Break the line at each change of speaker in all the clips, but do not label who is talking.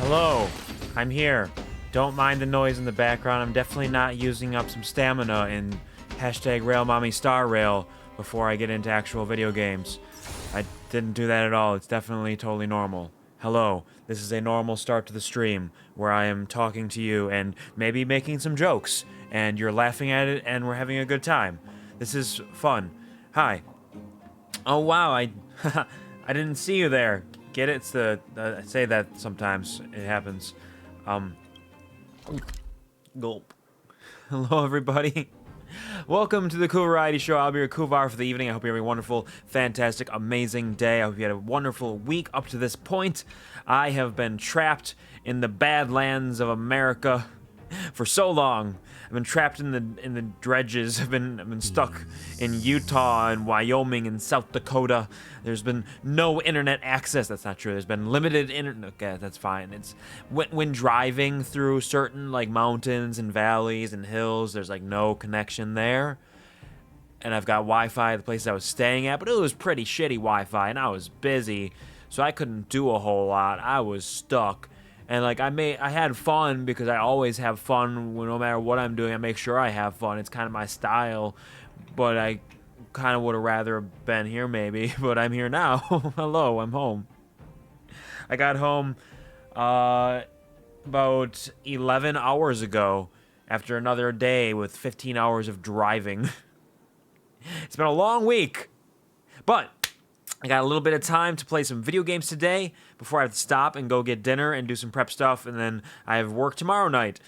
Hello, I'm here. Don't mind the noise in the background. I'm definitely not using up some stamina in hashtag #RailMommyStarRail before I get into actual video games. I didn't do that at all. It's definitely totally normal. Hello, this is a normal start to the stream where I am talking to you and maybe making some jokes, and you're laughing at it and we're having a good time. This is fun. Hi. Oh wow, I I didn't see you there. Get it? It's I say that sometimes. It happens. Gulp. Hello, everybody. Welcome to the Cool Variety Show. I'll be your Kuvar for the evening. I hope you're having a wonderful, fantastic, amazing day. I hope you had a wonderful week up to this point. I have been trapped in the Badlands of America for so long. I've been trapped in the dredges. I've been stuck in Utah and Wyoming and South Dakota. There's been no internet access. That's not true. There's been limited internet. Okay, that's fine. It's when driving through certain like mountains and valleys and hills, there's like no connection there. And I've got Wi-Fi at the place I was staying at, but it was pretty shitty Wi-Fi, and I was busy, so I couldn't do a whole lot. I was stuck. And like I had fun because I always have fun no matter what I'm doing. I make sure I have fun. It's kind of my style. But I kind of would have rather been here maybe. But I'm here now. Hello, I'm home. I got home about 11 hours ago after another day with 15 hours of driving. It's been a long week. But I got a little bit of time to play some video games today before I have to stop and go get dinner and do some prep stuff, and then I have work tomorrow night.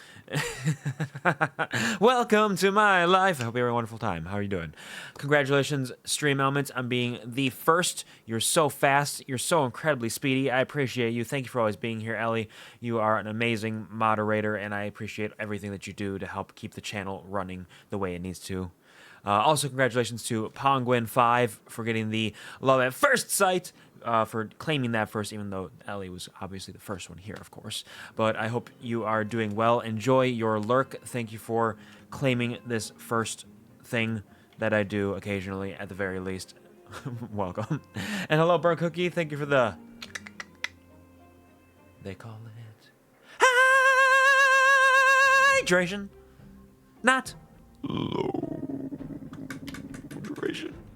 Welcome to my life. I hope you have a wonderful time. How are you doing? Congratulations, Stream Elements, on being the first. You're so fast. You're so incredibly speedy. I appreciate you. Thank you for always being here, Ellie. You are an amazing moderator, and I appreciate everything that you do to help keep the channel running the way it needs to. Also, congratulations to Penguin5 for getting the Love at First Sight, for claiming that first, even though Ellie was obviously the first one here, of course. But I hope you are doing well. Enjoy your lurk. Thank you for claiming this first thing that I do occasionally, at the very least. Welcome. And hello, Burnt Cookie. Thank you for the... They call it... hydration. Not... low.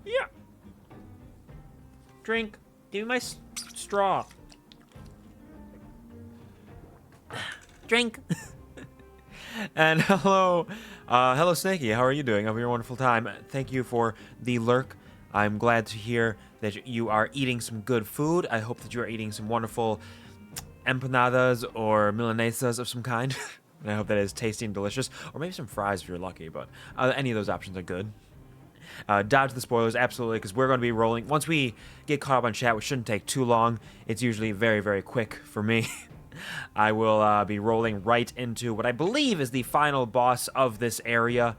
Yeah. Drink. Give me my straw. Drink. And hello. Hello, Snaky. How are you doing? I hope you're having a wonderful time. Thank you for the lurk. I'm glad to hear that you are eating some good food. I hope that you are eating some wonderful empanadas or milanesas of some kind. And I hope that is tasty and delicious. Or maybe some fries if you're lucky, but any of those options are good. Dodge the spoilers, absolutely, because we're going to be rolling. Once we get caught up on chat, which shouldn't take too long, it's usually very, very quick for me. I will be rolling right into what I believe is the final boss of this area,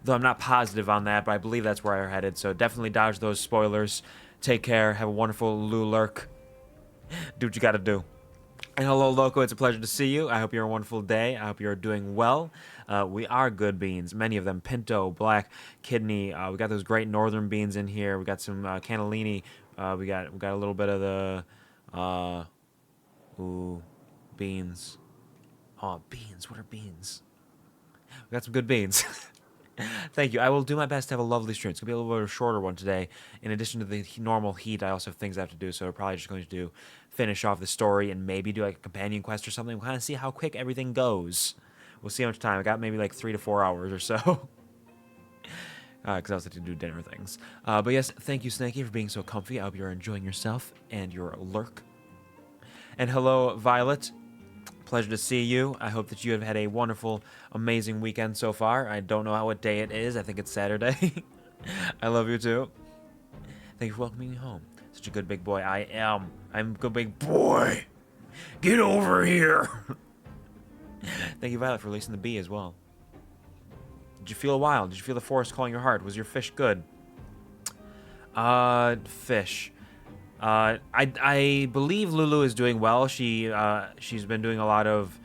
though I'm not positive on that, but I believe that's where I'm headed, so definitely dodge those spoilers. Take care, have a wonderful lurk. Do what you gotta do. And hello, Loco. It's a pleasure to see you. I hope you're a wonderful day. I hope you're doing well. We are good beans. Many of them. Pinto, black, kidney. We got those great northern beans in here. We got some cannellini. We got a little bit of the beans. Oh, beans. What are beans? We got some good beans. Thank you. I will do my best to have a lovely stream. It's going to be a little bit of a shorter one today. In addition to the normal heat, I also have things I have to do, so we're probably just going to finish off the story and maybe do like a companion quest or something. We'll kind of see how quick everything goes. We'll see how much time. I got maybe like 3 to 4 hours or so. Because I also have to do dinner things. But yes, thank you, Snaky, for being so comfy. I hope you're enjoying yourself and your lurk. And hello, Violet. Pleasure to see you. I hope that you have had a wonderful, amazing weekend so far. I don't know what day it is. I think it's Saturday. I love you too. Thank you for welcoming me home. Such a good big boy. I am. I'm a good big boy. Get over here. Thank you, Violet, for releasing the bee as well. Did you feel wild? Did you feel the forest calling your heart? Was your fish good? Fish. I believe Lulu is doing well. She's been doing a lot of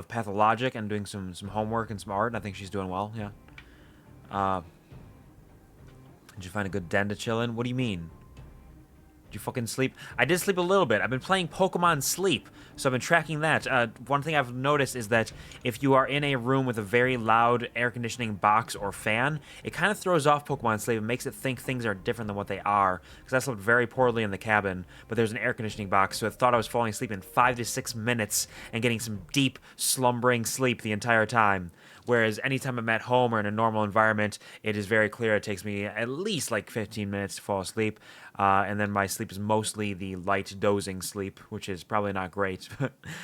pathologic and doing some homework and some art. And I think she's doing well. Yeah. Did you find a good den to chill in? What do you mean? Did you fucking sleep? I did sleep a little bit. I've been playing Pokemon Sleep, so I've been tracking that. One thing I've noticed is that if you are in a room with a very loud air conditioning box or fan, it kind of throws off Pokemon Sleep and makes it think things are different than what they are. Because I slept very poorly in the cabin, but there's an air conditioning box, so I thought I was falling asleep in 5 to 6 minutes and getting some deep, slumbering sleep the entire time. Whereas anytime I'm at home or in a normal environment, it is very clear it takes me at least like 15 minutes to fall asleep. And then my sleep is mostly the light dozing sleep, which is probably not great.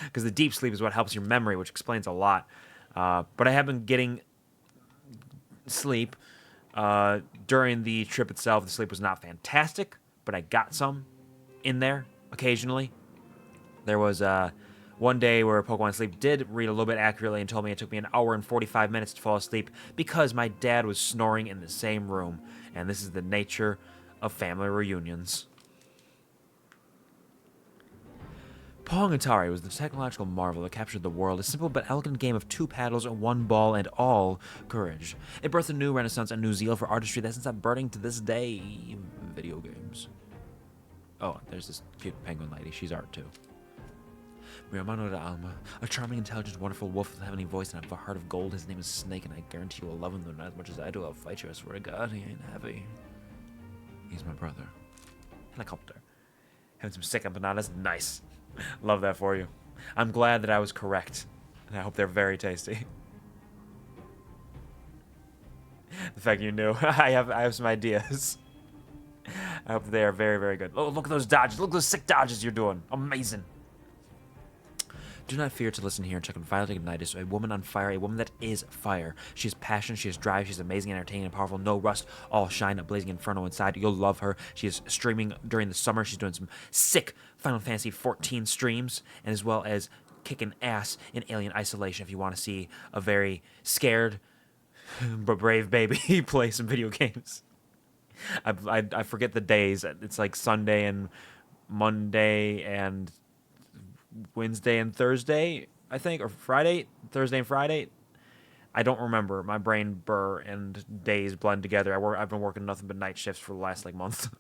Because the deep sleep is what helps your memory, which explains a lot. But I have been getting sleep. During the trip itself, the sleep was not fantastic, but I got some in there occasionally. There was one day where Pokemon Sleep did read a little bit accurately and told me it took me an hour and 45 minutes to fall asleep because my dad was snoring in the same room. And this is the nature of family reunions. Pong Atari was the technological marvel that captured the world, a simple but elegant game of 2 paddles, 1 ball, and all courage. It birthed a new renaissance and new zeal for artistry that hasn't stopped burning to this day. Video games. Oh, there's this cute penguin lady. She's art, too. Mi hermano de alma, a charming, intelligent, wonderful wolf with a heavenly voice and a heart of gold. His name is Snake, and I guarantee you will love him, though not as much as I do. I'll fight you, I swear to God, he ain't heavy. He's my brother. Helicopter. Having some sick empanadas? Nice. Love that for you. I'm glad that I was correct, and I hope they're very tasty. The fact you knew. I have some ideas. I hope they are very, very good. Oh, look at those dodges. Look at those sick dodges you're doing. Amazing. Do not fear to listen here and check on Violet Ignitus, a woman on fire, a woman that is fire. She has passion, she has drive, she's amazing, entertaining, and powerful. No rust, all shine, a blazing inferno inside. You'll love her. She is streaming during the summer. She's doing some sick Final Fantasy 14 streams, and as well as kicking ass in Alien Isolation if you want to see a very scared but brave baby play some video games. I forget the days. It's like Sunday and Monday and Wednesday and Thursday, I think, or Friday, Thursday and Friday. I don't remember. My brain burr and days blend together. I've been working nothing but night shifts for the last month.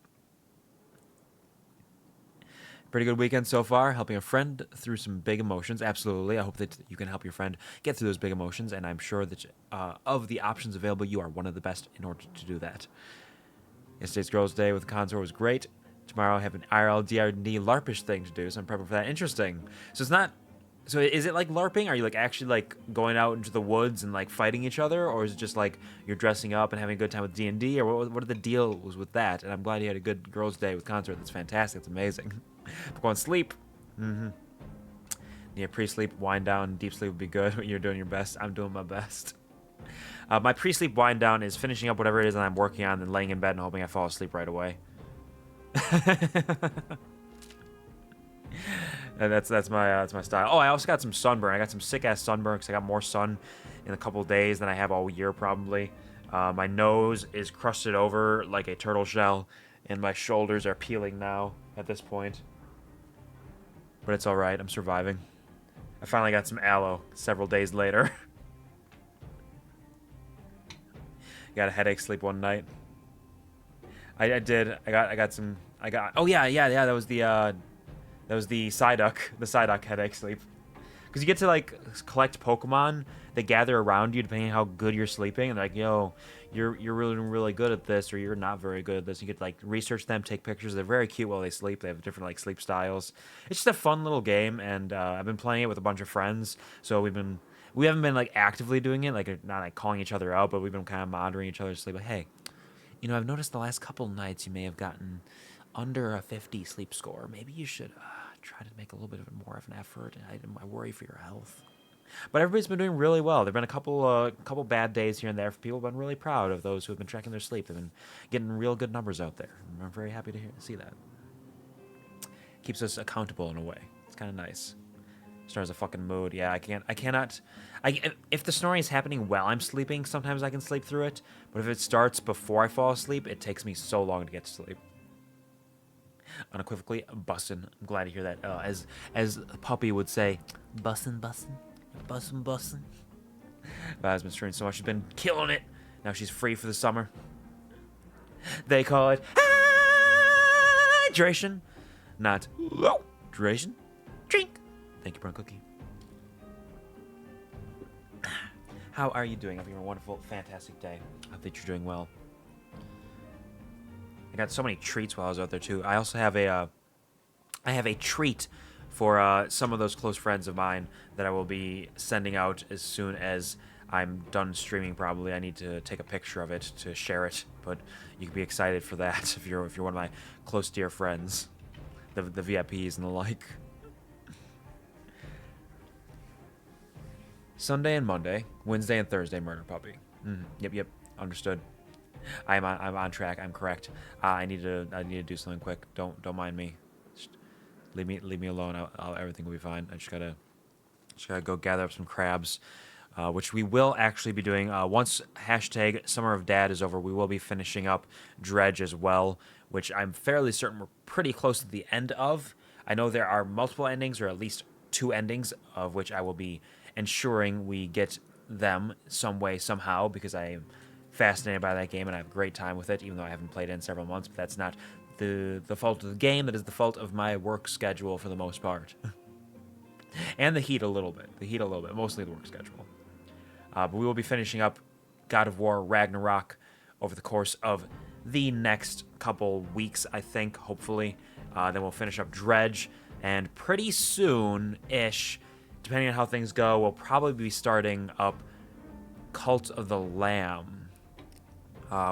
Pretty good weekend so far. Helping a friend through some big emotions. Absolutely. I hope that you can help your friend get through those big emotions, and I'm sure that of the options available, you are one of the best in order to do that. Yesterday's Girls' Day with the Consort was great. Tomorrow I have an IRL DRD LARPish thing to do, so I'm prepping for that. Interesting. So it's not... So is it like LARPing? Are you actually going out into the woods and fighting each other? Or is it just you're dressing up and having a good time with D&D? Or what are the deals with that? And I'm glad you had a good Girls' Day with Consort. That's fantastic. It's amazing. Go on sleep. Yeah, pre-sleep, wind down, deep sleep would be good. You're doing your best. I'm doing my best. My pre-sleep wind down is finishing up whatever it is that I'm working on and laying in bed and hoping I fall asleep right away. And that's my style. Oh, I also got some sunburn. I got some sick ass sunburn because I got more sun in a couple of days than I have all year probably. My nose is crusted over like a turtle shell, and my shoulders are peeling now at this point. But it's all right. I'm surviving. I finally got some aloe several days later. Got a headache. Sleep one night. I did. I got some. Oh yeah. That was the Psyduck. The Psyduck headache sleep. Because you get to collect Pokemon that gather around you depending on how good you're sleeping, and yo, you're really good at this, or you're not very good at this. You get to research them, take pictures. They're very cute while they sleep. They have different sleep styles. It's just a fun little game, and I've been playing it with a bunch of friends. So we haven't been actively doing it, not calling each other out, but we've been kind of monitoring each other's sleep. Hey, I've noticed the last couple nights you may have gotten under a 50 sleep score. Maybe you should try to make a little bit more of an effort. I worry for your health. But everybody's been doing really well. There have been a couple bad days here and there. People have been really proud of those who have been tracking their sleep. They've been getting real good numbers out there. I'm very happy to see that. Keeps us accountable in a way. It's kind of nice. Stars a fucking mood. Yeah, I cannot. If the snoring is happening while I'm sleeping, sometimes I can sleep through it. But if it starts before I fall asleep, it takes me so long to get to sleep. Unequivocally, bussin'. I'm glad to hear that. As Puppy would say, bussin'. Vaz been streaming so much. She's been killing it. Now she's free for the summer. They call it hydration, not hydration. Drink. Thank you, Brown Cookie. How are you doing? Having a wonderful, fantastic day. I hope that you're doing well. I got so many treats while I was out there too. I also have a treat for some of those close friends of mine that I will be sending out as soon as I'm done streaming. Probably I need to take a picture of it to share it, but you can be excited for that if you're one of my close dear friends, the VIPs and the like. Sunday and Monday, Wednesday and Thursday, murder puppy. Yep, understood. I'm on track. I'm correct. I need to do something quick. Don't mind me. Just leave me alone. Everything will be fine. I just gotta go gather up some crabs, which we will actually be doing once hashtag Summer of Dad is over. We will be finishing up Dredge as well, which I'm fairly certain we're pretty close to the end of. I know there are multiple endings, or at least 2 endings, of which I will be ensuring we get them some way, somehow, because I am fascinated by that game and I have a great time with it, even though I haven't played it in several months. But that's not the fault of the game. That is the fault of my work schedule for the most part. And the heat a little bit. Mostly the work schedule. But we will be finishing up God of War Ragnarok over the course of the next couple weeks, I think, hopefully. Then we'll finish up Dredge, and pretty soon-ish, depending on how things go, we'll probably be starting up Cult of the Lamb.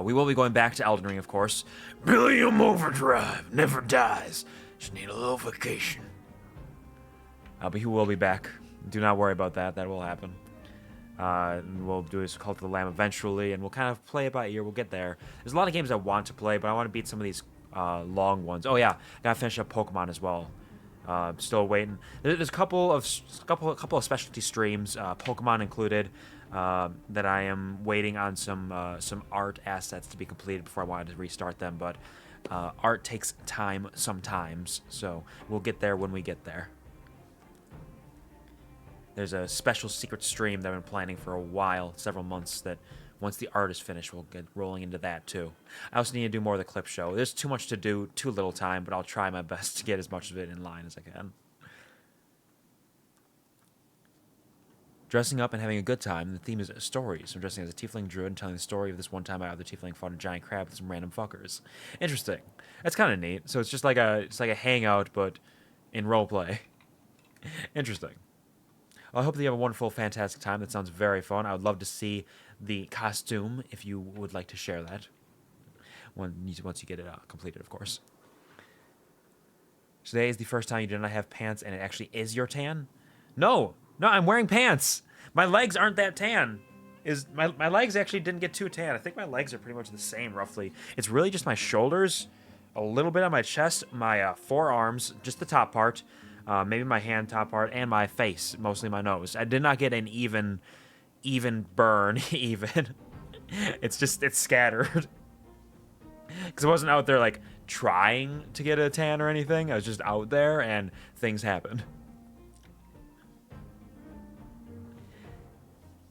We will be going back to Elden Ring, of course. Billium Overdrive never dies. Just need a little vacation. But he will be back. Do not worry about that. That will happen. We'll do this Cult of the Lamb eventually, and we'll kind of play it by ear. We'll get there. There's a lot of games I want to play, but I want to beat some of these long ones. Oh yeah, gotta finish up Pokemon as well. Still waiting. There's a couple of specialty streams, Pokemon included, that I am waiting on some art assets to be completed before I wanted to restart them. But art takes time sometimes, so we'll get there when we get there. There's a special secret stream that I've been planning for a while, several months, that once the art is finished, we'll get rolling into that too. I also need to do more of the clip show. There's too much to do, too little time, but I'll try my best to get as much of it in line as I can. Dressing up and having a good time. The theme is stories. I'm dressing as a tiefling druid and telling the story of this one time my other tiefling fought a giant crab with some random fuckers. Interesting. That's kind of neat. So it's just like a hangout, but in roleplay. Interesting. Well, I hope that you have a wonderful, fantastic time. That sounds very fun. I would love to see the costume if you would like to share that. Once you get it completed, of course. Today is the first time you did not have pants and it actually is your tan? No, I'm wearing pants. My legs aren't that tan. My legs actually didn't get too tan. I think my legs are pretty much the same, roughly. It's really just my shoulders, a little bit on my chest, my forearms, just the top part, maybe my hand top part, and my face, mostly my nose. I did not get an even burn, even. It's scattered. Because I wasn't out there, like, trying to get a tan or anything. I was just out there, and things happened.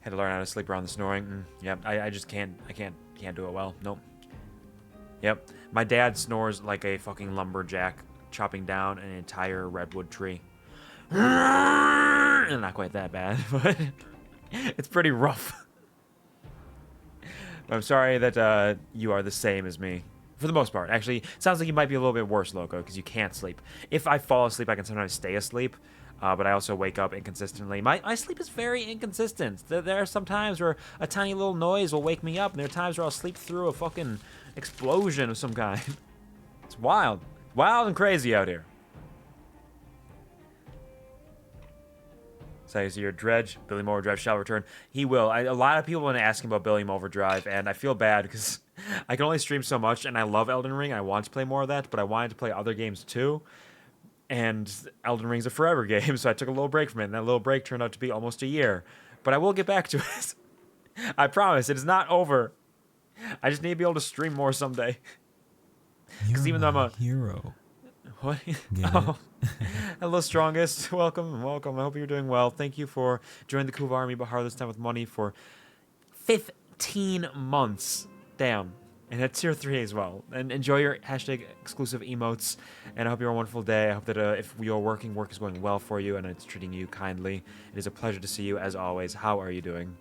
Had to learn how to sleep around the snoring. Yep, I just can't do it well. Nope. Yep, my dad snores like a fucking lumberjack chopping down an entire redwood tree. Not quite that bad, but it's pretty rough. I'm sorry that you are the same as me. For the most part. Actually, it sounds like you might be a little bit worse, Loco, because you can't sleep. If I fall asleep, I can sometimes stay asleep, but I also wake up inconsistently. My sleep is very inconsistent. There are some times where a tiny little noise will wake me up, and there are times where I'll sleep through a fucking explosion of some kind. It's wild. Wild and crazy out here. So your Dredge, Billiam Overdrive shall return. He will. A lot of people have been asking about Billiam Overdrive, and I feel bad because I can only stream so much, and I love Elden Ring. I want to play more of that, but I wanted to play other games too. And Elden Ring's a forever game, so I took a little break from it, and that little break turned out to be almost a year. But I will get back to it. I promise, it is not over. I just need to be able to stream more someday. Because even though I'm a
hero.
What?
Get
Oh. Hello, Strongest. Welcome. I hope you're doing well. Thank you for joining the Kuvar Army Bahar this time with money for 15 months. Damn. And at tier 3 as well. And enjoy your hashtag exclusive emotes. And I hope you have a wonderful day. I hope that if you're working, work is going well for you and it's treating you kindly. It is a pleasure to see you as always. How are you doing?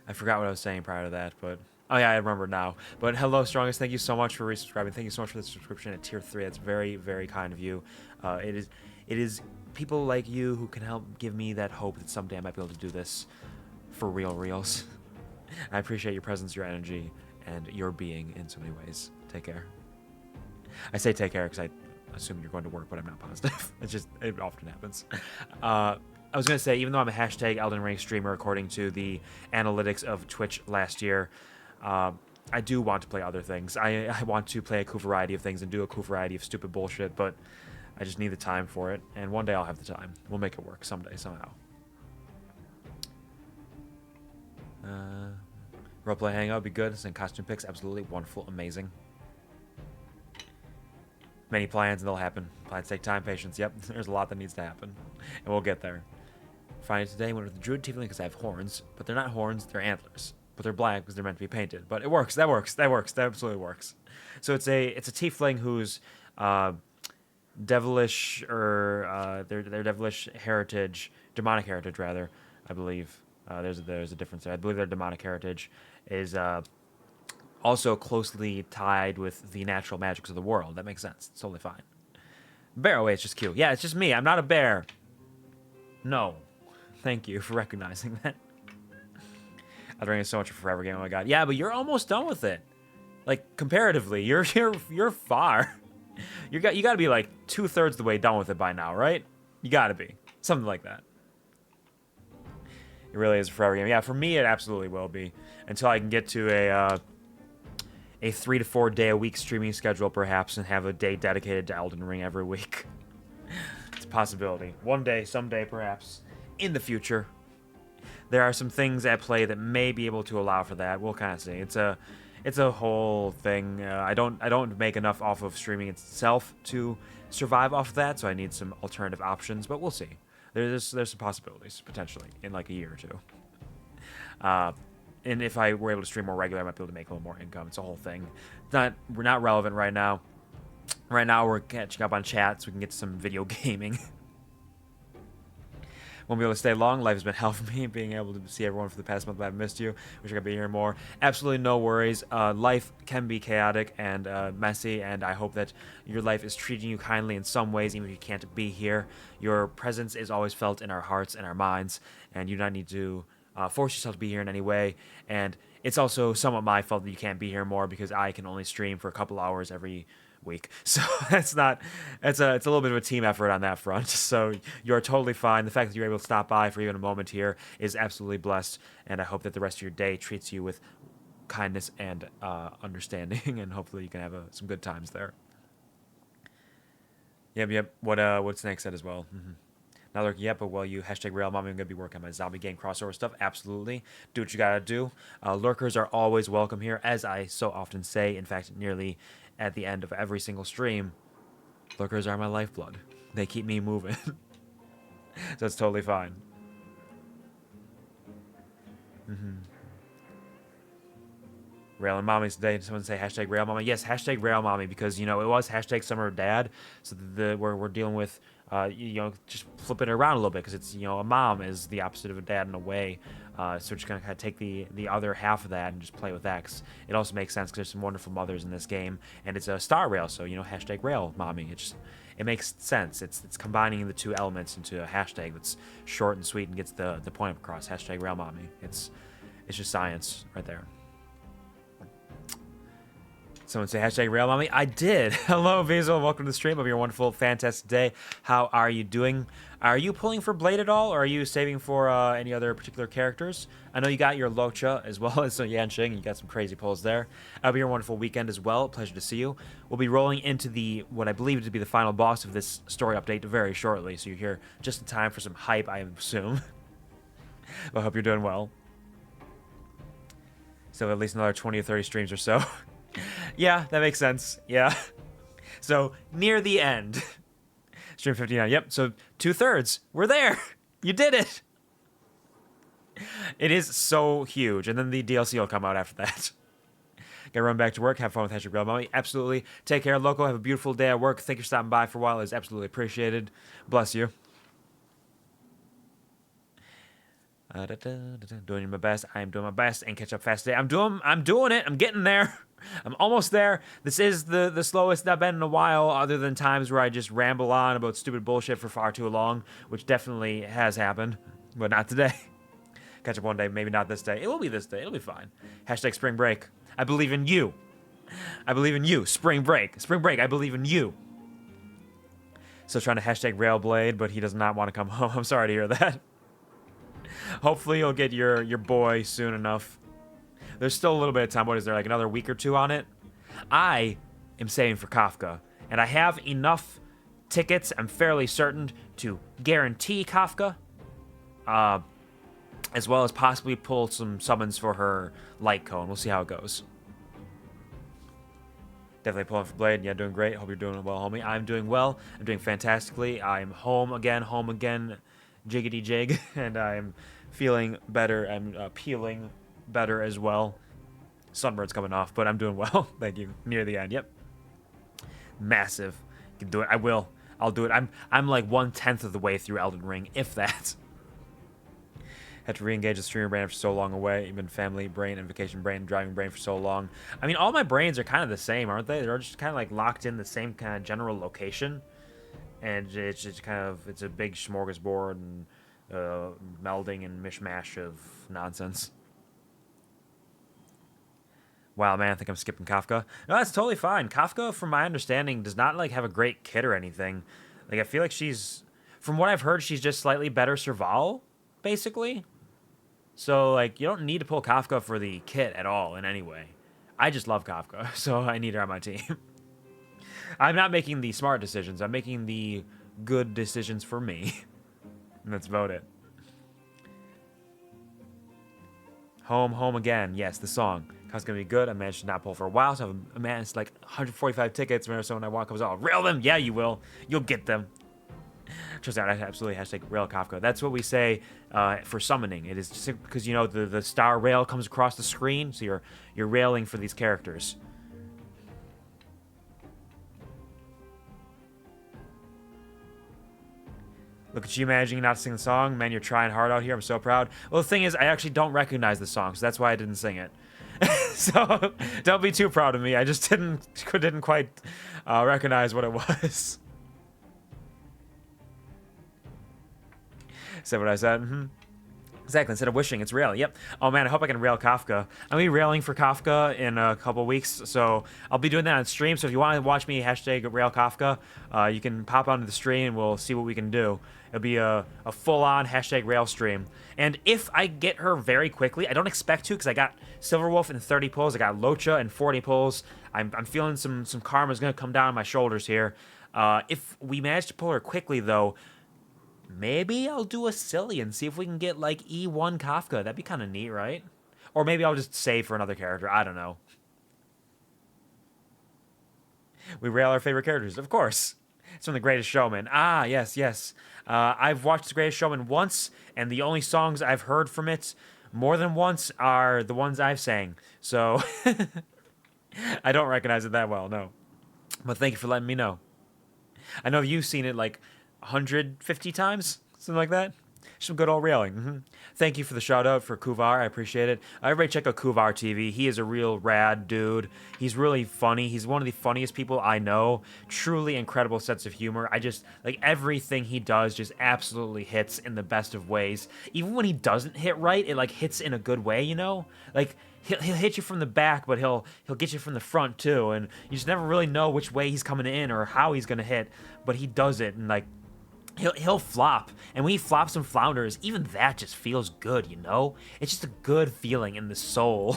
I forgot what I was saying prior to that, but... Oh yeah, I remember now. But hello, Strongest. Thank you so much for resubscribing. Thank you so much for the subscription at tier 3. That's very, very kind of you. It is people like you who can help give me that hope that someday I might be able to do this for reals. I appreciate your presence, your energy, and your being in so many ways. Take care. I say take care because I assume you're going to work, but I'm not positive. It often happens. I was going to say, even though I'm a hashtag Elden Ring streamer according to the analytics of Twitch last year, I do want to play other things. I want to play a cool variety of things and do a cool variety of stupid bullshit, but I just need the time for it, and one day I'll have the time. We'll make it work someday, somehow. Roleplay hangout would be good. Send costume pics, absolutely wonderful, amazing. Many plans and they'll happen. Plans take time, patience. Yep, there's a lot that needs to happen, and we'll get there. Friday today went with the druid tiefling because I have horns, but they're not horns, they're antlers. But they're black because they're meant to be painted. But it works. That works. That works. That absolutely works. So it's a tiefling who's devilish, or their devilish heritage, demonic heritage rather, I believe. There's a difference there. I believe their demonic heritage is also closely tied with the natural magics of the world. That makes sense. It's totally fine. Bear away, it's just cute. Yeah, it's just me. I'm not a bear. No. Thank you for recognizing that. Elden Ring is so much a forever game. Oh my god. Yeah, but you're almost done with it. Like comparatively, you're far. You got to be like 2/3 the way done with it by now, right? You got to be something like that. It really is a forever game. Yeah, for me it absolutely will be until I can get to a 3 to 4 day a week streaming schedule perhaps and have a day dedicated to Elden Ring every week. It's a possibility. One day, someday perhaps in the future. There are some things at play that may be able to allow for that. We'll kind of see. It's a whole thing. I don't make enough off of streaming itself to survive off of that, so I need some alternative options. But we'll see. There's some possibilities potentially in like a year or two. And if I were able to stream more regularly, I might be able to make a little more income. It's a whole thing. We're not relevant right now. Right now we're catching up on chat so we can get to some video gaming. Won't be able to stay long. Life has been hell for me. Being able to see everyone for the past month, but I've missed you. Wish I could be here more. Absolutely no worries. Life can be chaotic and messy, and I hope that your life is treating you kindly in some ways, even if you can't be here. Your presence is always felt in our hearts and our minds, and you do not need to force yourself to be here in any way. And it's also somewhat my fault that you can't be here more because I can only stream for a couple hours every week, so it's a little bit of a team effort on that front. So you're totally fine. The fact that you're able to stop by for even a moment here is absolutely blessed, and I hope that the rest of your day treats you with kindness and understanding, and hopefully you can have some good times there. Yep. What Snake said as well. Not lurking yet, but while you hashtag rail mommy, I'm gonna be working on my zombie game crossover stuff. Absolutely, do what you gotta do. Lurkers are always welcome here, as I so often say. In fact, nearly at the end of every single stream, lurkers are my lifeblood. They keep me moving. So it's totally fine. Rail and mommies today. Someone say hashtag rail mommy. Yes, hashtag rail mommy, because, you know, it was hashtag summer dad. So we're dealing with, just flipping it around a little bit, because it's, a mom is the opposite of a dad in a way. So we're just going to kind of take the other half of that and just play with that. 'Cause it also makes sense because there's some wonderful mothers in this game, and it's a star rail, so, hashtag rail mommy. It makes sense. It's combining the two elements into a hashtag that's short and sweet and gets the point across. Hashtag rail mommy. It's just science right there. Someone say hashtag rail mommy. I did. Hello, Visual. Welcome to the stream. Hope you're a wonderful, fantastic day. How are you doing? Are you pulling for Blade at all, or are you saving for any other particular characters? I know you got your Locha as well as Yanxing. You got some crazy pulls there. Hope you're a wonderful weekend as well. Pleasure to see you. We'll be rolling into what I believe to be the final boss of this story update very shortly, so you're here just in time for some hype, I assume. But I hope you're doing well. So at least another 20 or 30 streams or so. Yeah, that makes sense. Yeah. So, near the end. Stream 59. Yep, so 2/3. We're there. You did it. It is so huge. And then the DLC will come out after that. Gotta run back to work. Have fun with hashtag real mommy. Absolutely. Take care, loco. Have a beautiful day at work. Thank you for stopping by for a while. It's absolutely appreciated. Bless you. Doing my best. I am doing my best and catch up fast today. I'm doing it. I'm getting there. I'm almost there. This is the slowest I've been in a while, other than times where I just ramble on about stupid bullshit for far too long, which definitely has happened, but not today. Catch up one day, maybe not this day. It will be this day. It'll be fine. Hashtag spring break. I believe in you. I believe in you. Spring break. Spring break. I believe in you. Still trying to hashtag Railblade, but he does not want to come home. I'm sorry to hear that. Hopefully you'll get your boy soon enough. There's still a little bit of time. What is there, like another week or two on it? I am saving for Kafka, and I have enough tickets, I'm fairly certain, to guarantee Kafka, as well as possibly pull some summons for her light cone. We'll see how it goes. Definitely pulling for Blade. Yeah, doing great. Hope you're doing well, homie. I'm doing well. I'm doing fantastically. I'm home again, jiggity jig, and I'm feeling better. I'm peeling better as well. Sunburn's coming off, but I'm doing well. Thank you. Near the end. Yep. Massive. You can do it. I will. I'll do it. I'm like 1/10 of the way through Elden Ring, if that. Had to re-engage the streamer brain for so long away. Even family brain and vacation brain, driving brain for so long. I mean, all my brains are kind of the same, aren't they? They're just kind of like locked in the same kind of general location. And it's just kind of, it's a big smorgasbord and melding and mishmash of nonsense. Wow, man, I think I'm skipping Kafka. No, that's totally fine. Kafka, from my understanding, does not like have a great kit or anything. Like, I feel like she's, from what I've heard, she's just slightly better Serval, basically. So, like, you don't need to pull Kafka for the kit at all in any way. I just love Kafka, so I need her on my team. I'm not making the smart decisions. I'm making the good decisions for me. Let's vote it. Home, home again. Yes, the song. It's gonna be good. I managed to not pull for a while, so I've managed like 145 tickets. Whenever someone I want comes out, rail them. Yeah, you will. You'll get them. Trust out. Absolutely. Hashtag rail Kafka. That's what we say for summoning. It is just because, you know, the star rail comes across the screen, so you're railing for these characters. Look at you managing not to sing the song. Man, you're trying hard out here. I'm so proud. Well, the thing is, I actually don't recognize the song, so that's why I didn't sing it. So don't be too proud of me. I just didn't quite recognize what it was. Said what I said. Mm-hmm. Exactly. Instead of wishing, it's rail. Yep. Oh man, I hope I can rail Kafka. I'll be railing for Kafka in a couple weeks, so I'll be doing that on stream. So if you want to watch me hashtag rail Kafka, you can pop onto the stream and we'll see what we can do. It'll be a full-on hashtag rail stream. And if I get her very quickly, I don't expect to because I got Silverwolf in 30 pulls. I got Locha in 40 pulls. I'm feeling some karma's going to come down on my shoulders here. If we manage to pull her quickly, though, maybe I'll do a silly and see if we can get, like, E1 Kafka. That'd be kind of neat, right? Or maybe I'll just save for another character. I don't know. We rail our favorite characters, of course. It's from The Greatest Showman. Ah, yes, yes. I've watched The Greatest Showman once, and the only songs I've heard from it more than once are the ones I've sang. So, I don't recognize it that well, no. But thank you for letting me know. I know you've seen it, like, 150 times, something like that. Some good old railing. Mm-hmm. Thank you for the shout out for Quvar. I appreciate it. Everybody check out QuvarTV. He is a real rad dude. He's really funny. He's one of the funniest people I know. Truly incredible sense of humor. I just, like, everything he does just absolutely hits in the best of ways. Even when he doesn't hit right, it, like, hits in a good way, you know? Like, he'll hit you from the back, but he'll get you from the front, too. And you just never really know which way he's coming in or how he's going to hit. But he does it, and, like, He'll flop, and when he flops and flounders, even that just feels good, you know? It's just a good feeling in the soul.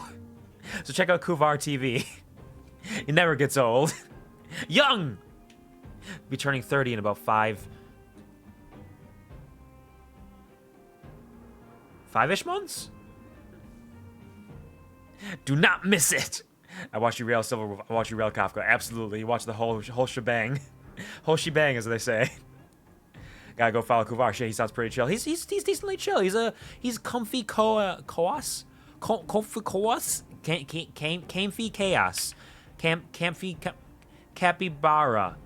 So check out QuvarTV. It never gets old. Young! Be turning 30 in about 5-ish months? Do not miss it! I watched you rail Silverwolf. I watched you rail Kafka. Absolutely. You watch the whole shebang. Whole shebang, as they say. Gotta go follow Quvar. Shit, he sounds pretty chill. He's decently chill. He's comfy coas. Comfy Chaos. Capybara.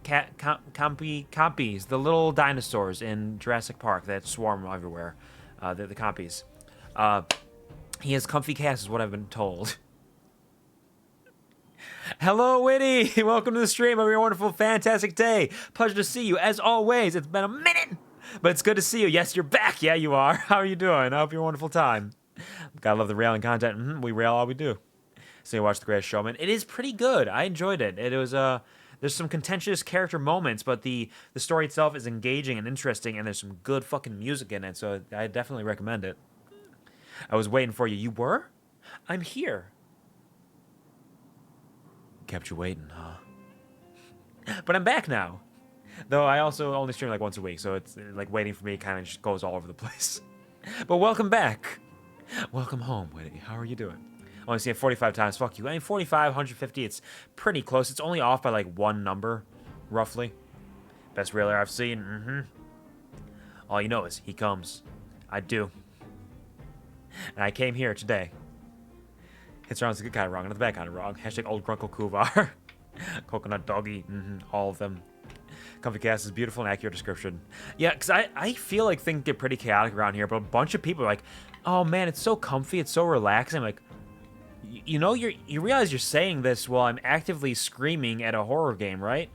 Compies, the little dinosaurs in Jurassic Park that swarm everywhere. The compies. He has comfy chaos, is what I've been told. Hello, Witty! Welcome to the stream. Hope you're a wonderful, fantastic day. Pleasure to see you, as always. It's been a minute, but it's good to see you. Yes, you're back. Yeah, you are. How are you doing? I hope you're a wonderful time. Gotta love the railing content. We rail all we do. So you watch The Greatest Showman. It is pretty good. I enjoyed it. It was there's some contentious character moments, but the story itself is engaging and interesting, and there's some good fucking music in it. So I definitely recommend it. I was waiting for you. You were? I'm here. Kept you waiting, huh? But I'm back now. Though I also only stream like once a week, so it's like waiting for me kind of just goes all over the place. But welcome back. Welcome home, Witty. How are you doing? Only seen it 45 times. Fuck you. I mean, 45, 150, it's pretty close. It's only off by like one number, roughly. Best railer I've seen. All you know is he comes. I do. And I came here today. Hits around the good kind of wrong, and the bad kind of wrong. Hashtag old Grunkle Kuvar. Coconut doggy. All of them. Comfy Cast is beautiful and accurate description. Yeah, because I feel like things get pretty chaotic around here, but a bunch of people are like, oh man, it's so comfy, it's so relaxing. I'm like, you know, you realize you're saying this while I'm actively screaming at a horror game, right?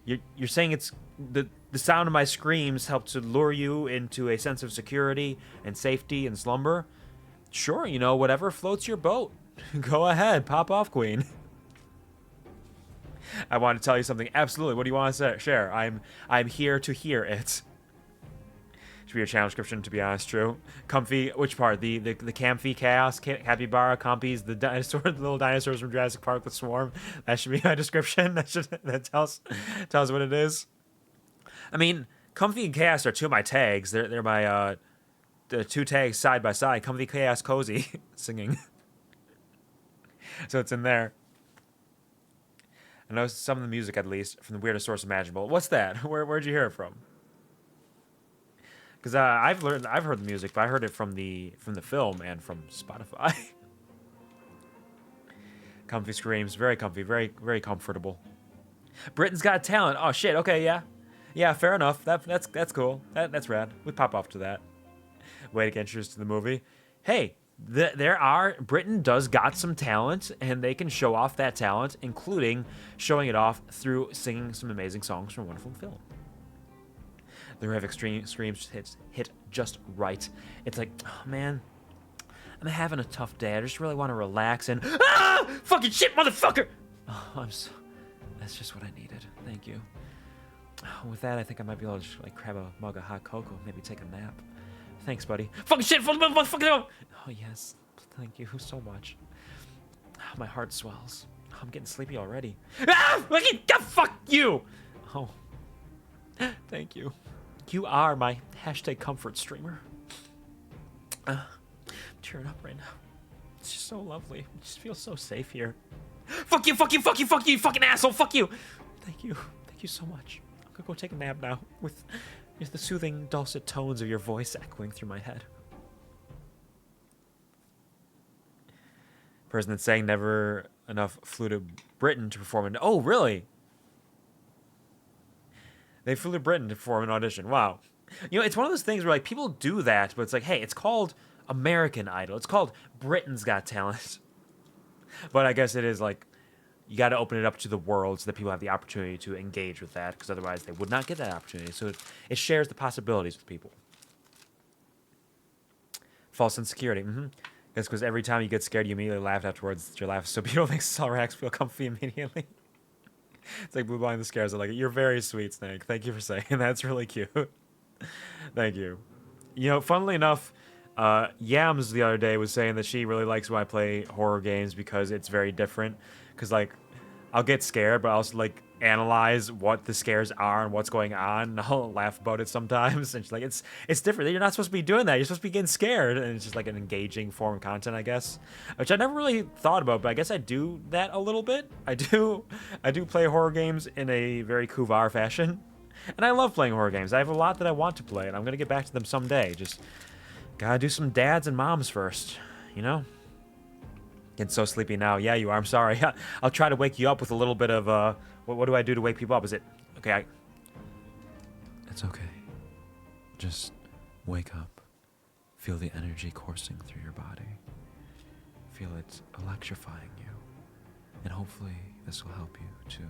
You're saying it's the sound of my screams help to lure you into a sense of security and safety and slumber. Sure, you know, whatever floats your boat. Go ahead, pop off, queen. I want to tell you something. Absolutely. What do you want to share? I'm here to hear it. Should be your channel description, to be honest. True. Comfy. Which part? The Comfy Chaos, Capybara, Compies, the dinosaur, the little dinosaurs from Jurassic Park that swarm. That should be my description. That tells what it is. I mean, Comfy and Chaos are two of my tags. They're my the two tags side by side. Comfy, Chaos, Cozy, singing. So it's in there. I know some of the music, at least, from the weirdest source imaginable. What's that? Where'd you hear it from? Because I've heard the music, but I heard it from the film and from Spotify. Comfy screams, very comfy, very very comfortable. Britain's Got Talent. Oh shit. Okay, yeah, fair enough. That's cool. That's rad. We pop off to that. Way to get introduced to the movie. Hey. Britain does got some talent, and they can show off that talent, including showing it off through singing some amazing songs from a wonderful film. The horrific screams hit just right. It's like, oh man, I'm having a tough day. I just really want to relax and fucking shit, motherfucker. Oh, that's just what I needed. Thank you. With that, I think I might be able to just like grab a mug of hot cocoa, maybe take a nap. Thanks, buddy. Fucking shit! Oh, yes. Thank you so much. Oh, my heart swells. Oh, I'm getting sleepy already. Fuck you! Oh. Thank you. You are my hashtag comfort streamer. I'm tearing up right now. It's just so lovely. It just feels so safe here. Fuck you, fuck you, fuck you, fuck you, you fucking asshole, fuck you! Thank you. Thank you so much. I'm gonna go take a nap now with the soothing, dulcet tones of your voice echoing through my head. Person that's saying never enough flew to Britain to perform an... Oh, really? They flew to Britain to perform an audition. Wow. You know, it's one of those things where, like, people do that, but it's like, hey, it's called American Idol. It's called Britain's Got Talent. But I guess it is, like, you got to open it up to the world so that people have the opportunity to engage with that, because otherwise they would not get that opportunity. So it shares the possibilities with people. False insecurity. That's because every time you get scared, you immediately laugh afterwards. Your laugh is so beautiful, makes us all relax, feel comfy immediately. It's like blue blind the scares. I like it. You're very sweet, Snake. Thank you for saying that's really cute. Thank you. You know, funnily enough, Yams the other day was saying that she really likes when I play horror games because it's very different. Because, like, I'll get scared, but I'll also, like, analyze what the scares are and what's going on, and I'll laugh about it sometimes. And she's like, it's different. You're not supposed to be doing that. You're supposed to be getting scared. And it's just, like, an engaging form of content, I guess. Which I never really thought about, but I guess I do that a little bit. I do play horror games in a very Kuvar fashion. And I love playing horror games. I have a lot that I want to play, and I'm going to get back to them someday. Just gotta do some dads and moms first. you know? Getting so sleepy now. Yeah, you are. I'm sorry. I'll try to wake you up with a little bit of, what do I do to wake people up? Is it... Okay, It's okay. Just wake up. Feel the energy coursing through your body. Feel it electrifying you. And hopefully this will help you to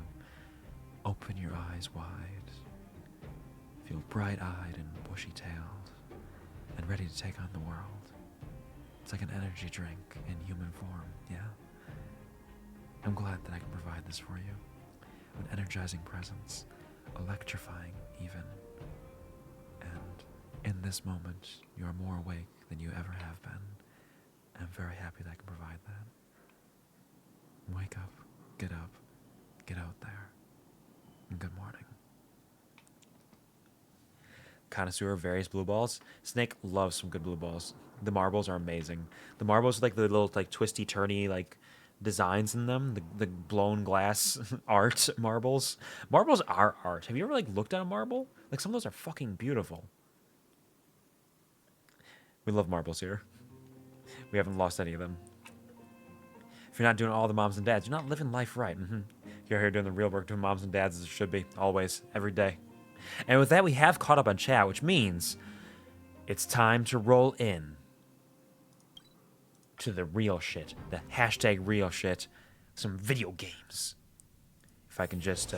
open your eyes wide. Feel bright-eyed and bushy-tailed and ready to take on the world. It's like an energy drink in human form, yeah? I'm glad that I can provide this for you. An energizing presence, electrifying even. And in this moment, you are more awake than you ever have been. I'm very happy that I can provide that. Wake up, get out there, and good morning. Connoisseur of various blue balls. Snake loves some good blue balls. The marbles are amazing. The marbles with like the little like twisty turny like designs in them. The blown glass art marbles. Marbles are art. Have you ever like looked at a marble? Like some of those are fucking beautiful. We love marbles here. We haven't lost any of them. If you're not doing all the moms and dads, you're not living life right. You're here doing the real work, doing moms and dads as it should be, always, every day. And with that, we have caught up on chat, which means it's time to roll in to the real shit, the hashtag real shit, some video games. If I can just,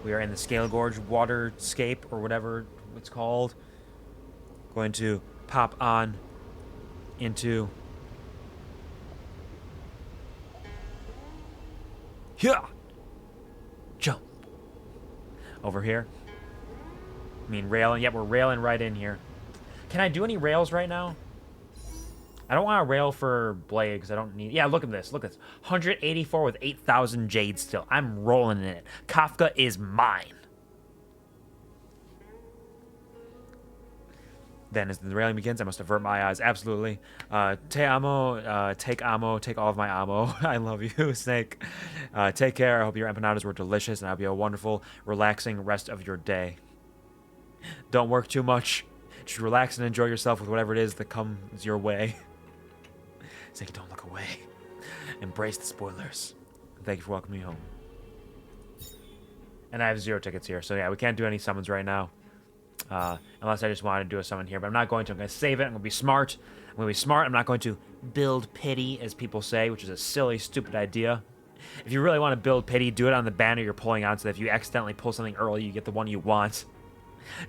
we are in the Scale Gorge Waterscape, or whatever it's called. Going to pop on into... Yeah! Jump! Over here. I mean, railing. Yep, we're railing right in here. Can I do any rails right now? I don't want to rail for Blade because I don't need... Yeah, look at this. Look at this. 184 with 8,000 jade still. I'm rolling in it. Kafka is mine. Then as the railing begins, I must avert my eyes. Absolutely. Te amo, take ammo, take all of my ammo. I love you, Snake. Take care. I hope your empanadas were delicious, and I hope you have a wonderful, relaxing rest of your day. Don't work too much. Just relax and enjoy yourself with whatever it is that comes your way. Snake, don't look away. Embrace the spoilers. Thank you for welcoming me home. And I have 0 tickets here, so yeah, we can't do any summons right now. Unless I just wanted to do a summon here, but I'm not going to. I'm going to save it. I'm going to be smart. I'm not going to build pity, as people say, which is a silly, stupid idea. If you really want to build pity, do it on the banner you're pulling on, so that if you accidentally pull something early, you get the one you want.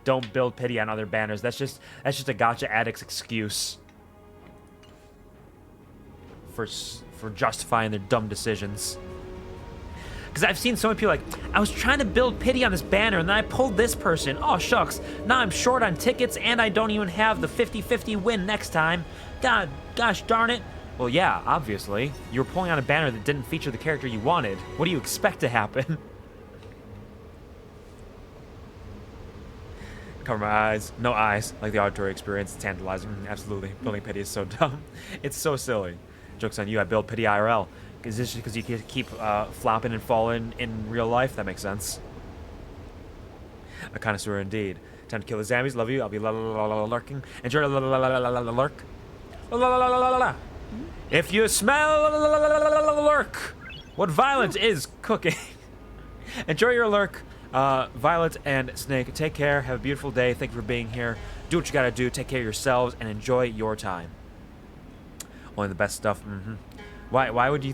Don't build pity on other banners. That's just a gotcha addict's excuse for justifying their dumb decisions. Because I've seen so many people like, I was trying to build pity on this banner, and then I pulled this person. Oh, shucks. Now I'm short on tickets, and I don't even have the 50-50 win next time. Gosh darn it. Well, yeah, obviously. You were pulling on a banner that didn't feature the character you wanted. What do you expect to happen? Cover my eyes. No eyes. Like the auditory experience. It's tantalizing. Absolutely. Building pity is so dumb. It's so silly. Joke's on you. I build pity IRL. Is this because you keep flopping and falling in real life? That makes sense. A connoisseur indeed. Time to kill the zombies. Love you. I'll be lurking. Enjoy lurk. If you smell lurk, what Violet is cooking. Enjoy your lurk, Violet and Snake. Take care. Have a beautiful day. Thank you for being here. Do what you gotta do. Take care of yourselves and enjoy your time. Only the best stuff. Why would you...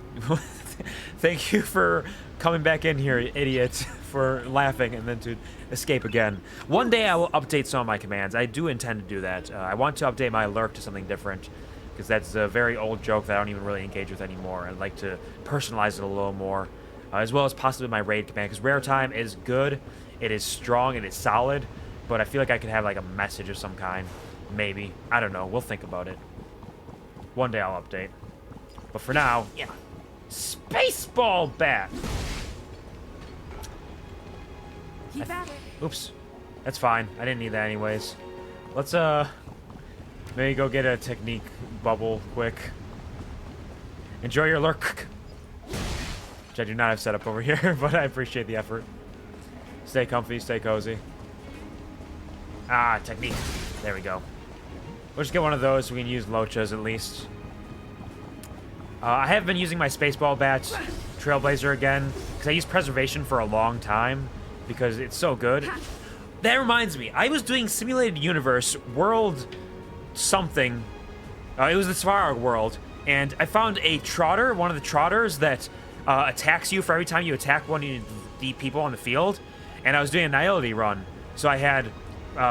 Thank you for coming back in here, idiot, for laughing and then to escape again. One day I will update some of my commands. I do intend to do that. I want to update my lurk to something different, because that's a very old joke that I don't even really engage with anymore. I'd like to personalize it a little more, as well as possibly my raid command, because rare time is good, it is strong, it is solid, but I feel like I could have like a message of some kind. Maybe. I don't know. We'll think about it. One day I'll update. But for now, yeah. Spaceball bat!
Keep at it.
Oops. That's fine. I didn't need that anyways. Let's, maybe go get a technique bubble quick. Enjoy your lurk. Which I do not have set up over here, but I appreciate the effort. Stay comfy, stay cozy. Ah, technique. There we go. We'll just get one of those so we can use Lochas at least. I have been using my Spaceball Bat Trailblazer again, because I used Preservation for a long time, because it's so good. That reminds me, I was doing Simulated Universe World something. It was the Svarog world, and I found a trotter, one of the trotters that attacks you for every time you attack one of the people on the field, and I was doing a Nihility run. So I had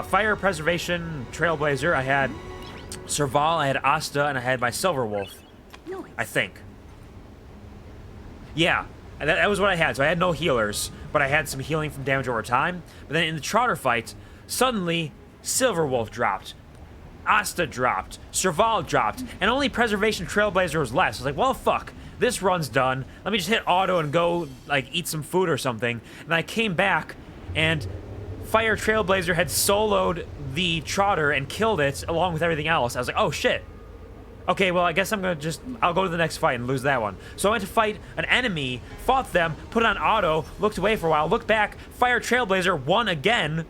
Fire, Preservation, Trailblazer, I had Serval, I had Asta, and I had my Silver Wolf. I think. Yeah, that was what I had. So I had no healers, but I had some healing from damage over time. But then in the Trotter fight, suddenly Silver Wolf dropped, Asta dropped, Serval dropped, and only Preservation Trailblazer was left. So I was like, well, fuck. This run's done. Let me just hit auto and go, like, eat some food or something. And I came back, and Fire Trailblazer had soloed the Trotter and killed it along with everything else. I was like, oh, shit. Okay, well, I guess I'll go to the next fight and lose that one. So I went to fight an enemy, fought them, put on auto, looked away for a while, looked back, Fire Trailblazer won again.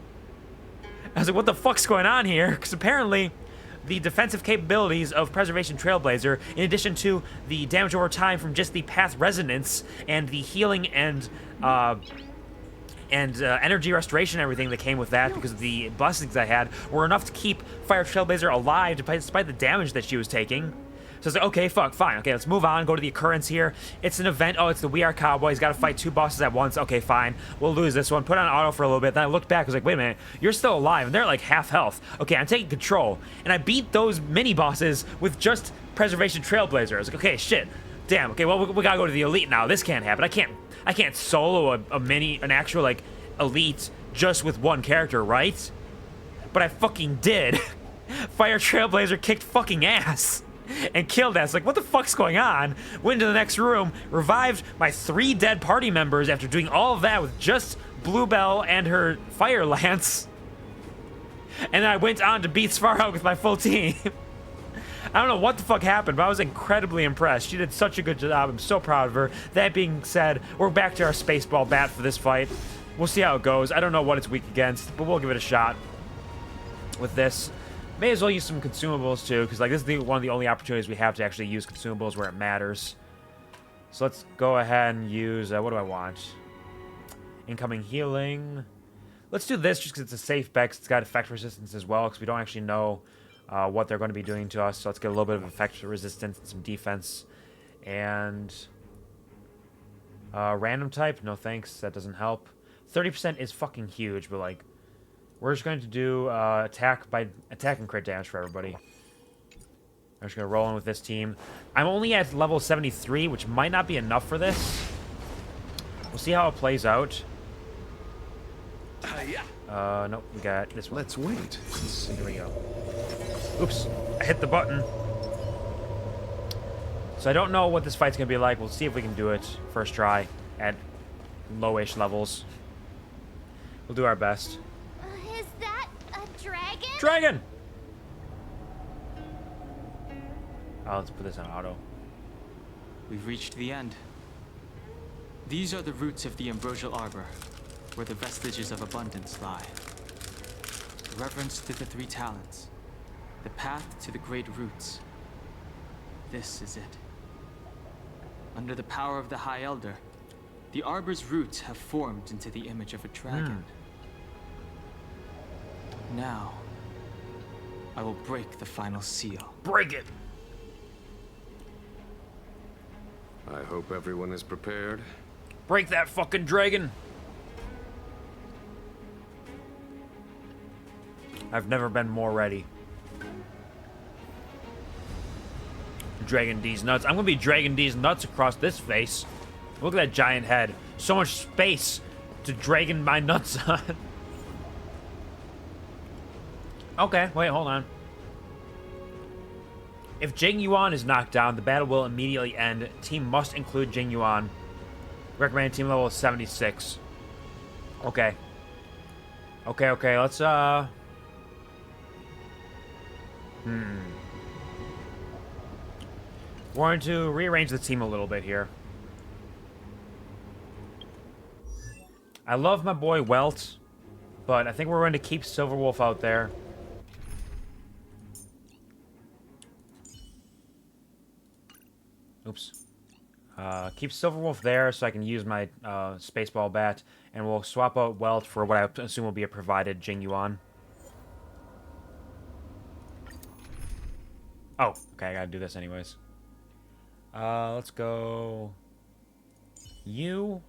I was like, what the fuck's going on here? Because apparently the defensive capabilities of Preservation Trailblazer, in addition to the damage over time from just the Path Resonance and the healing and energy restoration and everything that came with that because of the blessings I had, were enough to keep Fire Trailblazer alive despite the damage that she was taking. So I was like, okay, fuck, fine. Okay, let's move on, go to the occurrence here. It's an event. Oh, it's the We Are Cowboys. Got to fight 2 bosses at once. Okay, fine. We'll lose this one. Put on auto for a little bit. Then I looked back. I was like, wait a minute. You're still alive. And they're like half health. Okay, I'm taking control. And I beat those mini-bosses with just Preservation Trailblazer. I was like, okay, shit. Damn. Okay, well, we gotta go to the elite now. This can't happen. I can't solo an actual, like, elite just with one character, right? But I fucking did. Fire Trailblazer kicked fucking ass and killed us. Like, what the fuck's going on? Went into the next room, revived my 3 dead party members after doing all of that with just Bluebell and her Fire Lance. And then I went on to beat Svarog with my full team. I don't know what the fuck happened, but I was incredibly impressed. She did such a good job. I'm so proud of her. That being said, we're back to our Spaceball Bat for this fight. We'll see how it goes. I don't know what it's weak against, but we'll give it a shot with this. May as well use some consumables too, because like this is one of the only opportunities we have to actually use consumables where it matters. So let's go ahead and use, what do I want? Incoming healing. Let's do this just because it's a safe bet. It's got effect resistance as well, because we don't actually know what they're going to be doing to us. So let's get a little bit of effect resistance and some defense. And random type, no thanks, that doesn't help. 30% is fucking huge, but like, we're just going to do attack and crit damage for everybody. I'm just going to roll in with this team. I'm only at level 73, which might not be enough for this. We'll see how it plays out. Nope, we got this one.
Let's wait.
Here we go. Oops, I hit the button. So I don't know what this fight's going to be like. We'll see if we can do it first try at lowish levels. We'll do our best.
Is that a dragon?
Dragon! Oh, let's put this on auto.
We've reached the end. These are the roots of the ambrosial arbor, where the vestiges of abundance lie. Reverence to the 3 talents, the path to the great roots. This is it. Under the power of the High Elder, the arbor's roots have formed into the image of a dragon. Now, I will break the final seal.
Break it!
I hope everyone is prepared.
Break that fucking dragon! I've never been more ready. Dragon D's nuts. I'm gonna be Dragon D's nuts across this face. Look at that giant head. So much space to dragon my nuts on. Okay, wait, hold on. If Jing Yuan is knocked down, the battle will immediately end. Team must include Jing Yuan. Recommended team level is 76. Okay. Okay, let's, We're going to rearrange the team a little bit here. I love my boy Welt, but I think we're going to keep Silverwolf out there. Keep Silverwolf there so I can use my Spaceball Bat, and we'll swap out Welt for what I assume will be a provided Jing Yuan. Oh, okay, I gotta do this anyways. Let's go... You,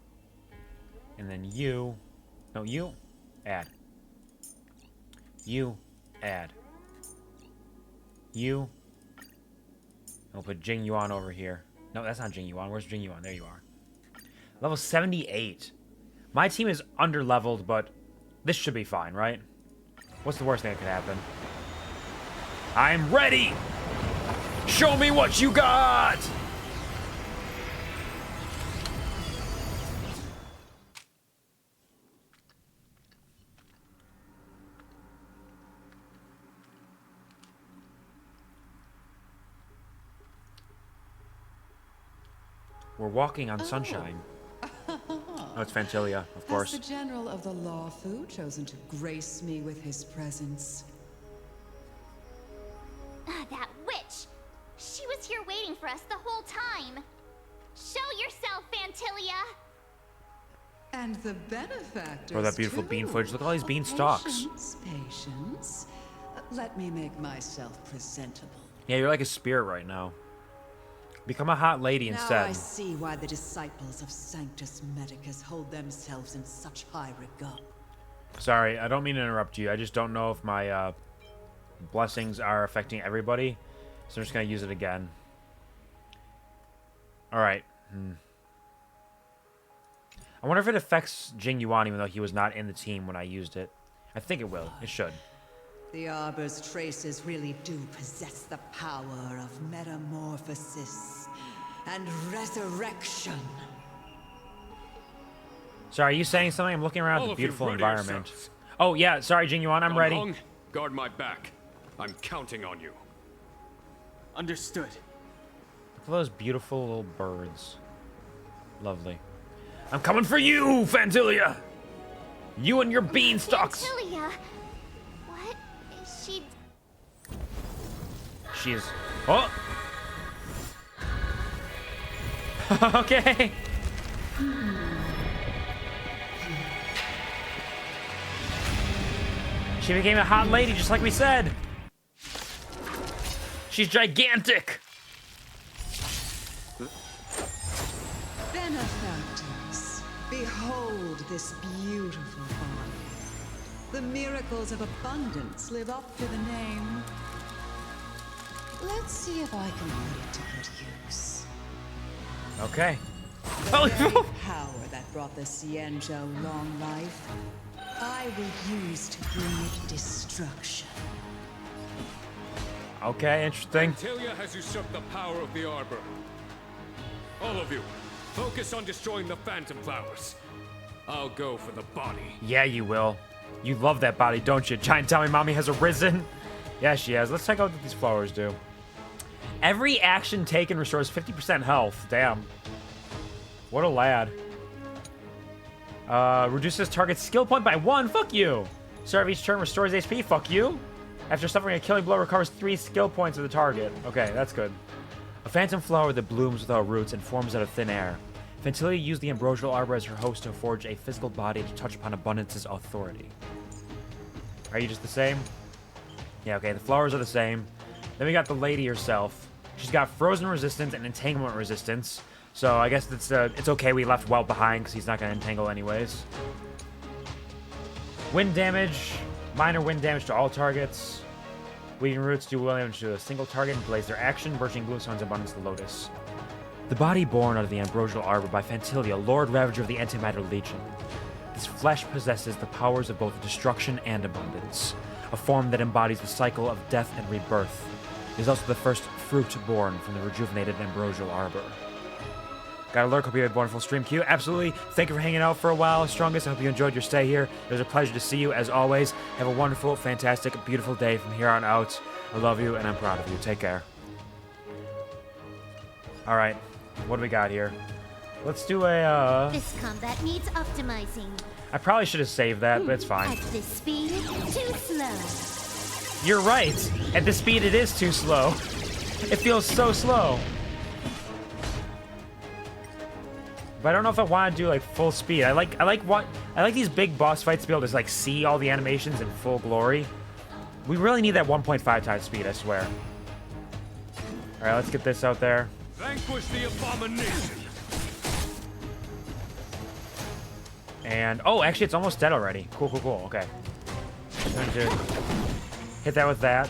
and then you. No, you, add. You, add. You. And we'll put Jing Yuan over here. No, that's not Jing Yuan. Where's Jing Yuan? There you are. Level 78. My team is under-leveled, but this should be fine, right? What's the worst thing that could happen? I'm ready! Show me what you got! We're walking on sunshine. Oh, it's Fantilia, of course.
Has the General of the Lawfu chosen to grace me with his presence?
That witch! She was here waiting for us the whole time! Show yourself, Fantilia!
And the benefactors,
Oh, that beautiful
too.
bean footage. Look at all these bean stalks.
Patience, patience. Let me make myself presentable.
Yeah, you're like a spirit right now. Become a hot lady
Now
instead.
I see why the disciples of Sanctus Medicus hold themselves in such high regard.
Sorry, I don't mean to interrupt you. I just don't know if my blessings are affecting everybody. So I'm just going to use it again. Alright. I wonder if it affects Jing Yuan even though he was not in the team when I used it. I think it will. It should.
The Arbor's traces really do possess the power of metamorphosis and resurrection.
Sorry, are you saying something? I'm looking around
All
the
of you
beautiful
ready
environment.
yourselves.
Oh, yeah. Sorry, Jing Yuan. I'm
Don
ready.
Hong, guard my back. I'm counting on you.
Understood.
Look at those beautiful little birds. Lovely. I'm coming for you, Fantilia! You and your beanstalks!
Fantilia! What is she...
She is... Oh! Okay! She became a hot lady, just like we said! She's gigantic!
Benefactors, behold this beautiful body. The miracles of abundance live up to the name. Let's see if I can put it to good use.
Okay.
The very power that brought the Xianzhou long life, I will use to bring it destruction.
Okay, interesting.
Tilia has usurped the power of the Arbor. All of you, focus on destroying the Phantom Flowers. I'll go for the body.
Yeah, you will. You love that body, don't you? Giant Tommy Mommy has arisen. Yeah, she has. Let's check out what these flowers do. Every action taken restores 50% health. Damn. What a lad. Reduces target's skill point by 1. Fuck you. Start of each turn restores HP. Fuck you. After suffering a killing blow, recovers 3 skill points of the target. Okay, that's good. A phantom flower that blooms without roots and forms out of thin air. Fantilia used the ambrosial arbor as her host to forge a physical body to touch upon abundance's authority. Are you just the same? Yeah, okay, the flowers are the same. Then we got the lady herself. She's got frozen resistance and entanglement resistance. So I guess it's okay we left Welt behind because he's not going to entangle anyways. Wind damage. Minor wind damage to all targets. Weaving roots do wind damage to a single target and blaze their action. Bursting Gloomstone's abundance the Lotus. The body born out of the ambrosial arbor by Fantilia, Lord Ravager of the Antimatter Legion. This flesh possesses the powers of both destruction and abundance, a form that embodies the cycle of death and rebirth. It is also the first fruit born from the rejuvenated ambrosial arbor. Got a lurk, hope you had a wonderful stream, Q. Absolutely. Thank you for hanging out for a while, Strongest. I hope you enjoyed your stay here. It was a pleasure to see you, as always. Have a wonderful, fantastic, beautiful day from here on out. I love you, and I'm proud of you. Take care. All right. What do we got here? Let's do a,
This combat needs optimizing.
I probably should have saved that, but it's fine.
At this speed, too slow.
You're right. At this speed, it is too slow. It feels so slow. But I don't know if I want to do like full speed. I like these big boss fights to be able to like see all the animations in full glory. We really need that 1.5 times speed, I swear. All right, let's get this out there.
Vanquish the abomination.
And oh, actually, it's almost dead already. Cool, cool, cool. Okay. I'm going to hit that with that.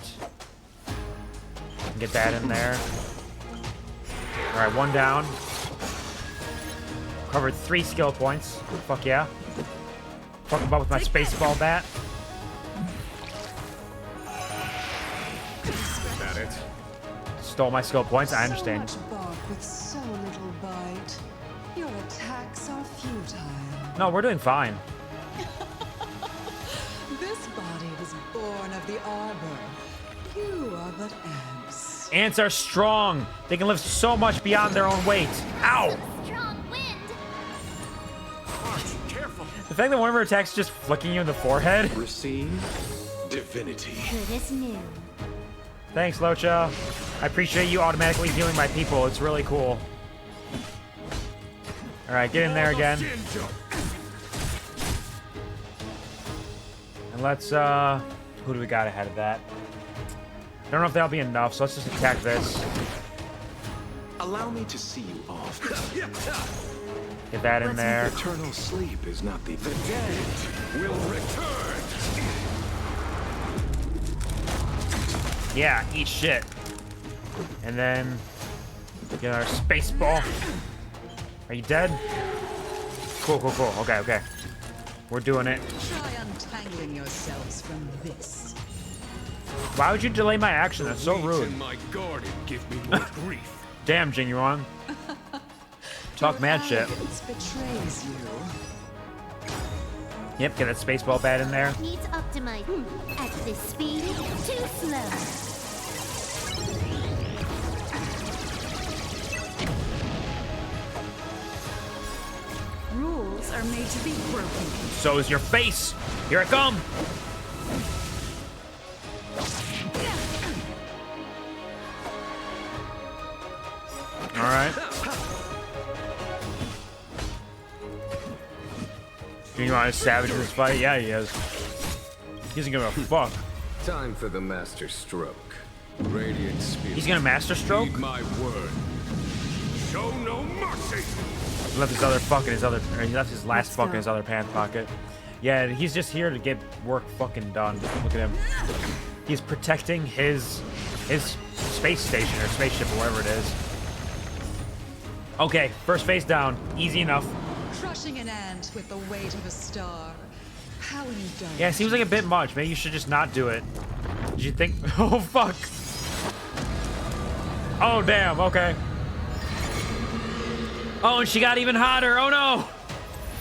Get that in there. All right, one down. Covered 3 skill points. Fuck yeah. Fuck him up with my space ball bat.
Is that it?
Stole my skill points. I understand.
So much bark with so little bite. Your attacks are futile.
No, we're doing fine.
This body was born of the arbor. You are but ants.
Ants are strong. They can lift so much beyond their own weight. Ow!
Strong wind.
Careful.
The fact that one of her attacks is just flicking you in the forehead.
Receive divinity.
Good as new.
Thanks, Locha. I appreciate you automatically healing my people. It's really cool. All right, get in there again. And let's, who do we got ahead of that? I don't know if that'll be enough, so let's just attack this.
Allow me to see you off.
Get that in there.
Eternal sleep is not the
Dead will return.
Yeah, eat shit. And then get our space ball. Are you dead? Cool, cool, cool. Okay, okay. We're doing it.
Try untangling yourselves from this.
Why would you delay my action? That's so
Weeds
rude.
in my garden give me more grief.
Damn, Jing Yuan. Talk mad shit.
Arrogance betrays you.
Yep, get that space ball bat in there.
Needs optimizing. At this speed, too slow.
Rules are made to be broken.
So is your face. Here I come. All right. Jing Yuan is savage in this fight. Yeah, he is. He doesn't give a fuck.
Time for the master stroke. Radiant spirit.
He's gonna master stroke.
Heed my word. Show no mercy.
He left his other fuck in his other. Or he left his last fuck in his other pants pocket. Yeah, he's just here to get work fucking done. Look at him. He's protecting his space station or spaceship or whatever it is. Okay, first face down. Easy enough.
Crushing an ant with the weight of a star. How you done?
Yeah, it seems like a bit much. Maybe you should just not do it. Did you think? Oh fuck. Oh damn. Okay. Oh, and she got even hotter. Oh no.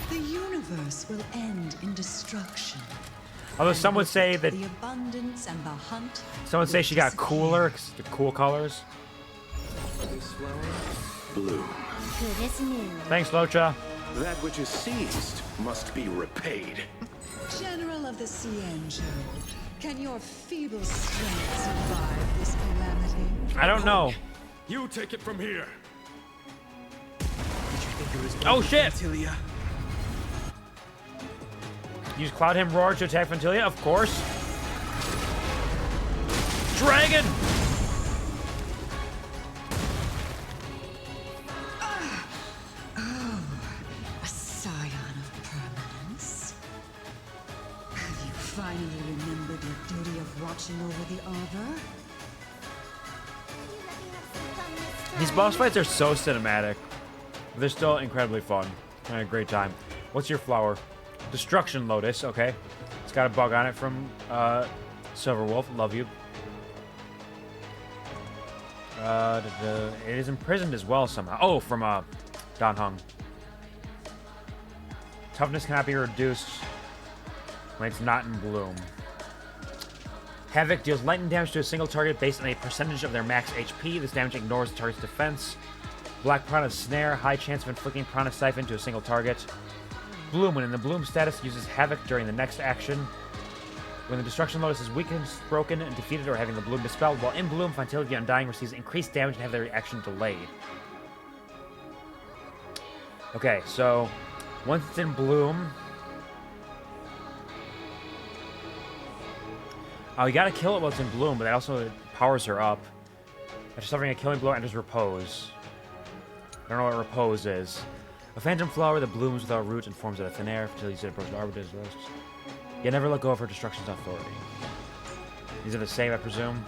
The universe will end in destruction.
Although some would say that
The abundance and the hunt.
some would say she got cooler 'cause the cool colors.
This flower bloom.
Good as new.
Thanks, Locha.
That which is seized must be repaid.
General of the Cienjo, can your feeble strength survive this calamity?
I don't know.
You take it from here.
Oh shit! Use Cloud Him Roar to attack Ventilia, of course. Dragon!
A scion of permanence. Have you finally remembered your duty of watching over the arbor?
These boss fights are so cinematic. They're still incredibly fun. I had a great time. What's your flower? Destruction Lotus, okay. It's got a bug on it from Silver Wolf. Love you. It is imprisoned as well somehow. Oh, from Dan Heng. Toughness cannot be reduced when it's not in bloom. Havoc deals lightning damage to a single target based on a percentage of their max HP. This damage ignores the target's defense. Black Piranha's Snare, high chance of inflicting Piranha Siphon to a single target. Bloom, when in the Bloom status, uses Havoc during the next action. When the Destruction Lotus is weakened, broken, and defeated, or having the Bloom dispelled, while in Bloom, Fantilli the Undying receives increased damage and have their reaction delayed. Okay, so once it's in bloom... Oh, you gotta kill it while it's in bloom, but that also powers her up. After suffering a killing blow, enters repose. I don't know what repose is. A phantom flower that blooms without roots and forms out of thin air. Fertility approach the arbiters. You never let go of her destruction's authority. These are the same, I presume.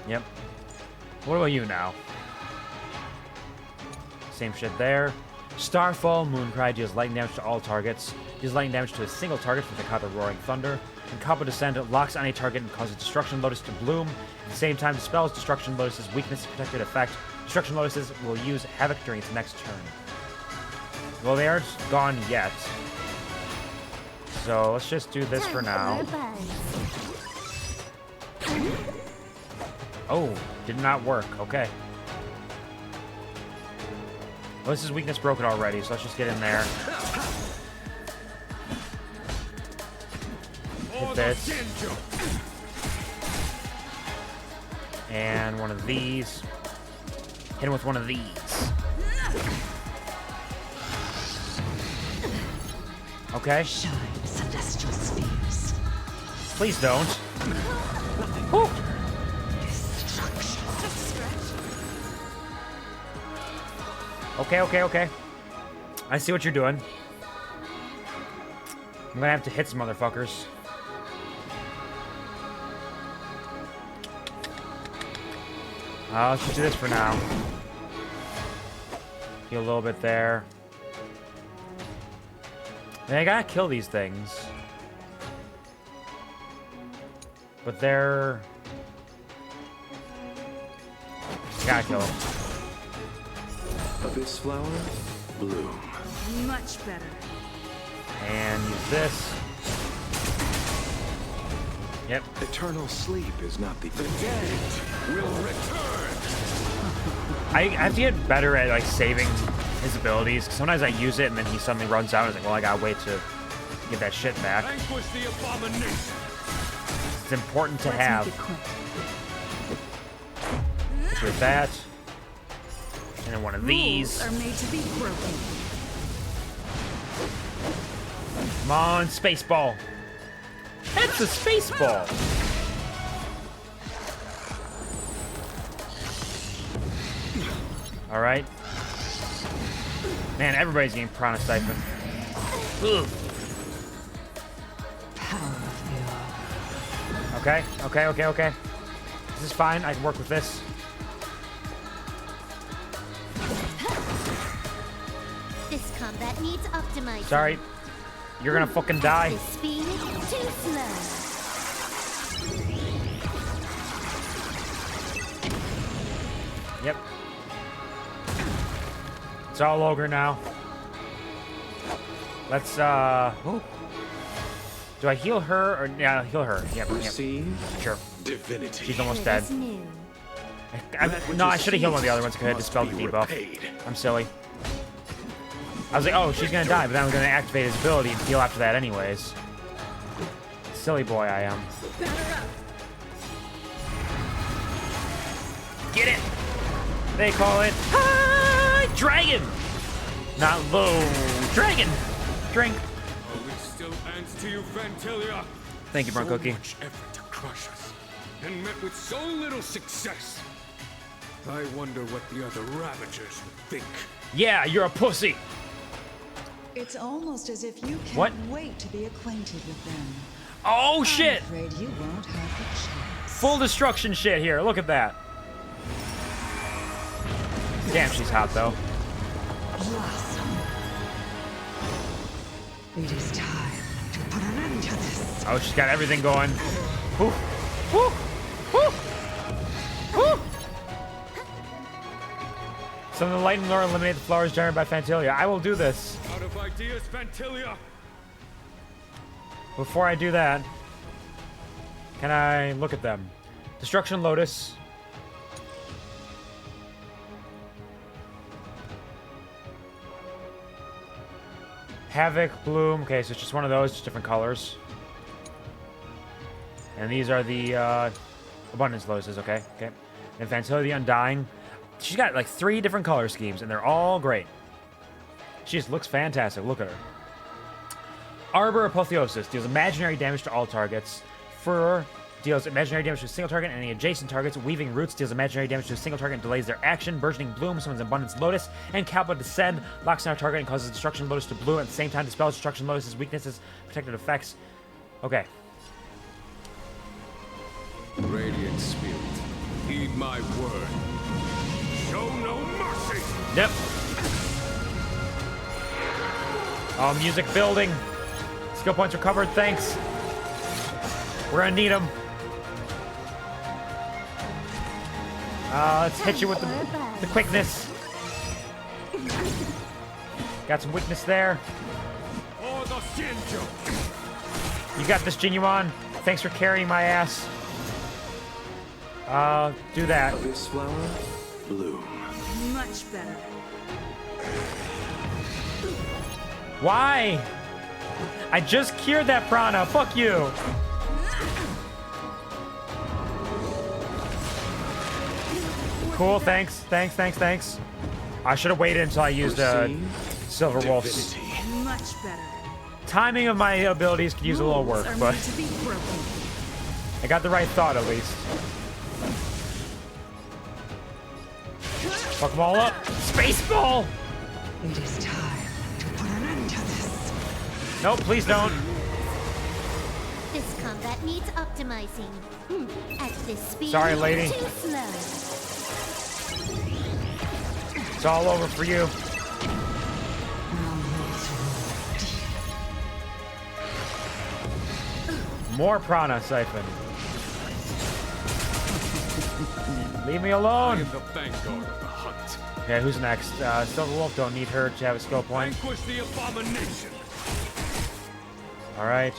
Yep. What about you now? Same shit there. Starfall, Mooncry deals lightning damage to all targets. Deals lightning damage to a single target with the Kappa Roaring Thunder. And Kappa Descent locks on a target and causes Destruction Lotus to bloom. At the same time, dispels Destruction Lotus's weakness protected effect. Destruction Lotuses will use Havoc during its next turn. Well, they aren't gone yet. So let's just do this for now. Oh, did not work. Okay. Well, this is weakness broken already, so let's just get in there. Hit this. And one of these. Hit him with one of these. Okay.
Shine, celestial spheres.
Please don't. Whew. Okay. I see what you're doing. I'm gonna have to hit some motherfuckers. Let's just do this for now. Heal a little bit there. Man, I gotta kill these things. But they're... Gotta kill them.
Abyss flower, bloom.
Much better.
And use this. Yep.
Eternal sleep is not the dead will return.
I have to get better at like saving his abilities. 'Cause sometimes I use it and then he suddenly runs out. And it's like, well, I gotta wait to get that shit back.
Vanquish the abomination.
It's important to have. With that. And then one of these.
Rules are made to be broken.
Come on, space ball. That's a space ball. All right. Man, everybody's getting Prana Siphon. Ugh. Okay. This is fine. I can work with this.
This combat needs optimizing.
Sorry. You're gonna fucking die.
This speed too slow.
Yep. It's all ogre now. Let's, ooh. Do I heal her or yeah, I'll heal her. Yep.
Receive
Sure.
divinity.
She's almost dead.
This new.
No, I should have healed one of the other ones. I could have dispelled the debuff. I'm silly. I was like, oh, she's gonna die, but then I'm gonna activate his ability and heal after that anyways. Silly boy I am. Get it! They call it High Dragon! Not low dragon! Drink.
Oh, it still ends to you, Vantilia.
Thank you, Brun Cookie.
So much effort to crush us, and met with so little success. I wonder what the other Ravagers would think.
Yeah, you're a pussy!
It's almost as if you can't
What?
wait to be acquainted with them.
Oh shit!
I'm afraid you won't have the chance.
Full destruction shit here, look at that. Damn, she's hot though.
Blossom. It is time to put an end to this.
Oh, she's got everything going. Woo! Woo! Woo! Woo! Some of the lightning lore eliminate the flowers generated by Fantilia. I will do this.
Out of ideas, Vantilia.
Before I do that, can I look at them? Destruction Lotus. Havoc, Bloom. Okay, so it's just one of those, just different colors. And these are the Abundance Lotuses, okay? And Fantilia the Undying. She's got like 3 different color schemes, and they're all great. She just looks fantastic. Look at her. Arbor Apotheosis deals imaginary damage to all targets. Fur deals imaginary damage to a single target and any adjacent targets. Weaving Roots deals imaginary damage to a single target and delays their action. Burgeoning Bloom summons Abundance Lotus. And Kalpa Descend locks on our target and causes Destruction Lotus to bloom. At the same time, dispels Destruction Lotus's weaknesses, protected effects. Okay.
Radiant Spirit, heed my word. Show no mercy!
Yep. Oh, music building. Skill points recovered, thanks. We're gonna need them. Let's hit you with the quickness. Got some weakness there.
Or the Shinjo!
You got this, Genuine. Thanks for carrying my ass. Do that.
This flower, bloom.
Much better.
Why? I just cured that prana. Fuck you. Cool, thanks. I should have waited until I used Silver Wolf's.
Much better.
Timing of my abilities could use a little work,
Rules are
but
made to be broken.
I got the right thought at least. Fuck them all up. Spaceball!
It is time to put an end to this.
Nope, please don't.
This combat needs optimizing. At this speed,
Sorry, lady.
too slow.
It's all over for you. More prana siphon. Leave me
I
alone.
am the vanguard of the hunt.
Okay, who's next? Silver Wolf, don't need her to have a skill point.
Vanquish the abomination!
Alright.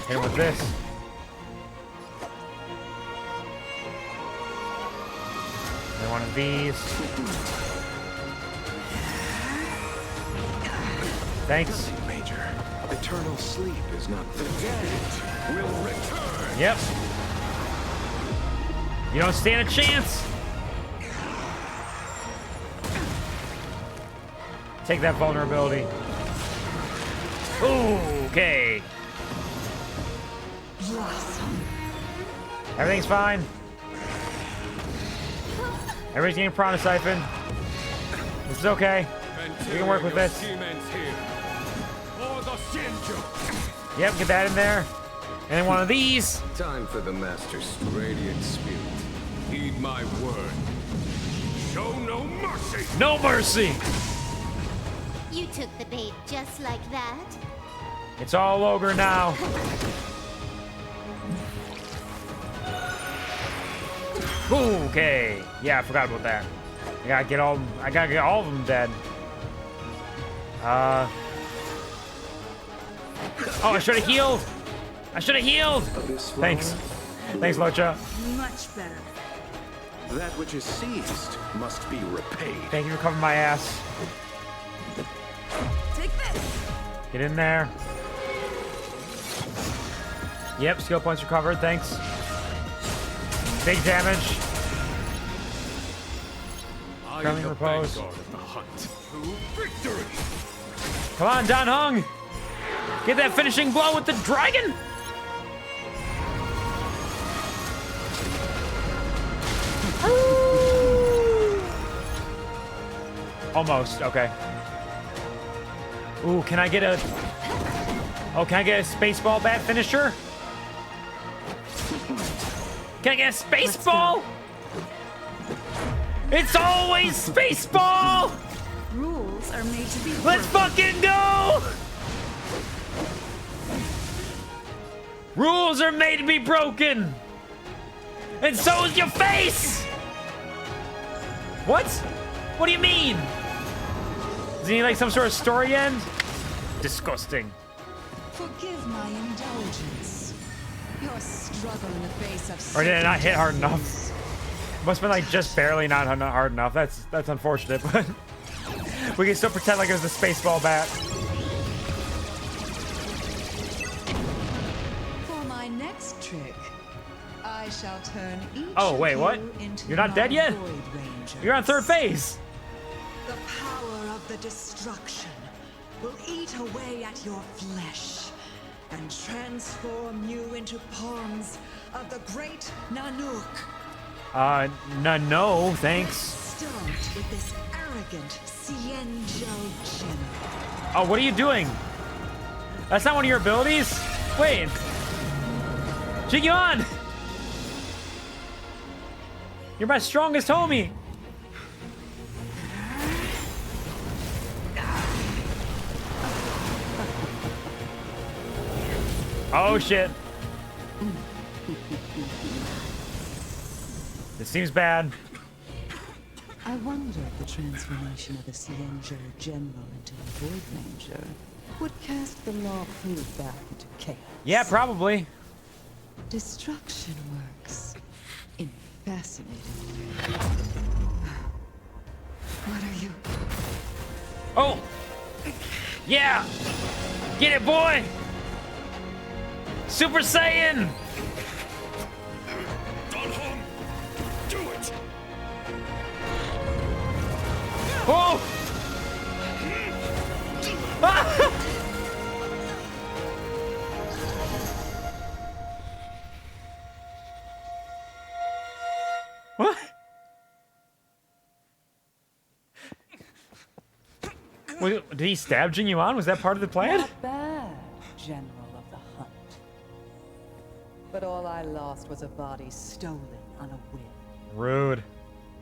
Hit him with this. And one of these. Thanks.
Major, eternal sleep is not the dead.
Will return!
Yep. You don't stand a chance. Take that vulnerability. Ooh, okay. Everything's fine. Everybody's getting Prana Siphon. This is okay. We can work with this. Yep, get that in there. And then one of these.
Time for the Master's
Radiant Spirit, heed my word. Show no mercy!
No mercy.
You took the bait just like that.
It's all over now. Okay. Yeah, I forgot about that. I gotta get all of them dead. Oh, I should have healed. Thanks. Thanks, Locha.
Much better.
That which is seized must be repaid.
Thank you for covering my ass.
Take this.
Get in there. Yep, skill points recovered. Thanks. Big damage.
I am
Curling
the
repose.
vanguard of the hunt. To victory!
Come on, Don Hung. Get that finishing blow with the dragon. Almost, okay. Ooh, can I get a... Oh, can I get a Spaceball bat finisher? Can I get a Spaceball? It's always Spaceball!
Rules are made to be
Let's
broken.
fucking go! Rules are made to be broken! And so is your face! What? What do you mean? Does he need like some sort of story end? Disgusting.
Forgive my indulgence. Your struggle in the face of
Or did I not hit hard enough? Must have been like just barely not hard enough. That's unfortunate, but we can still pretend like it was a Spaceball bat.
For my next trick, I shall turn each
Oh, wait,
of
what?
you into
You're not dead
my
yet?
Void Rangers.
You're on third phase.
The power of the destruction will eat away at your flesh and transform you into pawns of the great Nanook.
No, thanks.
Start with this arrogant Cienjo general.
Oh, what are you doing? That's not one of your abilities? Wait. Jigyon! You're my strongest homie! Oh shit. This seems bad.
I wonder if the transformation of the Cienjo general into a Void Ranger would cast the law proof back into chaos.
Yeah, probably.
Destruction works in a fascinating way. What are you?
Oh! Yeah! Get it, boy! Super Saiyan!
Donhong, do it!
Oh! Ah! What? Wait, did he stab Jin Yuan? Was that part of the plan?
Not bad, General of the Hunt. But all I lost was a body stolen on a whim.
Rude.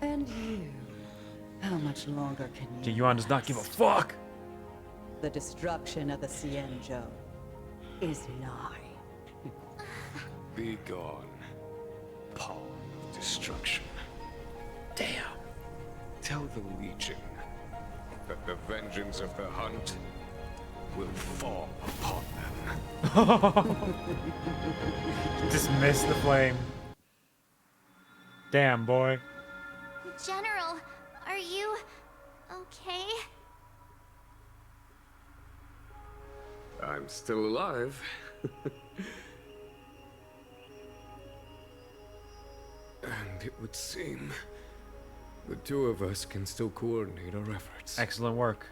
And you, how much longer can you?
Jin Yuan does not give a fuck.
The destruction of the Cienjo is nigh.
Be gone, pawn of destruction.
Damn.
Tell the Legion that the vengeance of the Hunt will fall upon them.
Dismiss the flame. Damn, boy.
General, are you okay?
I'm still alive. And it would seem the two of us can still coordinate our efforts.
Excellent work.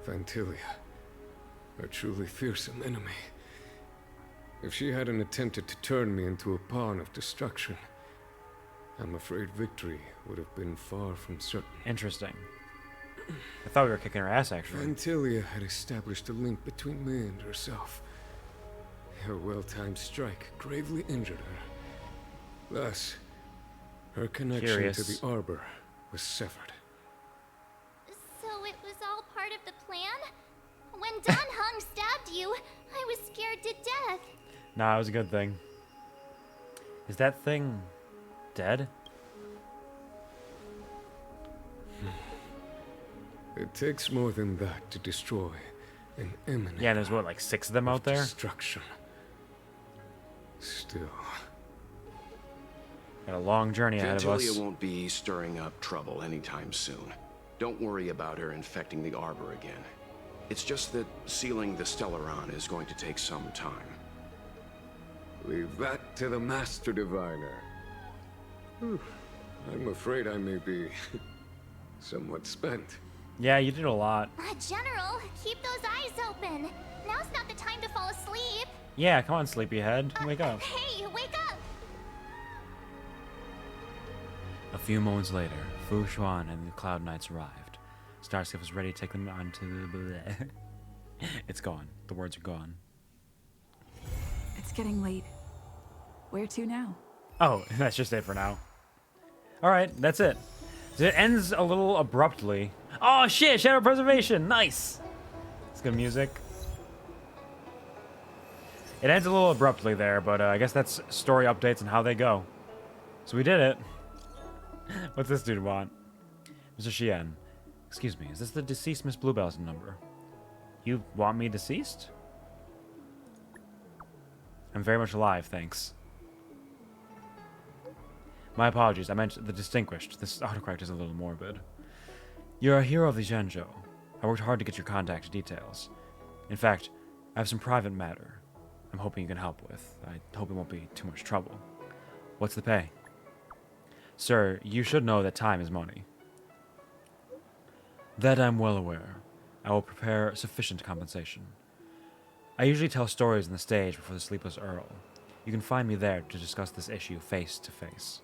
Vantilia, a truly fearsome enemy. If she hadn't attempted to turn me into a pawn of destruction, I'm afraid victory would have been far from certain.
Interesting. I thought we were kicking her ass, actually.
Vantilia had established a link between me and herself. Her well-timed strike gravely injured her. Thus, her connection to the Arbor was severed.
So it was all part of the plan? When Don Hung stabbed you, I was scared to death.
Nah, it was a good thing. Is that thing dead?
It takes more than that to destroy an imminent.
Yeah, there's what, like 6 of them out there?
Destruction. Still.
Got a long journey ahead of us.
Vantilia won't be stirring up trouble anytime soon. Don't worry about her infecting the Arbor again. It's just that sealing the Stellaron is going to take some time.
Leave that to the Master Diviner. I'm afraid I may be somewhat spent.
Yeah, you did a lot.
General, keep those eyes open. Now's not the time to fall asleep.
Yeah, come on, sleepyhead. Wake up.
Hey, wake up!
A few moments later, Fu Xuan and the Cloud Knights arrived. Starscape was ready to take them on to the... It's gone. The words are gone.
It's getting late. Where to now?
Oh, that's just it for now. Alright, that's it. It ends a little abruptly. Oh shit, Shadow Preservation, nice! It's good music. It ends a little abruptly there, but I guess that's story updates and how they go. So we did it. What's this dude want? Mr. Xian, excuse me, is this the deceased Miss Bluebell's number? You want me deceased? I'm very much alive, thanks. My apologies, I meant the distinguished. This autocorrect is a little morbid. You're a hero of the Zhenzhou. I worked hard to get your contact details. In fact, I have some private matter. I'm hoping you can help with. I hope it won't be too much trouble. What's the pay? Sir, you should know that time is money. That I'm well aware. I will prepare sufficient compensation. I usually tell stories on the stage before the Sleepless Earl. You can find me there to discuss this issue face to face.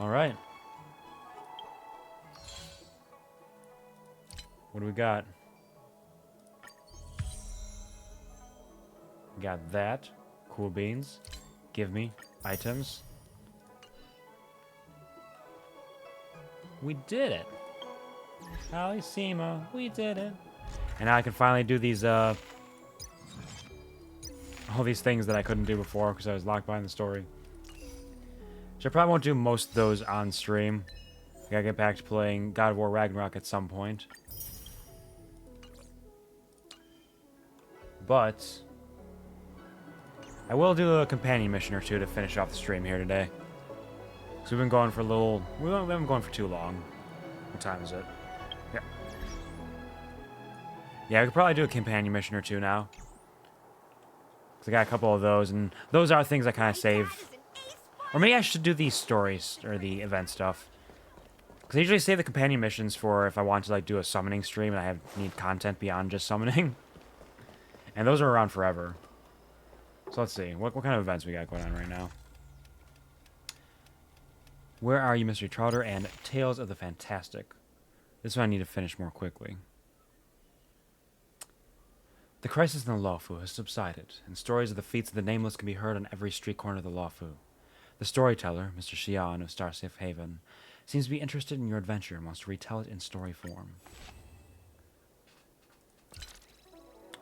Alright. What do we got? Got that. Cool beans. Give me items. We did it. Alissima, we did it. And now I can finally do these, all these things that I couldn't do before because I was locked behind the story. So I probably won't do most of those on stream. I gotta get back to playing God of War Ragnarok at some point. But I will do a companion mission or two to finish off the stream here today. Because we've been going for a little... We haven't been going for too long. What time is it? Yeah. Yeah, I could probably do a companion mission or two now. Because I got a couple of those, and those are things I kind of save. Or maybe I should do these stories, or the event stuff. Because I usually save the companion missions for if I want to like do a summoning stream and I need content beyond just summoning. And those are around forever. So let's see. What kind of events we got going on right now? Where Are You, Mystery Trotter? And Tales of the Fantastic. This one I need to finish more quickly. The crisis in the Lawfu has subsided, and stories of the feats of the Nameless can be heard on every street corner of the Lawfu. The storyteller, Mr. Xian of Starsafe Haven, seems to be interested in your adventure and wants to retell it in story form.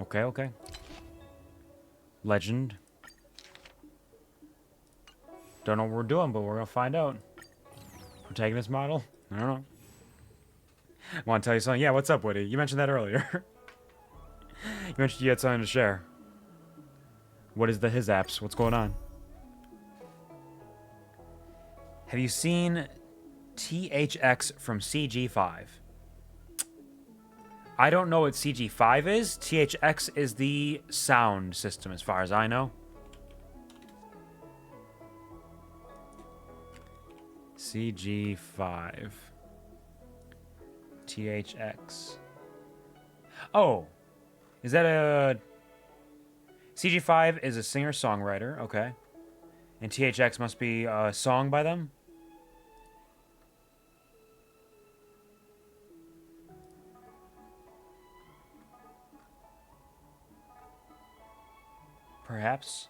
Okay, okay. Legend. Don't know what we're doing, but we're gonna find out. Protagonist model? I don't know. Want to tell you something? Yeah, what's up, Woody? You mentioned that earlier. You mentioned you had something to share. What is the his apps? What's going on? Have you seen THX from CG5? I don't know what CG5 is. THX is the sound system, as far as I know. CG5. THX. Oh. Is that a... CG5 is a singer-songwriter, okay. And THX must be a song by them? Perhaps?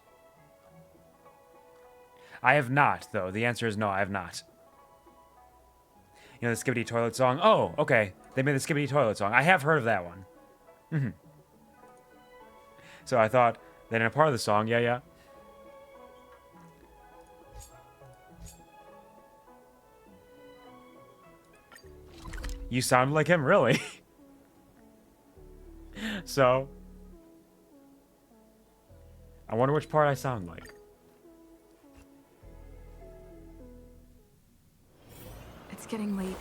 I have not, though. The answer is no, I have not. You know the Skibbity Toilet song? Oh, okay. They made the Skibbity Toilet song. I have heard of that one. Mm-hmm. So I thought that in a part of the song, yeah. You sound like him, really? So, I wonder which part I sound like.
It's getting late.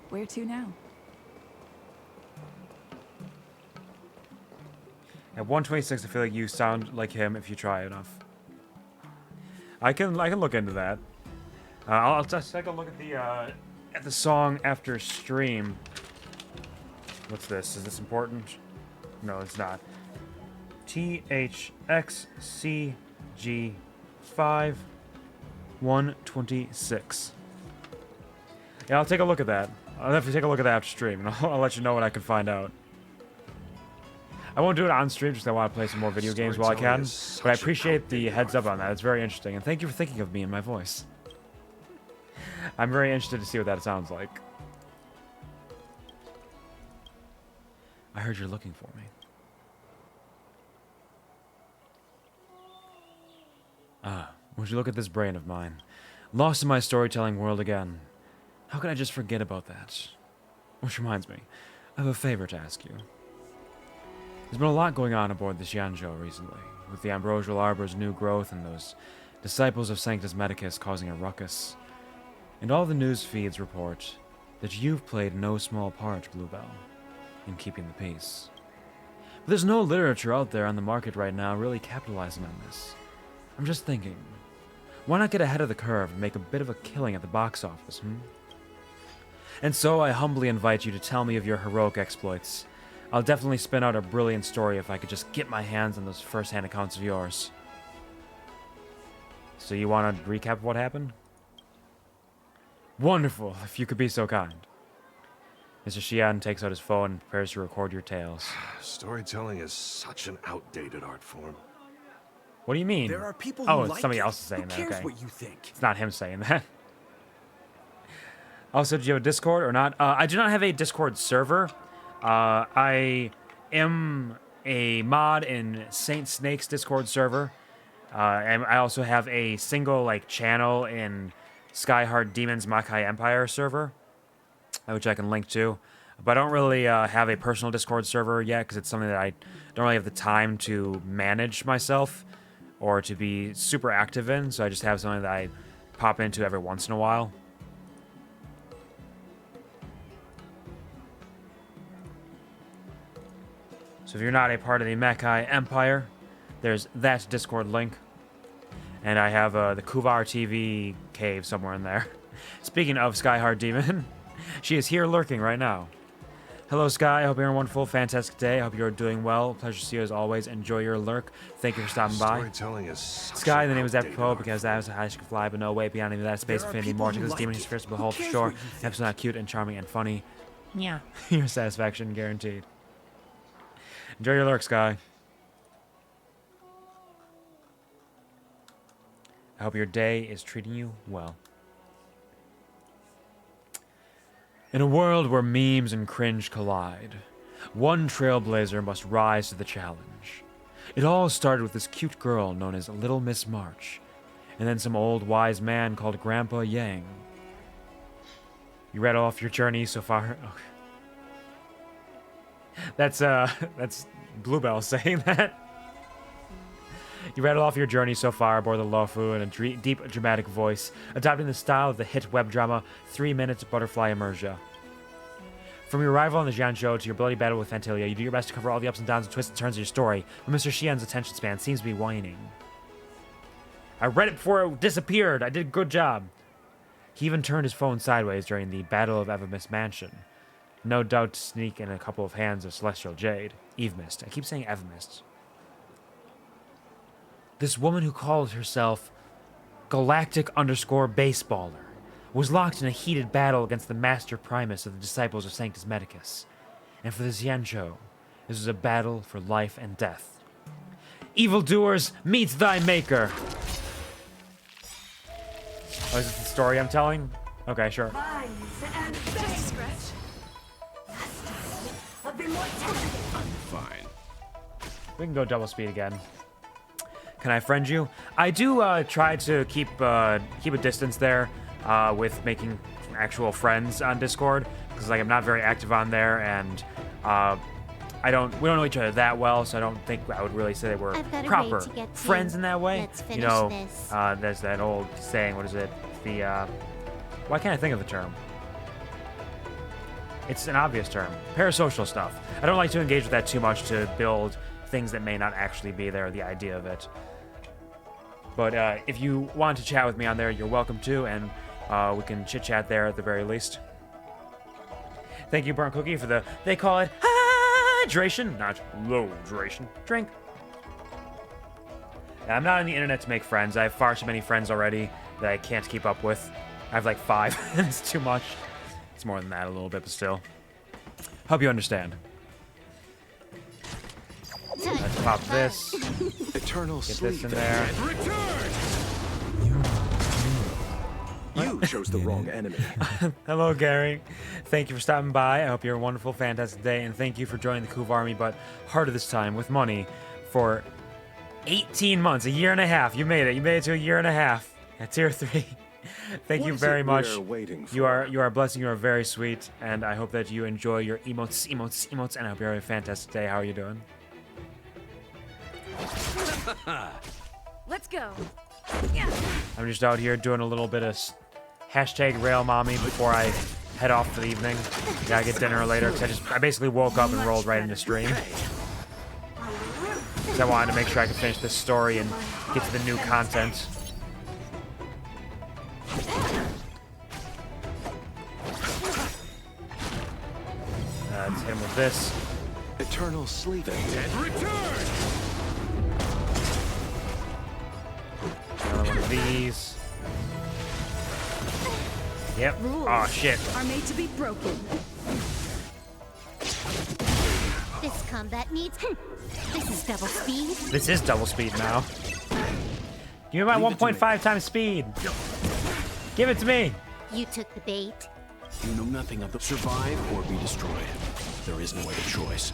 Where to now?
At 126, I feel like you sound like him if you try enough. I can look into that. I'll just take a look at the song after stream. What's this? Is this important? No, it's not. THXCG5 126. Yeah, I'll take a look at that. I'll have to take a look at that after stream, and I'll let you know what I can find out. I won't do it on stream, just I want to play some more video games while I can. But I appreciate the heads up on that. It's very interesting, and thank you for thinking of me and my voice. I'm very interested to see what that sounds like. I heard you're looking for me. Ah, would you look at this brain of mine? Lost in my storytelling world again. How could I just forget about that? Which reminds me, I have a favor to ask you. There's been a lot going on aboard the Xianzhou recently, with the Ambrosial Arbor's new growth and those disciples of Sanctus Medicus causing a ruckus. And all the news feeds report that you've played no small part, Bluebell, in keeping the peace. There's no literature out there on the market right now really capitalizing on this. I'm just thinking, why not get ahead of the curve and make a bit of a killing at the box office, And so I humbly invite you to tell me of your heroic exploits. I'll definitely spin out a brilliant story if I could just get my hands on those first-hand accounts of yours. So you want to recap what happened? Wonderful, if you could be so kind. Mr. Xian takes out his phone and prepares to record your tales.
Storytelling is such an outdated art form.
What do you mean?
There are people
oh,
who
it's somebody
like
else is saying
Who
that,
cares
okay.
what you think?
It's not him saying that. Also, do you have a Discord or not? I do not have a Discord server. I am a mod in Saint Snake's Discord server. And I also have a single channel in Skyheart Demon's Makai Empire server, which I can link to. But I don't really have a personal Discord server yet because it's something that I don't really have the time to manage myself or to be super active in. So I just have something that I pop into every once in a while. So if you're not a part of the Makai Empire, there's that Discord link. And I have the QuvarTV cave somewhere in there. Speaking of Skyheart Demon, she is here lurking right now. Hello, Sky. I hope you're having a wonderful, fantastic day. I hope you're doing well. Pleasure to see you as always. Enjoy your lurk. Thank you for stopping by.
Storytelling is
Sky, the name is apropos because that was the highest you could fly, but no way beyond any of that space infinity more because this demon is fierce to behold for sure. Absolutely not cute and charming and funny. Yeah. Your satisfaction guaranteed. Enjoy your lurk, Sky. I hope your day is treating you well. In a world where memes and cringe collide, one trailblazer must rise to the challenge. It all started with this cute girl known as Little Miss March, and then some old wise man called Grandpa Yang. You read off your journey so far? Oh. That's Bluebell saying that. You rattle off your journey so far aboard the Lofu in a deep, dramatic voice, adopting the style of the hit web drama 3 Minutes Butterfly Immersia. From your arrival on the Jianzhou to your bloody battle with Fantilia, you do your best to cover all the ups and downs and twists and turns of your story, but Mr. Xian's attention span seems to be waning. I read it before it disappeared. I did a good job. He even turned his phone sideways during the Battle of Evamist Mansion. No doubt to sneak in a couple of hands of Celestial Jade. Evamist. I keep saying Evamist. This woman who called herself Galactic_Baseballer was locked in a heated battle against the Master Primus of the Disciples of Sanctus Medicus. And for the Xianzhou, this was a battle for life and death. Evildoers, meet thy maker! Oh, is this the story I'm telling? Okay, sure.
I'm fine.
We can go double speed again. Can I friend you? I do try to keep a distance there with making actual friends on Discord because I'm not very active on there, and we don't know each other that well, so I don't think I would really say that we're proper friends in that way.
Let's finish
you know,
this.
there's that old saying. What is it? Why can't I think of the term? It's an obvious term. Parasocial stuff. I don't like to engage with that too much to build things that may not actually be there, the idea of it. But if you want to chat with me on there, you're welcome to, and we can chit-chat there at the very least. Thank you, Burnt Cookie, for the, they call it hydration, not low duration. Drink. Now, I'm not on the internet to make friends. I have far too many friends already that I can't keep up with. I have like 5, and it's too much. It's more than that a little bit, but still. Hope you understand. Let's pop this.
Eternal
Get
sleep
this in there.
You chose the wrong enemy.
Hello, Gary. Thank you for stopping by. I hope you have a wonderful, fantastic day, and thank you for joining the Kuv Army, but harder this time with money for 18 months, a year and a half. You made it. You made it to a year and a half at tier 3. Thank you very much. You are a blessing. You are very sweet, and I hope that you enjoy your emotes, and I hope you're having a fantastic day. How are you doing?
Let's go.
I'm just out here doing a little bit of hashtag rail mommy before I head off for the evening. Gotta get dinner later, because I basically woke up and rolled right into stream. because I wanted to make sure I could finish this story and get to the new content. Let's hit him with this.
Eternal sleep. Dead return!
Another one of these. Yep. Oh shit.
Are made to be broken.
This combat needs. This is double speed.
This is double speed now. Give me my 1.5 times speed. Give it to me.
You took the bait.
You know nothing of the survive or be destroyed. There is no other choice.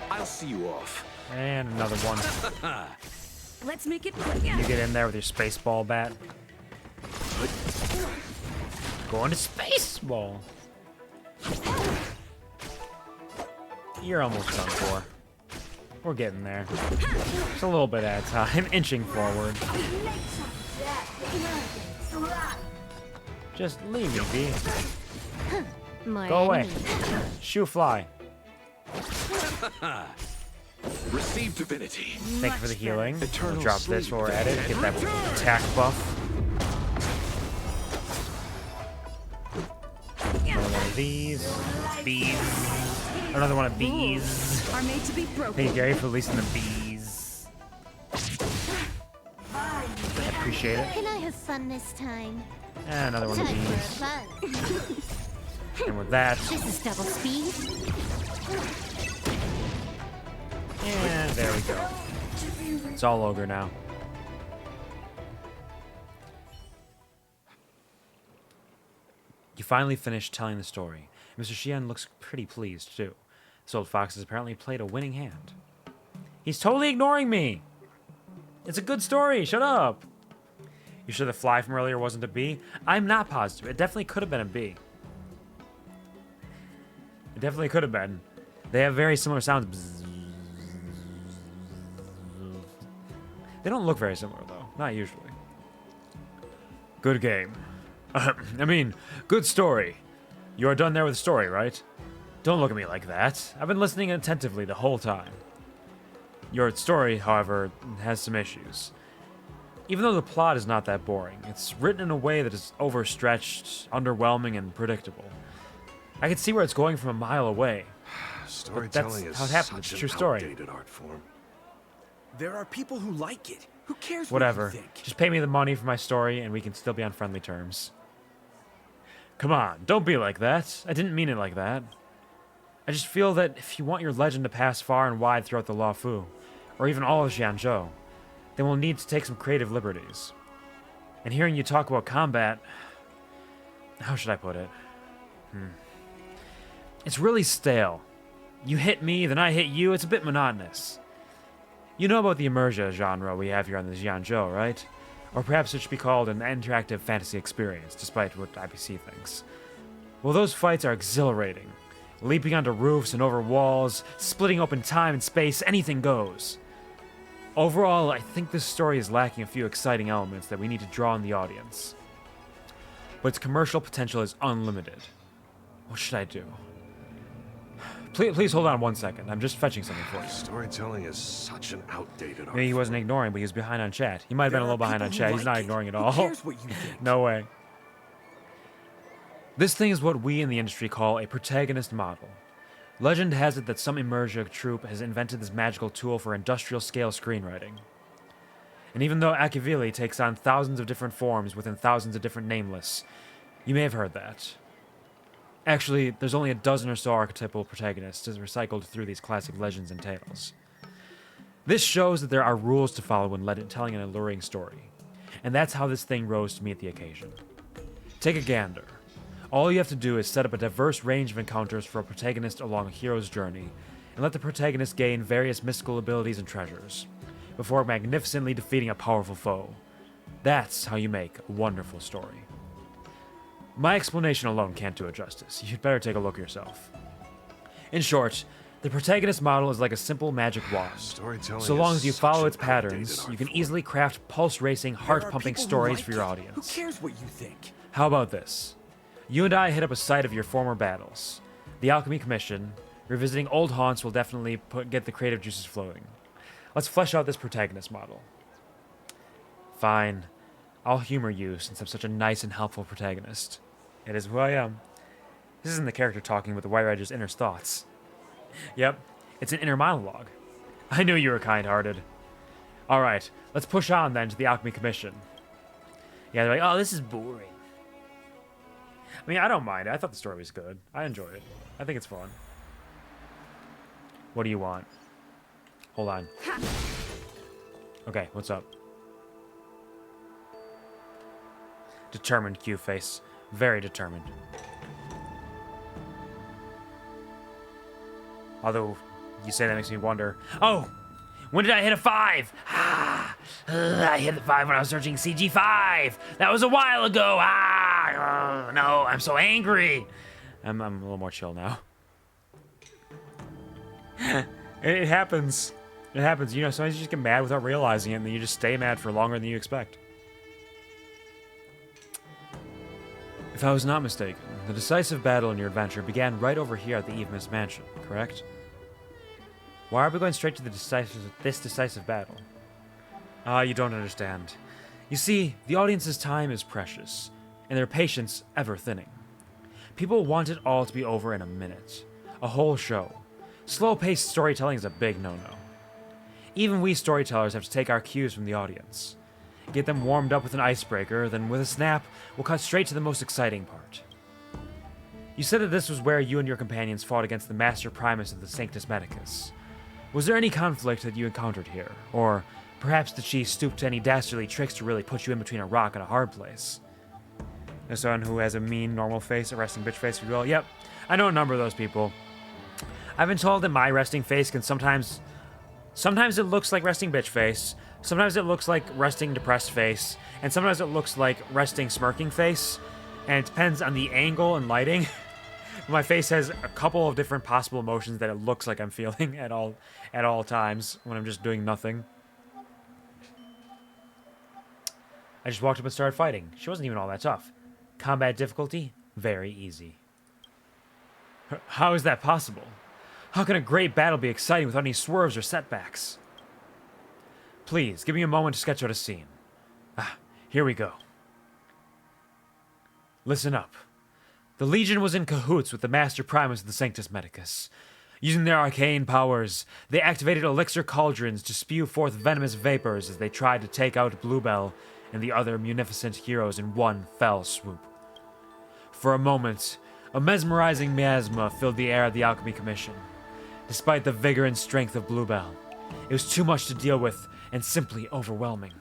I'll see you off.
And another one.
Let's make it quick.
You get in there with your space ball bat. Going to space ball. You're almost done for. We're getting there. Just a little bit at a time, inching forward. Just leave me be.
More
Go away.
enemies.
Shoo fly.
Receive divinity.
Thank you for the healing.
Eternal
We'll drop this
sleep.
while we're at it. Get that attack buff. Another one of these. Bees. Another one of these.
Are made to be broken.
Thank you, Gary, for releasing the bees. I appreciate it.
Can I have fun this time?
And another one of
Time for a
these.
fun.
And with that,
This is double speed.
and there we go. It's all ogre now. You finally finished telling the story. Mr. Xian looks pretty pleased, too. This old fox has apparently played a winning hand. He's totally ignoring me! It's a good story, shut up! You sure the fly from earlier wasn't a bee? I'm not positive. It definitely could have been a bee. It definitely could have been. They have very similar sounds. Bzzz. They don't look very similar, though. Not usually. Good game. I mean, good story. You are done there with the story, right? Don't look at me like that. I've been listening attentively the whole time. Your story, however, has some issues. Even though the plot is not that boring, it's written in a way that is overstretched, underwhelming, and predictable. I can see where it's going from a mile away.
Storytelling is
how it happened. It's a
such
true
an
story.
outdated art form.
There are people who like it. Who cares
Whatever.
what you think?
Just pay me the money for my story, and we can still be on friendly terms. Come on, don't be like that. I didn't mean it like that. I just feel that if you want your legend to pass far and wide throughout the Luofu, or even all of Xianzhou, then we'll need to take some creative liberties. And hearing you talk about combat... How should I put it? It's really stale. You hit me, then I hit you. It's a bit monotonous. You know about the immersia genre we have here on the Xianzhou, right? Or perhaps it should be called an interactive fantasy experience, despite what IPC thinks. Well, those fights are exhilarating. Leaping onto roofs and over walls, splitting open time and space, anything goes. Overall, I think this story is lacking a few exciting elements that we need to draw in the audience. But its commercial potential is unlimited. What should I do? Please hold on 1 second. I'm just fetching something for you.
Storytelling is such an outdated art
Maybe he
form.
wasn't ignoring, but he was behind on chat. He might have been a
There
little
are
behind on
people who
chat. He's
like
not
it.
ignoring at
Who
all.
cares what you think?
No way. This thing is what we in the industry call a protagonist model. Legend has it that some immersia troupe has invented this magical tool for industrial scale screenwriting. And even though Akivili takes on thousands of different forms within thousands of different nameless, you may have heard that. Actually, there's only a dozen or so archetypal protagonists recycled through these classic legends and tales. This shows that there are rules to follow when telling an alluring story. And that's how this thing rose to meet the occasion. Take a gander. All you have to do is set up a diverse range of encounters for a protagonist along a hero's journey, and let the protagonist gain various mystical abilities and treasures, before magnificently defeating a powerful foe. That's how you make a wonderful story. My explanation alone can't do it justice. You'd better take a look yourself. In short, the protagonist model is like a simple magic wand.
Storytelling
So long
is
as you
such
follow
an
its patterns,
outdated
you
art
can
form.
easily craft pulse-racing,
There are
heart-pumping
people who
stories
like
for your
it.
audience.
Who cares what you think?
How about this? You and I hit up a site of your former battles. The Alchemy Commission, Revisiting old haunts will definitely get the creative juices flowing. Let's flesh out this protagonist model. Fine. I'll humor you since I'm such a nice and helpful protagonist. It is who I am. This isn't the character talking with the White Rider's inner thoughts. Yep, it's an inner monologue. I knew you were kind-hearted. Alright, let's push on then to the Alchemy Commission. Yeah, they're like, oh, this is boring. I mean, I don't mind it. I thought the story was good. I enjoy it. I think it's fun. What do you want? Hold on. Okay, what's up? Determined, Q-face. Very determined. Although, you say that makes me wonder. Oh! When did I hit a 5? I hit the 5 when I was searching CG5! That was a while ago! No, I'm so angry! I'm a little more chill now. It happens. It happens. You know, sometimes you just get mad without realizing it, and then you just stay mad for longer than you expect. If I was not mistaken, the decisive battle in your adventure began right over here at the Eve's mansion, correct? Why are we going straight to this decisive battle? You don't understand. You see, the audience's time is precious, and their patience ever thinning. People want it all to be over in a minute. A whole show. Slow-paced storytelling is a big no-no. Even we storytellers have to take our cues from the audience. Get them warmed up with an icebreaker, then with a snap, we'll cut straight to the most exciting part. You said that this was where you and your companions fought against the Master Primus of the Sanctus Medicus. Was there any conflict that you encountered here? Or perhaps did she stoop to any dastardly tricks to really put you in between a rock and a hard place? As someone who has a mean, normal face, a resting bitch face, if you will, yep, I know a number of those people. I've been told that my resting face can sometimes it looks like resting bitch face, sometimes it looks like resting depressed face, and sometimes it looks like resting smirking face, and it depends on the angle and lighting. My face has a couple of different possible emotions that it looks like I'm feeling at all times when I'm just doing nothing. I just walked up and started fighting. She wasn't even all that tough. Combat difficulty? Very easy. How is that possible? How can a great battle be exciting without any swerves or setbacks? Please, give me a moment to sketch out a scene. Here we go. Listen up. The Legion was in cahoots with the Master Primus of the Sanctus Medicus. Using their arcane powers, they activated elixir cauldrons to spew forth venomous vapors as they tried to take out Bluebell and the other munificent heroes in one fell swoop. For a moment, a mesmerizing miasma filled the air of the Alchemy Commission. Despite the vigor and strength of Bluebell, it was too much to deal with and simply overwhelming.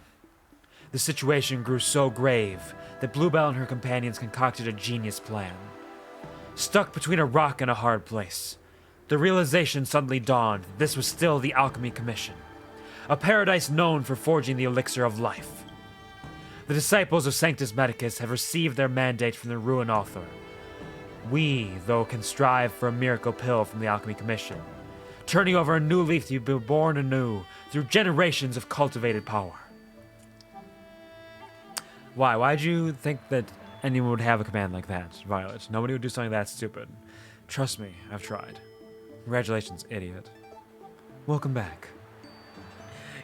The situation grew so grave that Bluebell and her companions concocted a genius plan. Stuck between a rock and a hard place, the realization suddenly dawned that this was still the Alchemy Commission, a paradise known for forging the elixir of life. The disciples of Sanctus Medicus have received their mandate from the Ruin Author. We, though, can strive for a miracle pill from the Alchemy Commission, turning over a new leaf to be born anew through generations of cultivated power. Why? Why'd you think that anyone would have a command like that, Violet? Nobody would do something that stupid. Trust me, I've tried. Congratulations, idiot. Welcome back.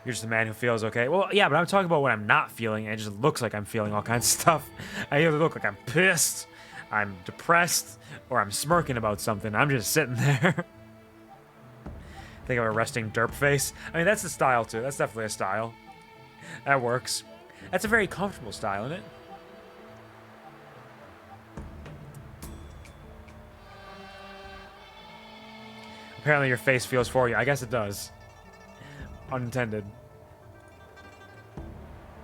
You're just a man who feels okay. Well, yeah, but I'm talking about when I'm not feeling, and it just looks like I'm feeling all kinds of stuff. I either look like I'm pissed, I'm depressed, or I'm smirking about something. I'm just sitting there. Think of a resting derp face. I mean, that's the style, too. That's definitely a style. That works. That's a very comfortable style, isn't it? Apparently your face feels for you. I guess it does. Unintended.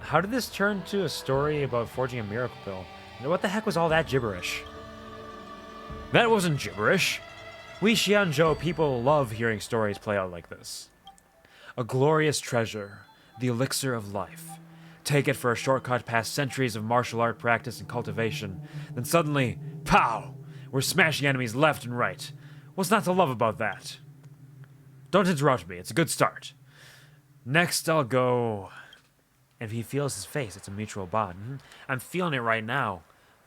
How did this turn to a story about forging a miracle pill? What the heck was all that gibberish? That wasn't gibberish. We Xianzhou people love hearing stories play out like this. A glorious treasure, the elixir of life. Take it for a shortcut past centuries of martial art practice and cultivation. Then suddenly, pow! We're smashing enemies left and right. What's not to love about that? Don't interrupt me, it's a good start. Next I'll go... And if he feels his face, it's a mutual bond. I'm feeling it right now.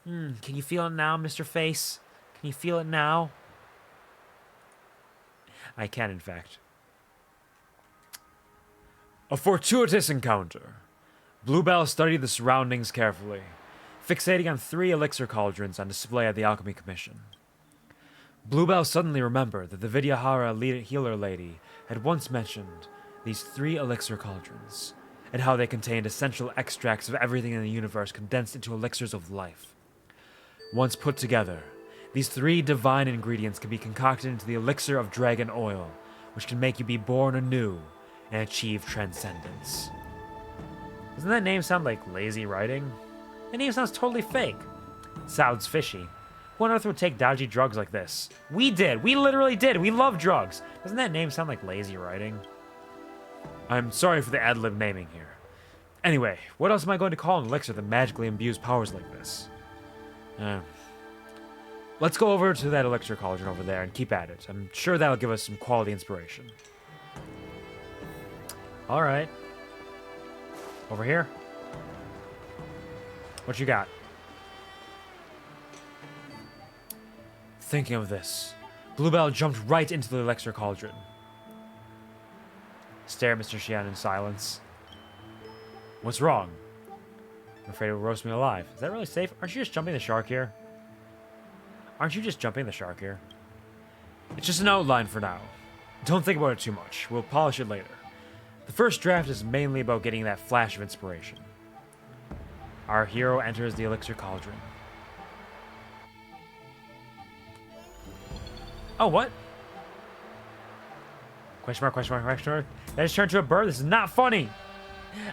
Can you feel it now, Mr. Face? Can you feel it now? I can, in fact. A fortuitous encounter. Bluebell studied the surroundings carefully, fixating on 3 elixir cauldrons on display at the Alchemy Commission. Bluebell suddenly remembered that the Vidyahara healer lady had once mentioned these 3 elixir cauldrons, and how they contained essential extracts of everything in the universe condensed into elixirs of life. Once put together, these 3 divine ingredients can be concocted into the elixir of dragon oil, which can make you be born anew and achieve transcendence. Doesn't that name sound like lazy writing? That name sounds totally fake. Sounds fishy. Who on earth would take dodgy drugs like this? We did. We literally did. We love drugs. Doesn't that name sound like lazy writing? I'm sorry for the ad-lib naming here. Anyway, what else am I going to call an elixir that magically imbues powers like this? Let's go over to that elixir cauldron over there and keep at it. I'm sure that'll give us some quality inspiration. All right. Over here. What you got? Thinking of this, Bluebell jumped right into the elixir cauldron. Stare at Mr. Xian in silence. What's wrong? I'm afraid it will roast me alive. Is that really safe? Aren't you just jumping the shark here? Aren't you just jumping the shark here? It's just an outline for now. Don't think about it too much. We'll polish it later. The first draft is mainly about getting that flash of inspiration. Our hero enters the elixir cauldron. Oh, what? Question mark, question mark, question mark. That just turned to a bird. This is not funny.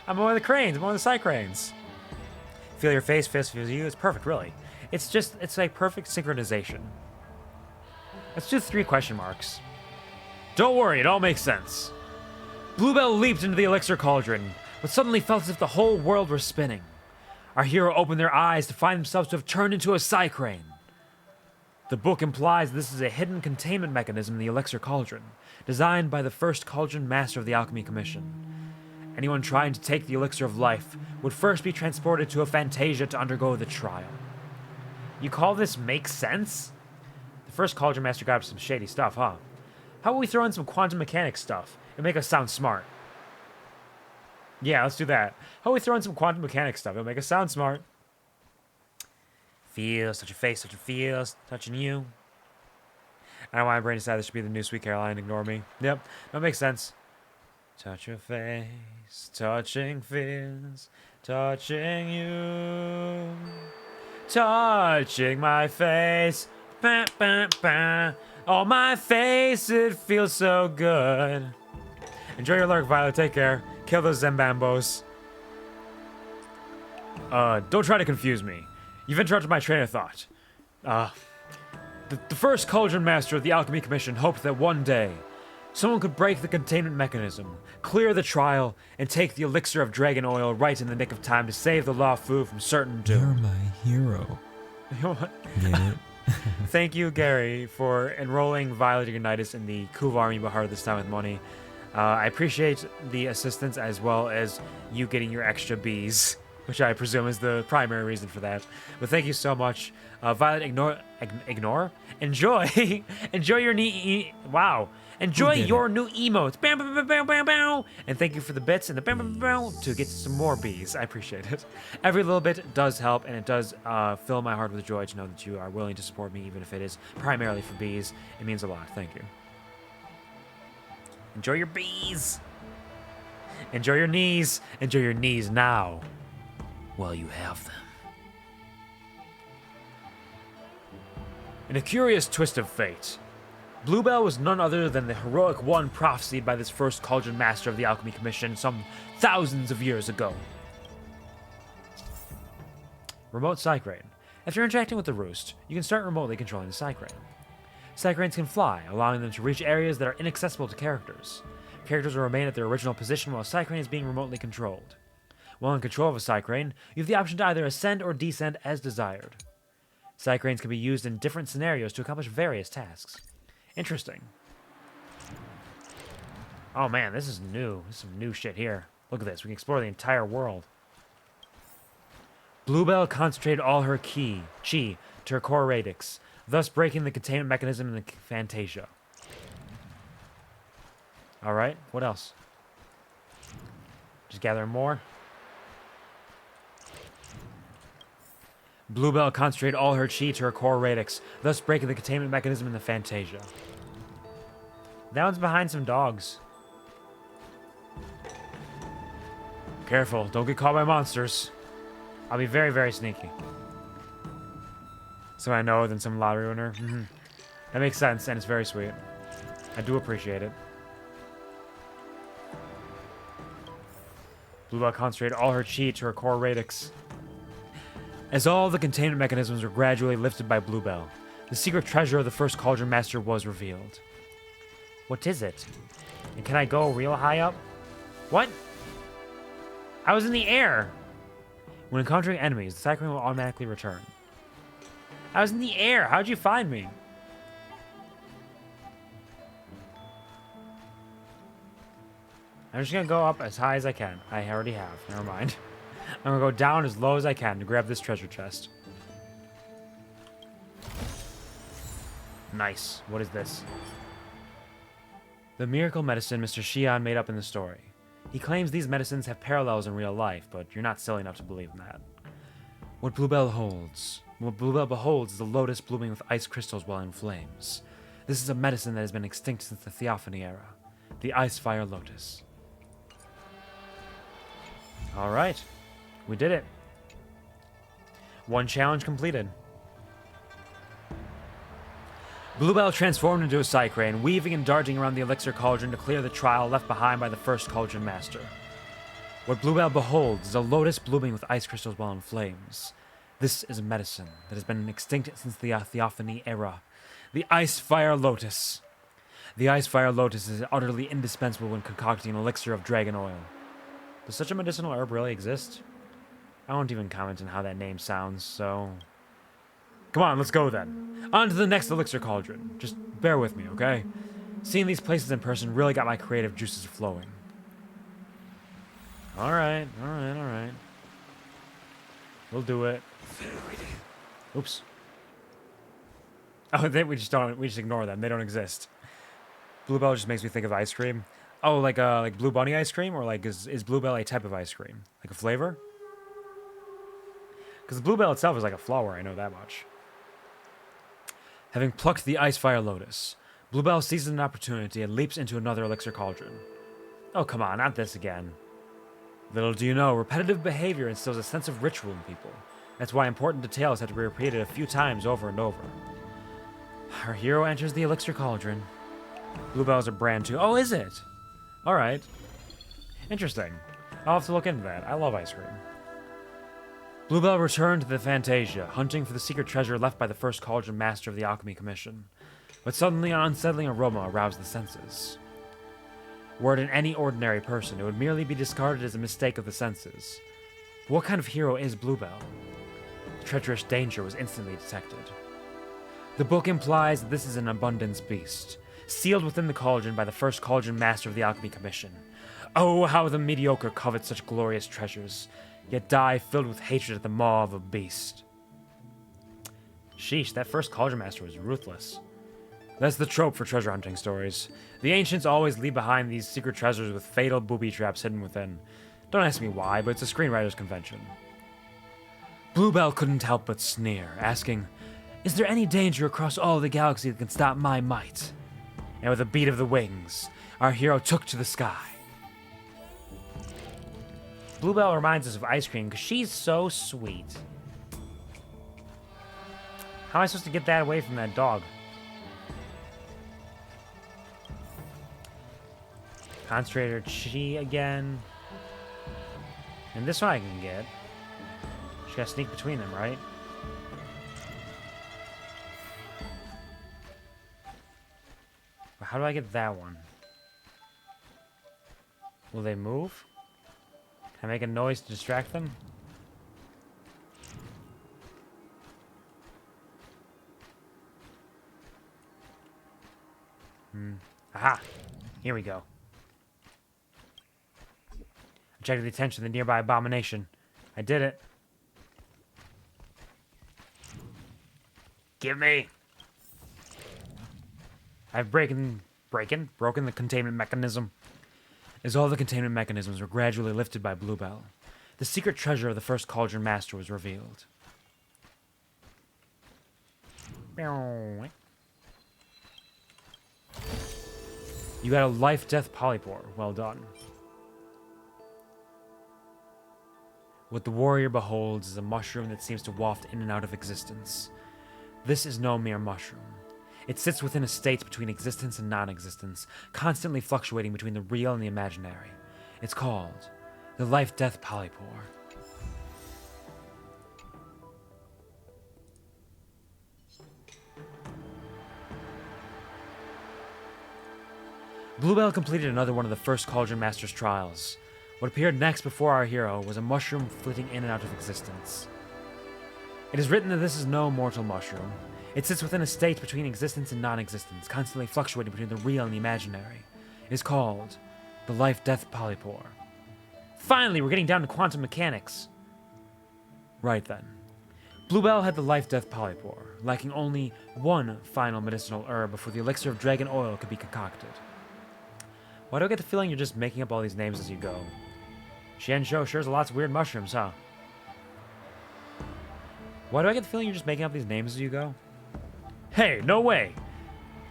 I'm one of the cranes. I'm one of the side cranes. Feel your face, fist feels you. It's perfect, really. It's like perfect synchronization. Let's do 3 question marks. Don't worry, it all makes sense. Bluebell leaped into the elixir cauldron, but suddenly felt as if the whole world were spinning. Our hero opened their eyes to find themselves to have turned into a side crane. The book implies this is a hidden containment mechanism in the elixir cauldron, designed by the first cauldron master of the Alchemy Commission. Anyone trying to take the elixir of life would first be transported to a Fantasia to undergo the trial. You call this make sense? The first cauldron master got up some shady stuff, huh? How about we throw in some quantum mechanics stuff and make us sound smart? Yeah, let's do that. How about we throw in some quantum mechanics stuff? It'll make us sound smart. Feels, touch your face, touch your feels, touching you. I don't know why my brain decided this should be the new Sweet Caroline, ignore me. Yep, that makes sense. Touch your face, touching feels, touching you. Touching my face, bah, bah, bah. Oh, my face, it feels so good. Enjoy your lurk, Violet, take care. Kill those Zembambos. Don't try to confuse me. You've interrupted my train of thought. The first cauldron master of the Alchemy Commission hoped that one day, someone could break the containment mechanism, clear the trial, and take the elixir of dragon oil right in the nick of time to save the Law Fu from certain doom.
You're my hero. Get it?
Thank you, Gary, for enrolling Violet Unitas in the QuvarTV Bahar this time with money. I appreciate the assistance as well as you getting your extra Bs, which I presume is the primary reason for that. But thank you so much. Violet, ignore? Enjoy! Enjoy your wow. Enjoy your new emotes. Bam, bam, bam, bam, bam, bam. And thank you for the bits and the bam, bam, bam, bam to get some more bees. I appreciate it. Every little bit does help, and it does fill my heart with joy to know that you are willing to support me, even if it is primarily for bees. It means a lot. Thank you. Enjoy your bees. Enjoy your knees. Enjoy your knees now, while you have them. In a curious twist of fate, Bluebell was none other than the heroic one prophesied by this first cauldron master of the Alchemy Commission some thousands of years ago. Remote Psycrane. After interacting with the Roost, you can start remotely controlling the Psycrane. Psycranes can fly, allowing them to reach areas that are inaccessible to characters. Characters will remain at their original position while Psycrane is being remotely controlled. While in control of a Psycrane, you have the option to either ascend or descend as desired. Psycranes can be used in different scenarios to accomplish various tasks. Interesting. Oh man, this is new. This is some new shit here. Look at this. We can explore the entire world. Bluebell concentrated all her chi to her core radix, thus breaking the containment mechanism in the Fantasia. Alright, what else? Just gathering more. Bluebell concentrated all her chi to her core radix, thus breaking the containment mechanism in the Fantasia. That one's behind some dogs. Careful, don't get caught by monsters. I'll be very, very sneaky. So I know than some lottery winner. That makes sense, and it's very sweet. I do appreciate it. Bluebell concentrated all her chi to her core radix. As all the containment mechanisms were gradually lifted by Bluebell, the secret treasure of the first Cauldron Master was revealed. What is it? And can I go real high up? What? I was in the air! When encountering enemies, the cyclone will automatically return. I was in the air! How'd you find me? I'm just gonna go up as high as I can. I already have. Never mind. I'm gonna go down as low as I can to grab this treasure chest. Nice. What is this? The miracle medicine Mr. Xian made up in the story. He claims these medicines have parallels in real life, but you're not silly enough to believe in that. What Bluebell beholds is a lotus blooming with ice crystals while in flames. This is a medicine that has been extinct since the Theophany era. The Ice Fire Lotus. Alright. We did it. One challenge completed. Bluebell transformed into a Psycrane, weaving and darting around the Elixir Cauldron to clear the trial left behind by the first Cauldron Master. What Bluebell beholds is a lotus blooming with ice crystals while in flames. This is a medicine that has been extinct since the Theophany era. The Ice Fire Lotus. The Ice Fire Lotus is utterly indispensable when concocting an elixir of dragon oil. Does such a medicinal herb really exist? I won't even comment on how that name sounds, so... Come on, let's go then. On to the next Elixir Cauldron. Just bear with me, okay? Seeing these places in person really got my creative juices flowing. Alright. We'll do it. Oops. Oh, we just ignore them. They don't exist. Bluebell just makes me think of ice cream. Oh, like Blue Bunny ice cream? Or like, is Bluebell a type of ice cream? Like a flavor? Because the Bluebell itself is like a flower, I know that much. Having plucked the Ice Fire Lotus, Bluebell seizes an opportunity and leaps into another Elixir Cauldron. Oh, come on, not this again. Little do you know, repetitive behavior instills a sense of ritual in people. That's why important details have to be repeated a few times over and over. Our hero enters the Elixir Cauldron. Bluebell's a brand too. Oh, is it? Alright. Interesting. I'll have to look into that. I love ice cream. Bluebell returned to the Fantasia, hunting for the secret treasure left by the first Cauldron Master of the Alchemy Commission. But suddenly an unsettling aroma aroused the senses. Were it in any ordinary person, it would merely be discarded as a mistake of the senses. But what kind of hero is Bluebell? Treacherous danger was instantly detected. The book implies that this is an abundance beast, sealed within the cauldron by the first Cauldron Master of the Alchemy Commission. Oh, how the mediocre covet such glorious treasures, yet die filled with hatred at the maw of a beast. Sheesh, that first Cauldron Master was ruthless. That's the trope for treasure hunting stories. The ancients always leave behind these secret treasures with fatal booby traps hidden within. Don't ask me why, but it's a screenwriter's convention. Bluebell couldn't help but sneer, asking, "Is there any danger across all the galaxy that can stop my might?" And with a beat of the wings, our hero took to the sky. Bluebell reminds us of ice cream because she's so sweet. How am I supposed to get that away from that dog? Concentrator Chi again. And this one I can get. Just gotta sneak between them, right? But how do I get that one? Will they move? Can I make a noise to distract them? Aha! Here we go. Attracted the attention of the nearby abomination. I did it. Give me! I've broken broken the containment mechanism. As all the containment mechanisms were gradually lifted by Bluebell, the secret treasure of the first Cauldron Master was revealed. You got a life-death polypore. Well done. What the warrior beholds is a mushroom that seems to waft in and out of existence. This is no mere mushroom. It sits within a state between existence and non-existence, constantly fluctuating between the real and the imaginary. It's called the life-death polypore. Bluebell completed another one of the first Cauldron Master's trials. What appeared next before our hero was a mushroom flitting in and out of existence. It is written that this is no mortal mushroom. It sits within a state between existence and non-existence, constantly fluctuating between the real and the imaginary. It is called the life-death polypore. Finally, we're getting down to quantum mechanics. Right then. Bluebell had the life-death polypore, lacking only one final medicinal herb before the elixir of dragon oil could be concocted. Why do I get the feeling you're just making up all these names as you go? Xianzhou sure has lots of weird mushrooms, huh? Why do I get the feeling you're just making up these names as you go? Hey, no way!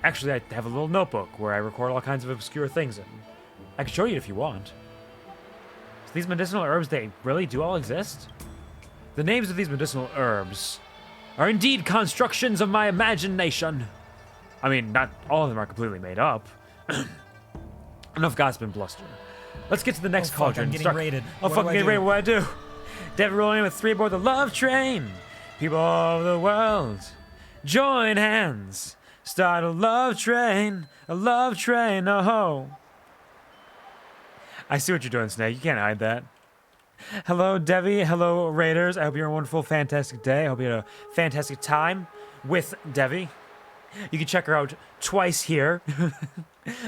Actually, I have a little notebook where I record all kinds of obscure things in. I can show you if you want. So these medicinal herbs, they really do all exist? The names of these medicinal herbs are indeed constructions of my imagination. I mean, not all of them are completely made up. Enough gossip and bluster. Let's get to the next cauldron.
I'm getting raided.
Oh, fucking getting raided. What do I do? Devil rolling in with 3 aboard the love train. People all over the world, join hands. Start a love train, oh. I see what you're doing, Snake. You can't hide that. Hello, Devi. Hello, Raiders. I hope you're a wonderful, fantastic day. I hope you had a fantastic time with Devi. You can check her out twice here,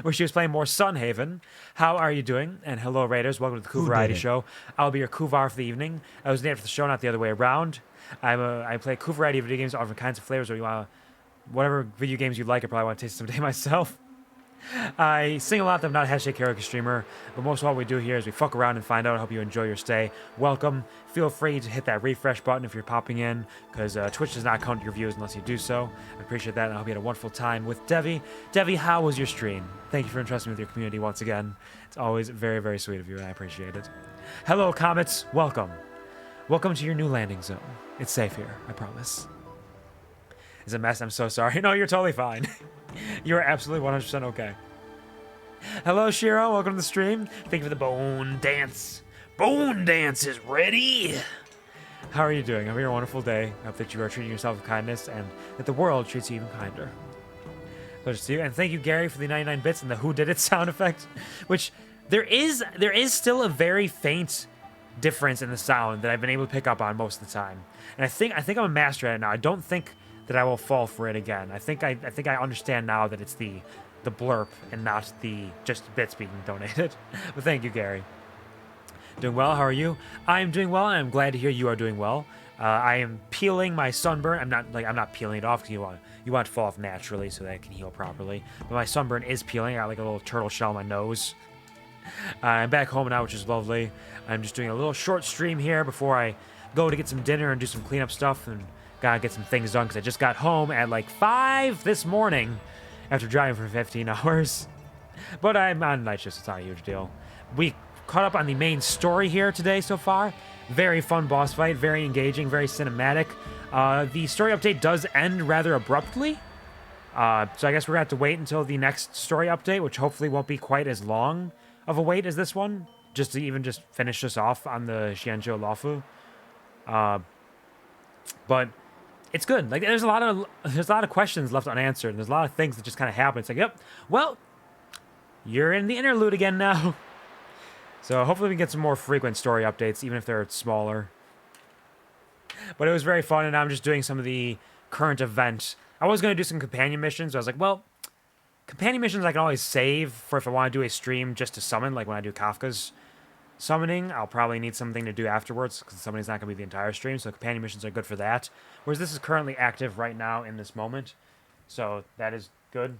where she was playing more Sunhaven. How are you doing? And hello, Raiders. Welcome to the QuvarTV show. I'll be your Quvar for the evening. I was named for the show, not the other way around. I play QuvarTV video games, all different kinds of flavors. Or you want whatever video games you like, I probably want to taste someday myself. I sing a lot that I'm not a hashtag karaoke streamer, but most of what we do here is we fuck around and find out. I hope you enjoy your stay. Welcome. Feel free to hit that refresh button if you're popping in, because Twitch does not count your views unless you do so. I appreciate that, and I hope you had a wonderful time with Devi. Devi, how was your stream? Thank you for entrusting me with your community once again. It's always very, very sweet of you, and I appreciate it. Hello, Comets. Welcome. Welcome to your new landing zone. It's safe here, I promise. It's a mess. I'm so sorry. No, you're totally fine. You're absolutely 100% okay. Hello, Shiro. Welcome to the stream. Thank you for the bone dance. Bone dance is ready. How are you doing? I hope you're a wonderful day. I hope that you are treating yourself with kindness and that the world treats you even kinder. Pleasure to see you. And thank you, Gary, for the 99 bits and the who did it sound effect, which there is still a very faint difference in the sound that I've been able to pick up on most of the time. And I think I'm a master at it now. I don't think that I will fall for it again. I think I understand now that it's the blurp and not the just bits being donated. But thank you, Gary. Doing well. How are you? I'm doing well, and I'm glad to hear you are doing well. I am peeling my sunburn. I'm not peeling it off because you want it to fall off naturally so that it can heal properly. But my sunburn is peeling. I got like a little turtle shell on my nose. I'm back home now, which is lovely. I'm just doing a little short stream here before I go to get some dinner and do some cleanup stuff and gotta get some things done because I just got home at like 5 this morning after driving for 15 hours. But I'm on night shift, so it's not a huge deal. We caught up on the main story here today so far. Very fun boss fight, very engaging, very cinematic. The story update does end rather abruptly. So I guess we're gonna have to wait until the next story update, which hopefully won't be quite as long of a wait as this one, just to even just finish this off on the Xianzhou Laofu. But it's good. Like there's a lot of questions left unanswered, and there's a lot of things that just kind of happen. It's like, yep, well, you're in the interlude again now. So hopefully we can get some more frequent story updates, even if they're smaller. But it was very fun, and I'm just doing some of the current event. I was going to do some companion missions. So I was like, well, companion missions I can always save for if I want to do a stream just to summon, like when I do Kafka's summoning. I'll probably need something to do afterwards because summoning's not going to be the entire stream, so companion missions are good for that. Whereas this is currently active right now in this moment, so that is good.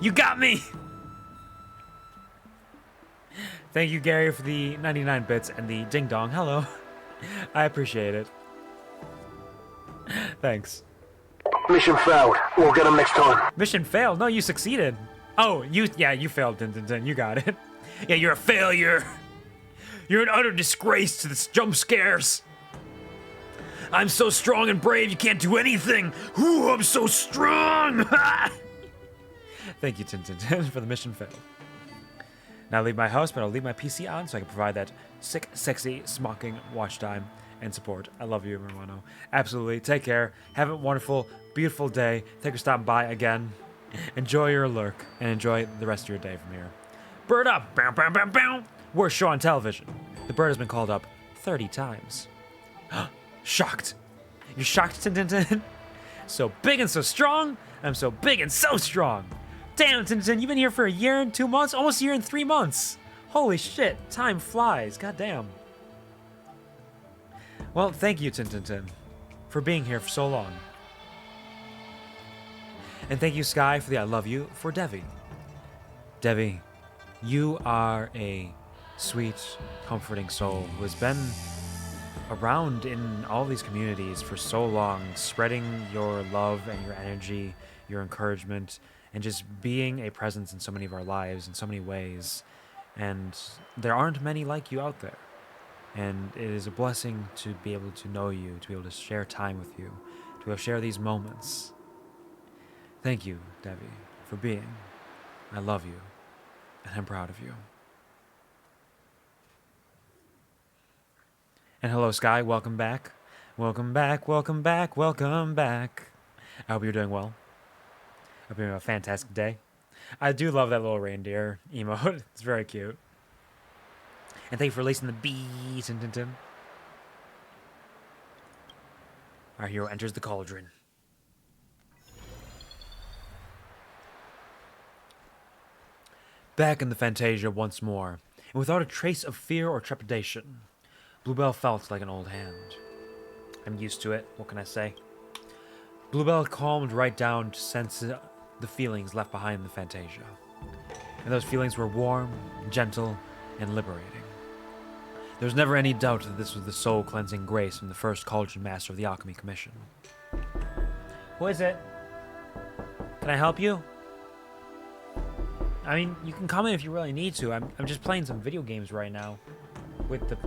You got me! Thank you, Gary, for the 99 bits and the ding dong. Hello. I appreciate it. Thanks.
Mission failed. We'll get them next time.
Mission failed? No, you succeeded. Oh, you failed, Din Din Din. You got it. Yeah, you're a failure. You're an utter disgrace to the jump scares. I'm so strong and brave, you can't do anything. Ooh, I'm so strong. Thank you, Tin Tin Tin, for the mission failed. Now I leave my house, but I'll leave my PC on so I can provide that sick, sexy, smocking watch time and support. I love you, hermano. Absolutely. Take care. Have a wonderful, beautiful day. Thank you for stopping by again. Enjoy your lurk and enjoy the rest of your day from here. Bird up. Bow, bow, bow, bow. Worst show on television. The bird has been called up 30 times. Shocked. You're shocked, Tin Tin Tin? So big and so strong. I'm so big and so strong. Damn, Tin Tin, you've been here for a year and 2 months? Almost a year and 3 months. Holy shit, time flies. God damn. Well, thank you, Tin Tin Tin, for being here for so long. And thank you, Sky, for the I love you for Devi. Devi, you are a sweet, comforting soul who has been around in all these communities for so long, spreading your love and your energy, your encouragement, and just being a presence in so many of our lives in so many ways. And there aren't many like you out there. And it is a blessing to be able to know you, to be able to share time with you, to be able to share these moments. Thank you, Devi, for being. I love you, and I'm proud of you. And hello, Sky. Welcome back. Welcome back, welcome back, welcome back. I hope you're doing well. I hope you're having a fantastic day. I do love that little reindeer emote. It's very cute. And thank you for releasing the bees, Tin Tin Tin. Our hero enters the cauldron. Back in the Fantasia once more, and without a trace of fear or trepidation, Bluebell felt like an old hand. I'm used to it, what can I say? Bluebell calmed right down to sense the feelings left behind in the Fantasia. And those feelings were warm, gentle, and liberating. There was never any doubt that this was the soul-cleansing grace from the first Cauldron Master of the Alchemy Commission. Who is it? Can I help you? I mean, you can come in if you really need to. I'm just playing some video games right now.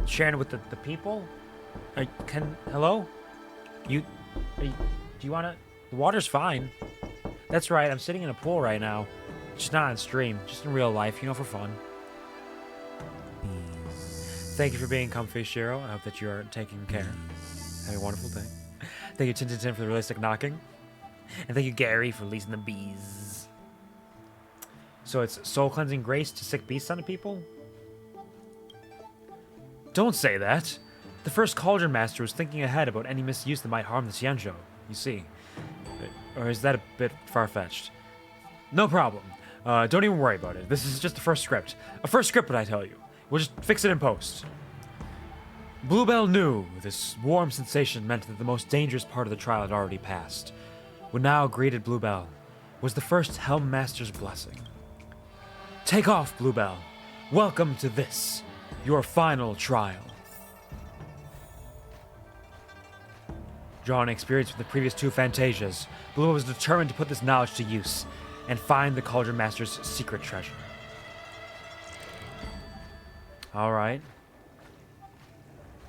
Sharing with the people. Hello? Do you wanna? The water's fine. That's right, I'm sitting in a pool right now. Just not on stream, just in real life, for fun. Thank you for being comfy, Shiro. I hope that you are taking care. Have a wonderful day. Thank you, Tin Tin Tin, for the realistic knocking. And thank you, Gary, for releasing the bees. So it's soul-cleansing grace to sick beasts onto people? Don't say that. The first Cauldron Master was thinking ahead about any misuse that might harm the Xianzhou, you see. Or is that a bit far-fetched? No problem. Don't even worry about it. This is just the first script. A first script, what I tell you. We'll just fix it in post. Bluebell knew this warm sensation meant that the most dangerous part of the trial had already passed. What now greeted Bluebell was the first Helm Master's blessing. Take off, Bluebell. Welcome to this, your final trial. Drawing experience from the previous two Fantasias, Bluebell was determined to put this knowledge to use and find the Cauldron Master's secret treasure. Alright.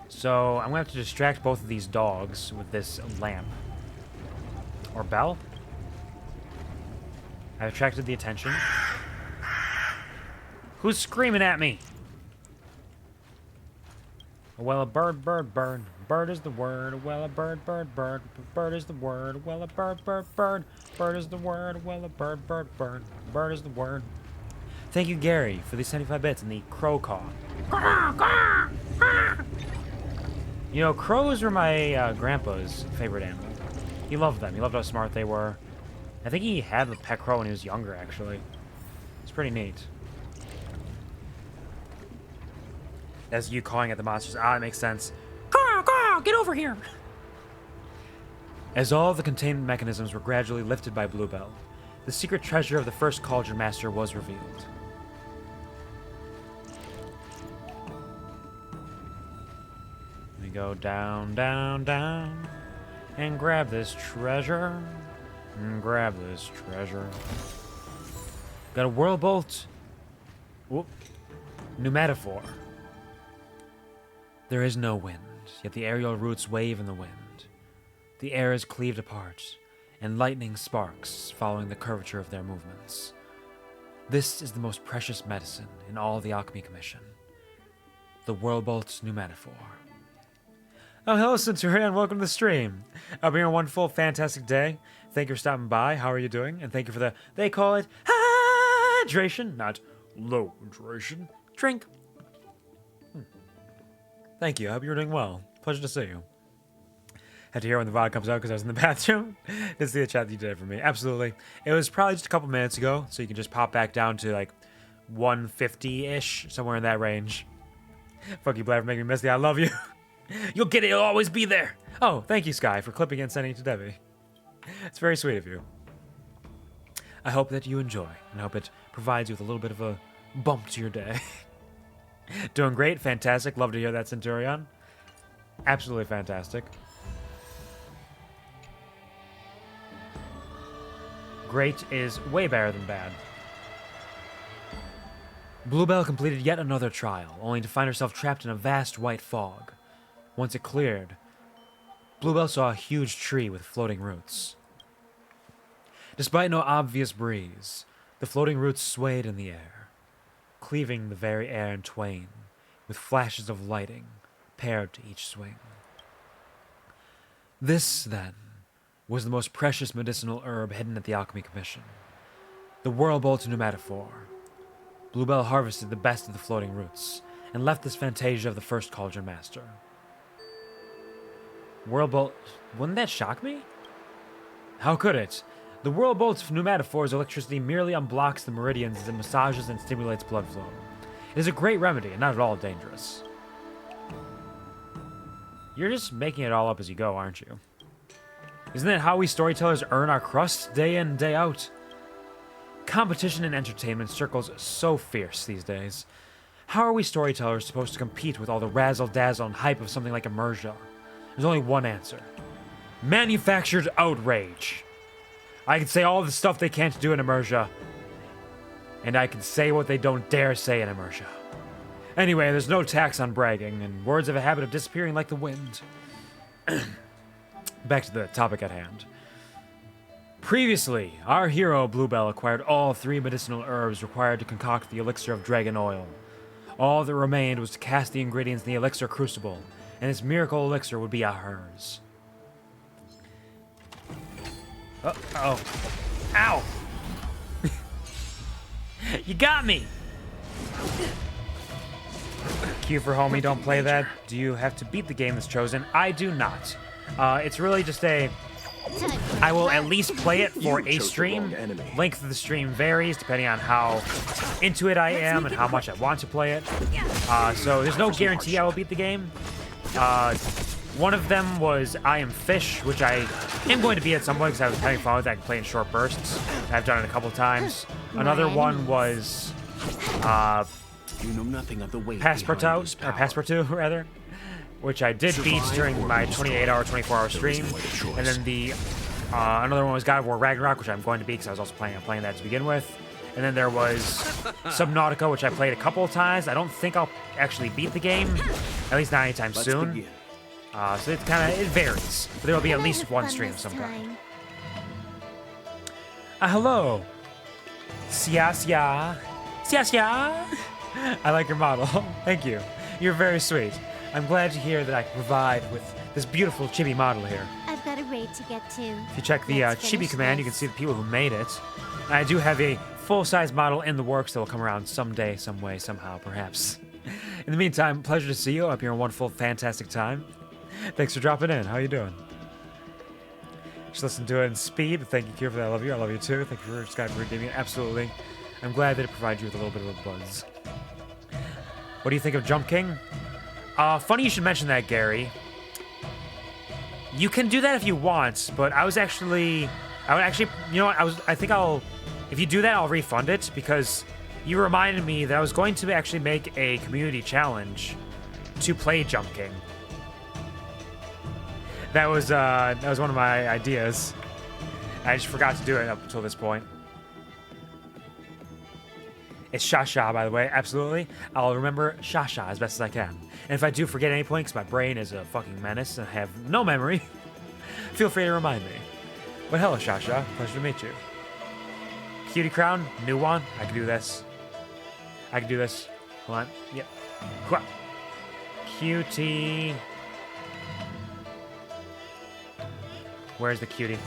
So, I'm going to have to distract both of these dogs with this lamp. Or bell? I've attracted the attention. Who's screaming at me? Well, a bird, bird, bird. Bird is the word. Well, a bird, bird, bird. Bird is the word. Well, a bird, bird, bird. Bird is the word. Well, a bird, bird, bird. Bird is the word. Thank you, Gary, for these 75 bits and the crow call. Crows were my grandpa's favorite animal. He loved them. He loved how smart they were. I think he had a pet crow when he was younger, actually. It's pretty neat. As you calling at the monsters. Ah, it makes sense. Get over here! As all the containment mechanisms were gradually lifted by Bluebell, the secret treasure of the first Cauldron Master was revealed. We go down, down, down, and grab this treasure. And grab this treasure. Got a Whirl Bolt. Whoop. Pneumatophore. There is no wind, yet the aerial roots wave in the wind. The air is cleaved apart, and lightning sparks following the curvature of their movements. This is the most precious medicine in all the Alchemy Commission. The Whirlbolt Pneumatophore. Oh, hello, Centurion. Welcome to the stream. Hope you're having a wonderful, fantastic day. Thank you for stopping by. How are you doing? And thank you for the, they call it hydration, not low hydration. Drink. Thank you. I hope you're doing well. Pleasure to see you. Had to hear when the VOD comes out because I was in the bathroom. Didn't see the chat that you did for me. Absolutely. It was probably just a couple minutes ago, so you can just pop back down to like 150-ish, somewhere in that range. Fuck you, Blair, for making me miss you. I love you. You'll get it. It'll always be there. Oh, thank you, Sky, for clipping and sending it to Debbie. It's very sweet of you. I hope that you enjoy, and I hope it provides you with a little bit of a bump to your day. Doing great. Fantastic. Love to hear that, Centurion. Absolutely fantastic. Great is way better than bad. Bluebell completed yet another trial, only to find herself trapped in a vast white fog. Once it cleared, Bluebell saw a huge tree with floating roots. Despite no obvious breeze, the floating roots swayed in the air, cleaving the very air in twain, with flashes of lighting paired to each swing. This, then, was the most precious medicinal herb hidden at the Alchemy Commission, the Whirlbolt Pneumatophore. Bluebell harvested the best of the floating roots, and left this fantasia of the first Cauldron Master. Whirlbolt... Wouldn't that shock me? How could it? The Whirlbolt's Pneumatophore's electricity merely unblocks the meridians as it massages and stimulates blood flow. It is a great remedy and not at all dangerous. You're just making it all up as you go, aren't you? Isn't that how we storytellers earn our crust day in, day out? Competition in entertainment circles so fierce these days. How are we storytellers supposed to compete with all the razzle-dazzle and hype of something like Immersia? There's only one answer. Manufactured outrage. I can say all the stuff they can't do in Immersia, and I can say what they don't dare say in Immersia. Anyway, there's no tax on bragging, and words have a habit of disappearing like the wind. Back to the topic at hand. Previously, our hero Bluebell acquired all 3 medicinal herbs required to concoct the elixir of dragon oil. All that remained was to cast the ingredients in the elixir crucible, and this miracle elixir would be hers. Uh-oh. Ow! You got me! Q for homie, don't play that. Do you have to beat the game that's chosen? I do not. It's really just a... I will at least play it for a stream. Length of the stream varies depending on how into it I am and how much I want to play it. So there's no guarantee I will beat the game. One of them was I Am Fish, which I am going to beat at some point because I was having fun with it. I can play in short bursts. I've done it a couple times. Another one was
you know nothing of the weight
Passepartout, rather, which I did beat during my 28-hour, 24-hour stream. And then the another one was God of War Ragnarok, which I'm going to beat because I was also planning on playing that to begin with. And then there was Subnautica, which I played a couple of times. I don't think I'll actually beat the game, at least not anytime soon. So it varies, but there will be at least one stream of some kind. Hello. Sia. I like your model. Thank you. You're very sweet. I'm glad to hear that I can provide with this beautiful chibi model here.
I've got a raid to get to.
If you check the chibi command, you can see the people who made it. And I do have a full-size model in the works that will come around someday, some way, somehow, perhaps. In the meantime, pleasure to see you. I hope you're having a wonderful, fantastic time. Thanks for dropping in. How you doing? Just listen to it in speed. Thank you, Kira, for that. I love you. I love you, too. Thank you for Sky for redeeming it. Absolutely. I'm glad that it provides you with a little bit of a buzz. What do you think of Jump King? Funny you should mention that, Gary. You can do that if you want, but I would actually, you know what, I think I'll If you do that, I'll refund it, because you reminded me that I was going to actually make a community challenge to play Jump King. That was one of my ideas. I just forgot to do it up until this point. It's Shasha, by the way, absolutely. I'll remember Shasha as best as I can. And if I do forget any point, because my brain is a fucking menace and I have no memory, feel free to remind me. But hello, Shasha. Pleasure to meet you. Cutie crown, new one. I can do this. I can do this. Hold on. Yep. Cutie. Where's the cutie?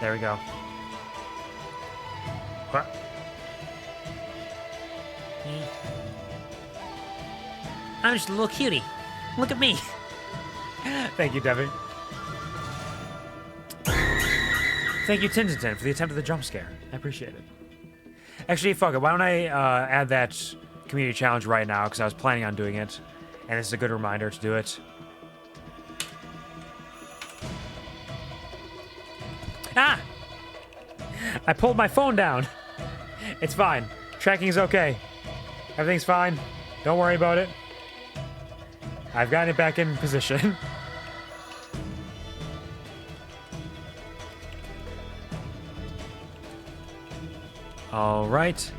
There we go. I'm just a little cutie. Look at me. Thank you, Debbie. Thank you, Tintin, for the attempt at the jump scare. I appreciate it. Actually, fuck it. Why don't I add that community challenge right now, because I was planning on doing it, and this is a good reminder to do it. Ah! I pulled my phone down. It's fine. Tracking's okay. Everything's fine. Don't worry about it. I've gotten it back in position. All right.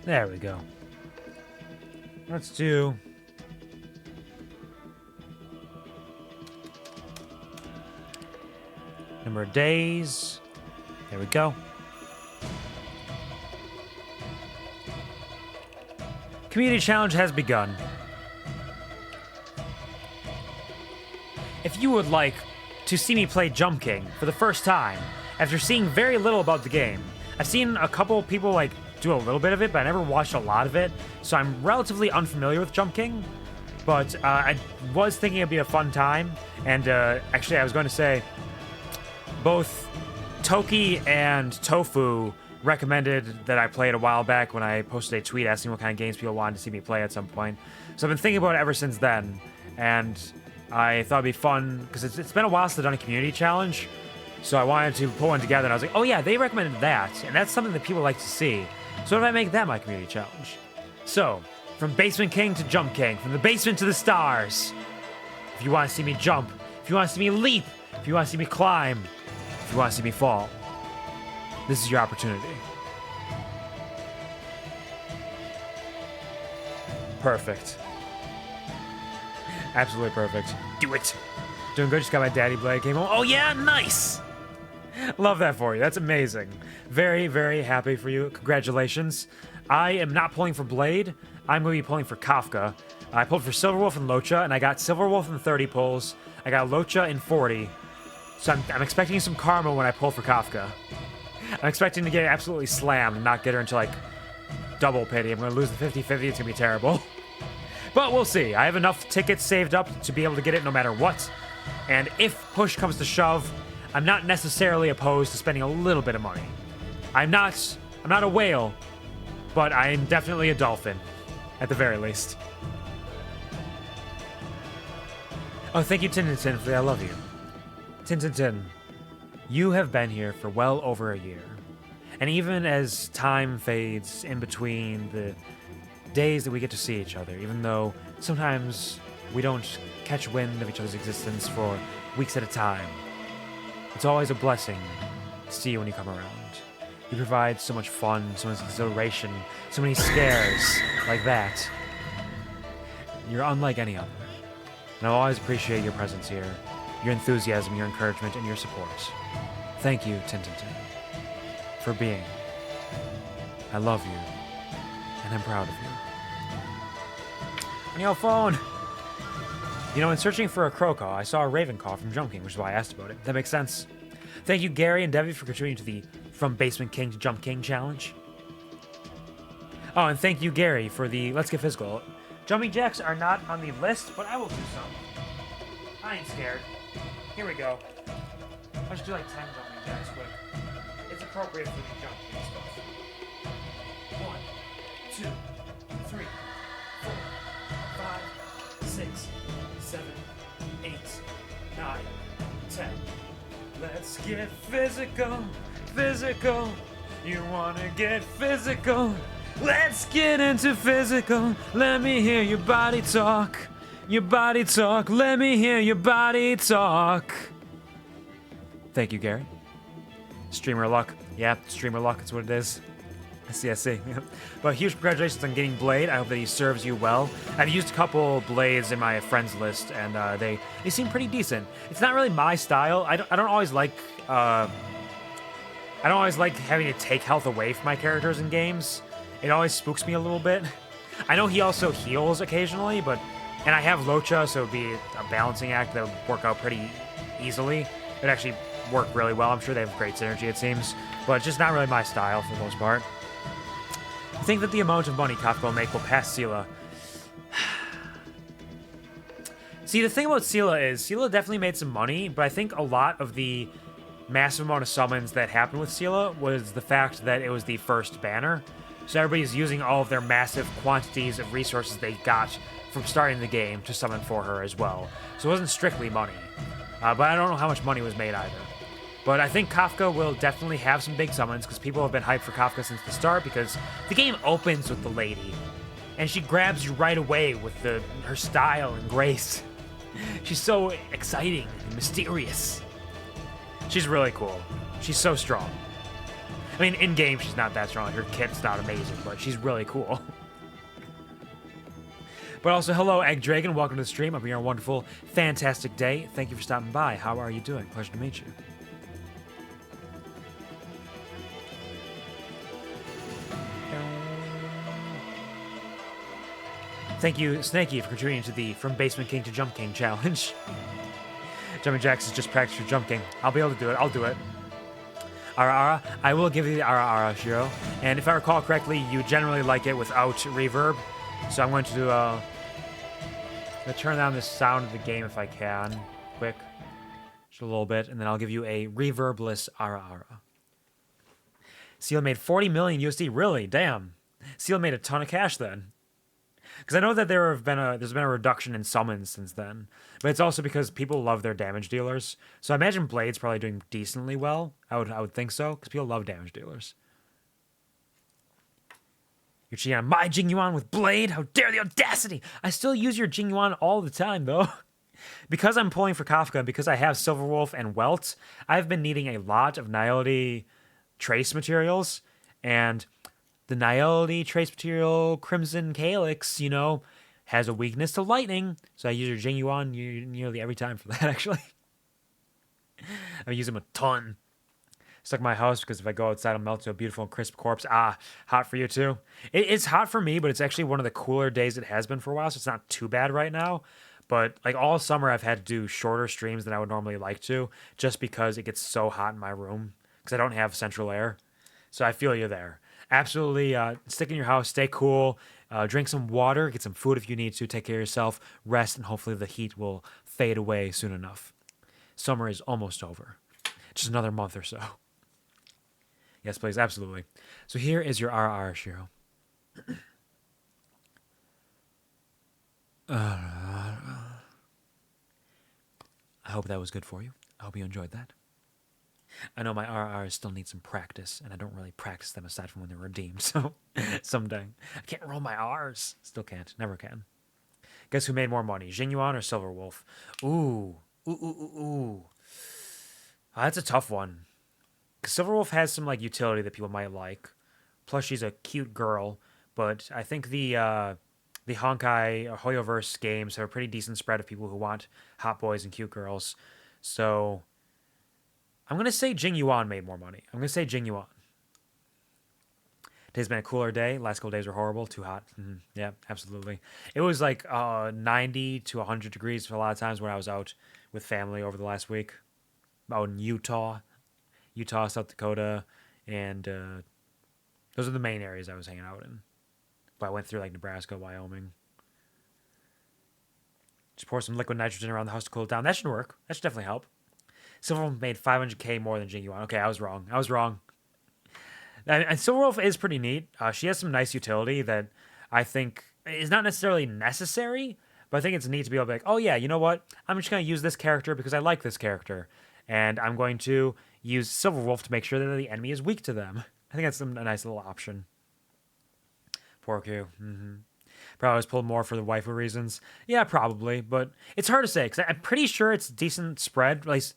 There we go. Let's do... number of days. There we go. Community challenge has begun. If you would like to see me play Jump King for the first time, after seeing very little about the game, I've seen a couple people like do a little bit of it, but I never watched a lot of it, so I'm relatively unfamiliar with Jump King. But I was thinking it'd be a fun time, and actually I was going to say, both Toki and Tofu recommended that I play it a while back when I posted a tweet asking what kind of games people wanted to see me play at some point. So I've been thinking about it ever since then, and I thought it'd be fun, because it's been a while since I've done a community challenge, so I wanted to pull one together, and I was like, oh yeah, they recommended that, and that's something that people like to see. So what if I make that my community challenge? So, from Basement King to Jump King, from the basement to the stars. If you want to see me jump, if you want to see me leap, if you want to see me climb, if you want to see me fall, this is your opportunity. Perfect. Absolutely perfect. Do it. Doing good, just got my daddy blade, came home. Oh yeah, nice! Love that for you. That's amazing. Very, very happy for you. Congratulations. I am not pulling for Blade. I'm going to be pulling for Kafka. I pulled for Silverwolf and Locha, and I got Silverwolf in 30 pulls. I got Locha in 40. So I'm expecting some karma when I pull for Kafka. I'm expecting to get absolutely slammed and not get her into, like, double pity. I'm going to lose the 50-50. It's going to be terrible. But we'll see. I have enough tickets saved up to be able to get it no matter what. And if push comes to shove, I'm not necessarily opposed to spending a little bit of money. I'm not a whale, but I'm definitely a dolphin, at the very least. Oh, thank you, Tintin, for the I love you. Tintin, you have been here for well over a year. And even as time fades in between the days that we get to see each other, even though sometimes we don't catch wind of each other's existence for weeks at a time, it's always a blessing to see you when you come around. You provide so much fun, so much exhilaration, so many scares like that. You're unlike any other. And I'll always appreciate your presence here, your enthusiasm, your encouragement, and your support. Thank you, Tintintin, for being. I love you, and I'm proud of you. On your phone! You know, in searching for a crow call, I saw a raven call from Jump King, which is why I asked about it. That makes sense. Thank you, Gary and Debbie, for contributing to the From Basement King to Jump King challenge. Oh, and thank you, Gary, for the Let's Get Physical. Jumping jacks are not on the list, but I will do some. I ain't scared. Here we go. Let's do like 10 jumping jacks quick. It's appropriate for the jump king stuff. 1, 2, 3, 4, 5, 6, 7, 8, 9, 10. Let's get physical, physical. You wanna get physical? Let's get into physical. Let me hear your body talk. Your body talk. Let me hear your body talk. Thank you, Gary. Streamer luck. Yeah, streamer luck. That's what it is. I see. But huge congratulations on getting Blade. I hope that he serves you well. I've used a couple Blades in my friends list, and they seem pretty decent. It's not really my style. I don't always like having to take health away from my characters in games. It always spooks me a little bit. I know he also heals occasionally, and I have Locha, so it'd be a balancing act that would work out pretty easily. It'd actually work really well. I'm sure they have great synergy, it seems, but it's just not really my style for the most part. I think that the amount of money Kafka will make will pass Sela. See, the thing about Sela is, Sela definitely made some money, but I think a lot of the massive amount of summons that happened with Sela was the fact that it was the first banner. So everybody's using all of their massive quantities of resources they got from starting the game to summon for her as well. So it wasn't strictly money. But I don't know how much money was made either. But I think Kafka will definitely have some big summons because people have been hyped for Kafka since the start because the game opens with the lady. And she grabs you right away with her style and grace. She's so exciting and mysterious. She's really cool. She's so strong. I mean, in-game, she's not that strong. Her kit's not amazing, but she's really cool. But also, hello, Egg Dragon. Welcome to the stream. Hope you're having a wonderful, fantastic day. Thank you for stopping by. How are you doing? Pleasure to meet you. Thank you, Snakey, for contributing to the From Basement King to Jump King challenge. Jumping Jacks is just practice for Jump King. I'll be able to do it. I'll do it. Ara, I will give you the Ara, Shiro. And if I recall correctly, you generally like it without reverb. So I'm going to turn down the sound of the game if I can. Quick. Just a little bit. And then I'll give you a reverbless Ara. Seal made 40 million USD. Really? Damn. Seal made a ton of cash then. Because I know that there's been a reduction in summons since then. But it's also because people love their damage dealers. So I imagine Blade's probably doing decently well. I would think so, because people love damage dealers. You're cheating on my Jingyuan with Blade? How dare the audacity! I still use your Jingyuan all the time, though. Because I'm pulling for Kafka, and because I have Silverwolf and Welt, I've been needing a lot of Nihility trace materials. And the Nihility trace material Crimson Calyx, you know, has a weakness to lightning. So I use your Jingyuan nearly every time for that, actually. I use him a ton. Stuck in my house because if I go outside, I'll melt to a beautiful and crisp corpse. Ah, hot for you too. It's hot for me, but it's actually one of the cooler days it has been for a while, so it's not too bad right now. But like all summer, I've had to do shorter streams than I would normally like to, just because it gets so hot in my room because I don't have central air. So I feel you there. Absolutely stick in your house, stay cool, drink some water, get some food if you need to, take care of yourself, rest, and hopefully the heat will fade away soon enough. Summer is almost over. Just another month or so. Yes, please, absolutely. So here is your RR, Shiro. I hope that was good for you. I hope you enjoyed that. I know my RRs still need some practice, and I don't really practice them aside from when they're redeemed, so someday. I can't roll my Rs. Still can't. Never can. Guess who made more money, Jingyuan or Silverwolf? Ooh. That's a tough one. Because Silverwolf has some like utility that people might like. Plus, she's a cute girl. But I think the the Honkai or Hoyoverse games have a pretty decent spread of people who want hot boys and cute girls. So I'm going to say Jing Yuan made more money. I'm going to say Jing Yuan. Today's been a cooler day. Last couple days were horrible. Too hot. Yeah, absolutely. It was like 90 to 100 degrees for a lot of times when I was out with family over the last week. Out in Utah, South Dakota, and those are the main areas I was hanging out in. But I went through like Nebraska, Wyoming. Just pour some liquid nitrogen around the house to cool it down. That should work. That should definitely help. Silverwolf made 500k more than Jing Yuan. Okay, I was wrong. And Silverwolf is pretty neat. She has some nice utility that I think is not necessarily necessary, but I think it's neat to be able to be like, oh yeah, you know what? I'm just going to use this character because I like this character. And I'm going to use Silverwolf to make sure that the enemy is weak to them. I think that's a nice little option. Poor Q. Probably was pulled more for the waifu reasons. Yeah, probably, but it's hard to say because I'm pretty sure it's decent spread. At least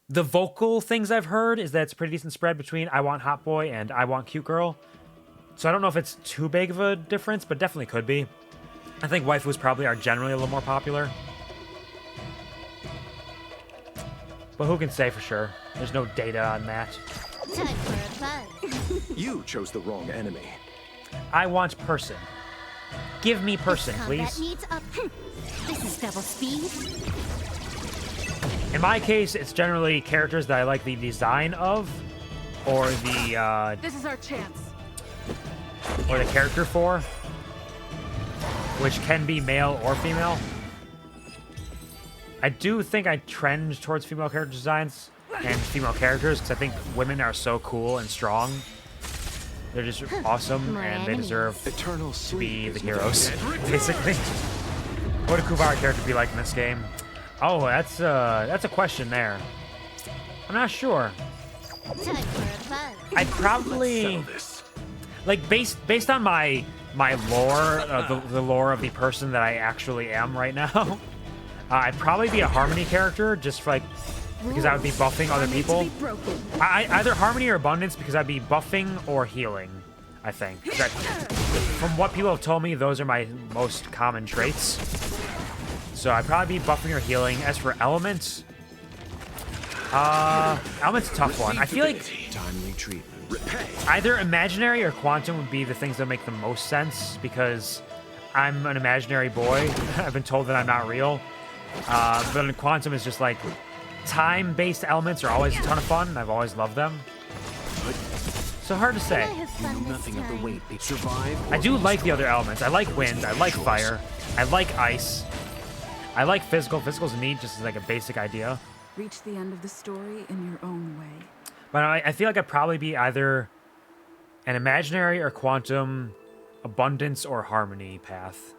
the vocal things I've heard is that it's a pretty decent spread between I want hot boy and I want cute girl. So I don't know if it's too big of a difference, but definitely could be. I think waifus probably are generally a little more popular. But who can say for sure? There's no data on that.
Time for a buzz.
You chose the wrong enemy.
I want person. Give me person, please.
Needs up. This is double speed.
In my case, it's generally characters that I like the design of, or the
This is our chance.
or the character for, which can be male or female. I do think I trend towards female character designs and female characters because I think women are so cool and strong. They're just awesome and they deserve to be the heroes, basically. What would a QuvarTV character be like in this game? Oh, that's a question there. I'm not sure.
Time for a buzz.
I'd probably like based on my lore, the lore of the person that I actually am right now. I'd probably be a Harmony character, just for, like, because I would be buffing other people. Either Harmony or Abundance, because I'd be buffing or healing, I think. From what people have told me, those are my most common traits. So I'd probably be buffing or healing. As for Elements, Element's a tough one. I feel like
Timely treatment.
either Imaginary or Quantum would be the things that make the most sense, because I'm an imaginary boy. I've been told that I'm not real. But in Quantum is just like time-based elements are always a ton of fun, and I've always loved them. So hard to say.
You know nothing of the weight. Survive.
I do like the other elements. I like wind. I like fire. I like ice. I like physical. Physical's neat, just as like a basic idea.
Reach the end of the story in your own way.
But I feel like I'd probably be either an imaginary or Quantum, Abundance or Harmony path.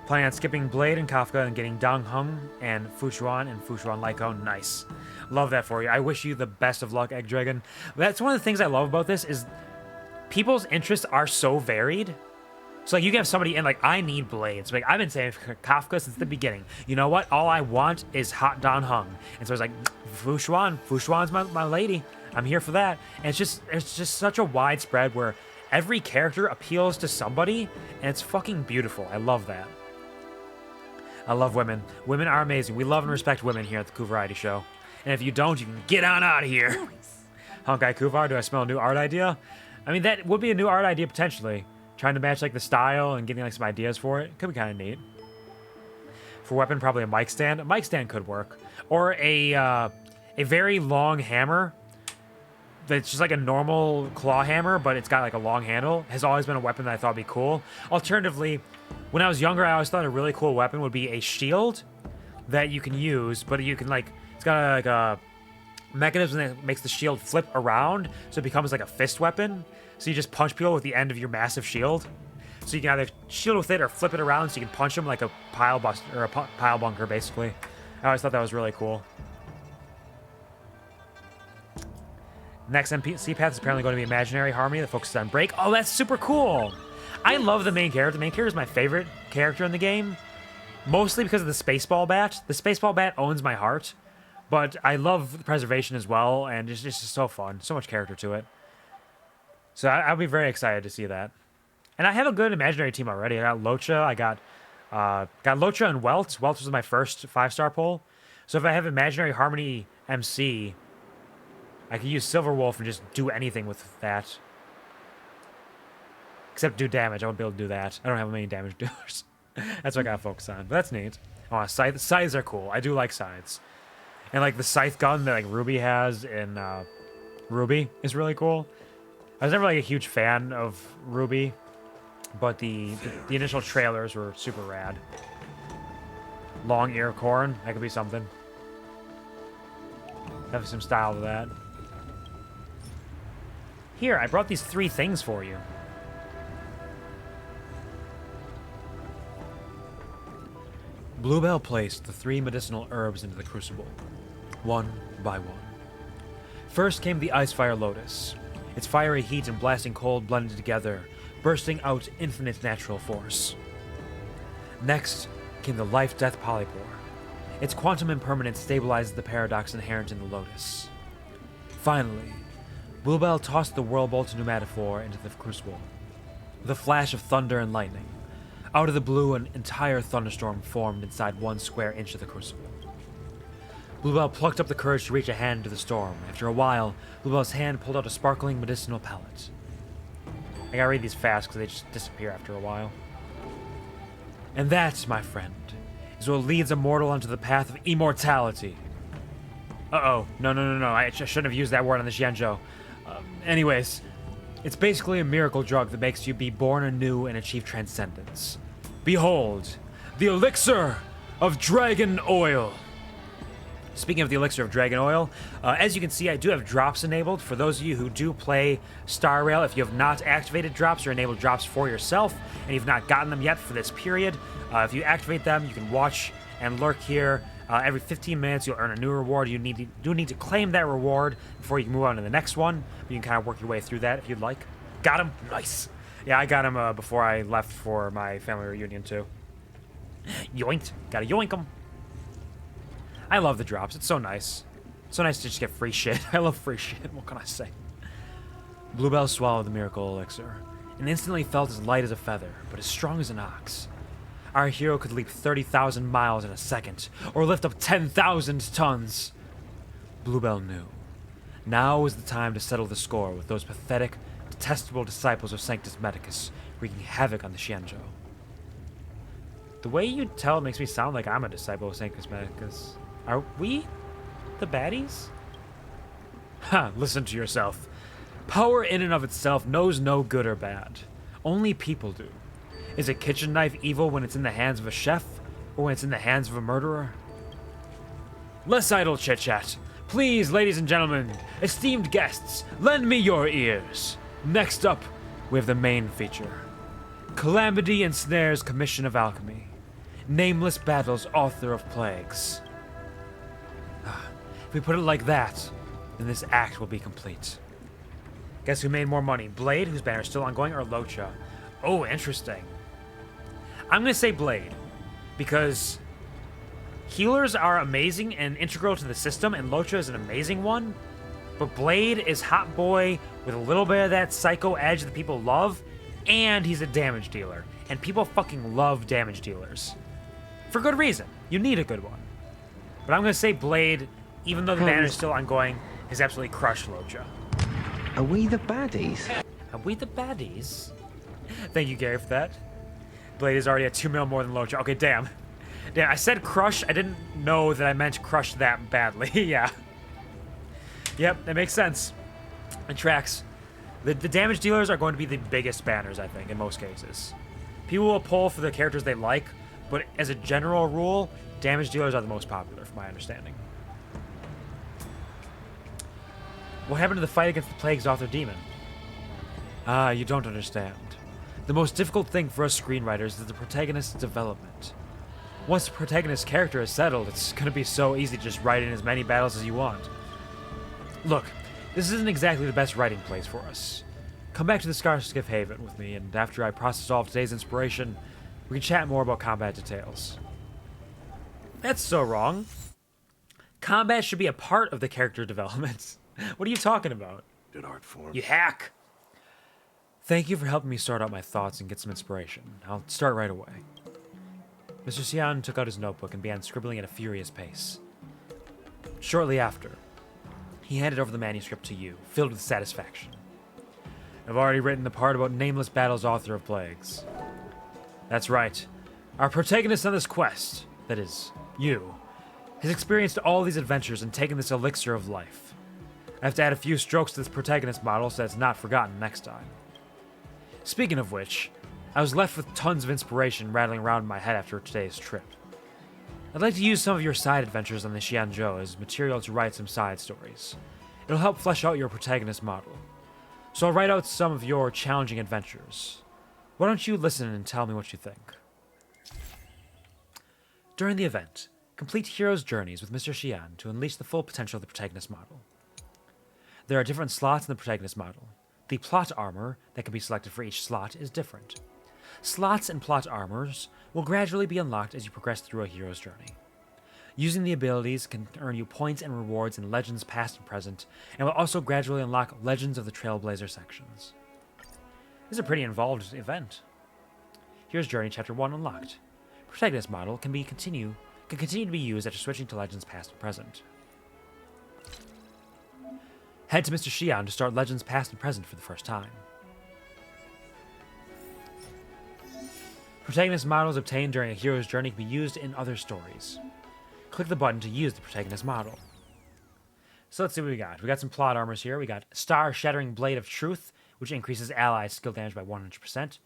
Planning on skipping Blade and Kafka and getting Dong Hung and Fushuan Lyko. Nice. Love that for you. I wish you the best of luck, Egg Dragon. That's one of the things I love about this is people's interests are so varied. So like you can have somebody in like, I need Blades. Like I've been saying Kafka since the beginning. You know what? All I want is hot Dong Hung. And so it's like, Fushuan's my lady. I'm here for that. And it's just such a wide spread where every character appeals to somebody, and it's fucking beautiful. I love that. I love women. Women are amazing. We love and respect women here at the QuvarTV show. And if you don't, you can get on out of here. Honkai Kuvar, do I smell a new art idea? I mean, that would be a new art idea potentially. Trying to match like the style and getting like some ideas for it. Could be kind of neat. For weapon, probably a mic stand. A mic stand could work. Or a very long hammer that's just like a normal claw hammer, but it's got like a long handle. Has always been a weapon that I thought would be cool. Alternatively, when I was younger, I always thought a really cool weapon would be a shield that you can use, but you can like, it's got like a mechanism that makes the shield flip around, so it becomes like a fist weapon. So you just punch people with the end of your massive shield. So you can either shield with it or flip it around so you can punch them like a pile buster or a pile bunker, basically. I always thought that was really cool. Next NPC path is apparently going to be Imaginary Harmony that focuses on break. Oh, that's super cool! I love the main character. The main character is my favorite character in the game, mostly because of the Spaceball Bat. The Spaceball Bat owns my heart, but I love the preservation as well, and it's just so fun. So much character to it. So I'll be very excited to see that. And I have a good imaginary team already. I got Locha, I got Locha and Welt. Welt was my first 5-star pull. So if I have imaginary Harmony MC, I could use Silverwolf and just do anything with that. Except do damage. I won't be able to do that. I don't have many damage dealers. That's what I gotta focus on. But that's neat. Oh, scythe. Scythes are cool. I do like scythes. And like the scythe gun that like Ruby has in Ruby is really cool. I was never like a huge fan of Ruby, but the initial trailers were super rad. Long ear corn, that could be something. Have some style to that. Here, I brought these 3 things for you. Bluebell placed the 3 medicinal herbs into the crucible, one by one. First came the Icefire Lotus. Its fiery heat and blasting cold blended together, bursting out infinite natural force. Next came the Life-Death Polypore. Its quantum impermanence stabilizes the paradox inherent in the Lotus. Finally, Bluebell tossed the Whirlbolt Pneumatophore into the crucible. With a flash of thunder and lightning, out of the blue, an entire thunderstorm formed inside 1 square inch of the crucible. Bluebell plucked up the courage to reach a hand into the storm. After a while, Bluebell's hand pulled out a sparkling medicinal pellet. I gotta read these fast because they just disappear after a while. And that, my friend, is what leads a mortal onto the path of immortality. Uh-oh. No. I shouldn't have used that word on the Xianzhou. Anyways, it's basically a miracle drug that makes you be born anew and achieve transcendence. Behold, the elixir of dragon oil. Speaking of the elixir of dragon oil, as you can see, I do have drops enabled. For those of you who do play Star Rail, if you have not activated drops or enabled drops for yourself, and you've not gotten them yet for this period, if you activate them, you can watch and lurk here. Every 15 minutes, you'll earn a new reward. You do need to claim that reward before you can move on to the next one. But you can kind of work your way through that if you'd like. Got him? Nice. Yeah, I got him before I left for my family reunion, too. Yoinked. Gotta yoink him. I love the drops. It's so nice. So nice to just get free shit. I love free shit. What can I say? Bluebell swallowed the miracle elixir and instantly felt as light as a feather, but as strong as an ox. Our hero could leap 30,000 miles in a second, or lift up 10,000 tons. Bluebell knew. Now was the time to settle the score with those pathetic, detestable disciples of Sanctus Medicus, wreaking havoc on the Xianzhou. The way you tell makes me sound like I'm a disciple of Sanctus Medicus. Are we the baddies? Ha, listen to yourself. Power in and of itself knows no good or bad. Only people do. Is a kitchen knife evil when it's in the hands of a chef, or when it's in the hands of a murderer? Less idle chit-chat. Please, ladies and gentlemen, esteemed guests, lend me your ears. Next up, we have the main feature. Calamity and Snare's Commission of Alchemy. Nameless Battle's author of plagues. If we put it like that, then this act will be complete. Guess who made more money? Blade, whose banner is still ongoing, or Locha? Oh, interesting. I'm going to say Blade, because healers are amazing and integral to the system, and Locha is an amazing one, but Blade is hot boy with a little bit of that psycho edge that people love, and he's a damage dealer, and people fucking love damage dealers. For good reason. You need a good one. But I'm going to say Blade, even though the banner is still ongoing, has absolutely crushed Locha.
Are we the baddies?
Are we the baddies? Thank you, Gary, for that. Blade is already at 2 mil more than Locha. Okay, damn. Damn, I said crush. I didn't know that I meant crush that badly. Yeah. Yep, that makes sense. It tracks. The damage dealers are going to be the biggest banners, I think, in most cases. People will pull for the characters they like, but as a general rule, damage dealers are the most popular, from my understanding. What happened to the fight against the Plague's author demon? Ah, you don't understand. The most difficult thing for us screenwriters is the protagonist's development. Once the protagonist's character is settled, it's going to be so easy to just write in as many battles as you want. Look, this isn't exactly the best writing place for us. Come back to the Scarskiff Haven with me, and after I process all of today's inspiration, we can chat more about combat details. That's so wrong. Combat should be a part of the character development. What are you talking about?
Good art form.
You hack. Thank you for helping me sort out my thoughts and get some inspiration. I'll start right away. Mr. Xian took out his notebook and began scribbling at a furious pace. Shortly after, he handed over the manuscript to you, filled with satisfaction. I've already written the part about Nameless Battle's author of plagues. That's right. Our protagonist on this quest, that is, you, has experienced all these adventures and taken this elixir of life. I have to add a few strokes to this protagonist model so it's not forgotten next time. Speaking of which, I was left with tons of inspiration rattling around in my head after today's trip. I'd like to use some of your side adventures on the Xianzhou as material to write some side stories. It'll help flesh out your protagonist model. So I'll write out some of your challenging adventures. Why don't you listen and tell me what you think? During the event, complete hero's journeys with Mr. Xian to unleash the full potential of the protagonist model. There are different slots in the protagonist model. The plot armor that can be selected for each slot is different. Slots and plot armors will gradually be unlocked as you progress through a hero's journey. Using the abilities can earn you points and rewards in Legends past and present, and will also gradually unlock Legends of the Trailblazer sections. This is a pretty involved event. Here's Journey Chapter 1 unlocked. Protagonist model can continue to be used after switching to Legends past and present. Head to Mr. Xian to start Legends past and present for the first time. Protagonist models obtained during a hero's journey can be used in other stories. Click the button to use the protagonist model. So let's see what we got. We got some plot armors here. We got Star Shattering Blade of Truth, which increases allies' skill damage by 100%,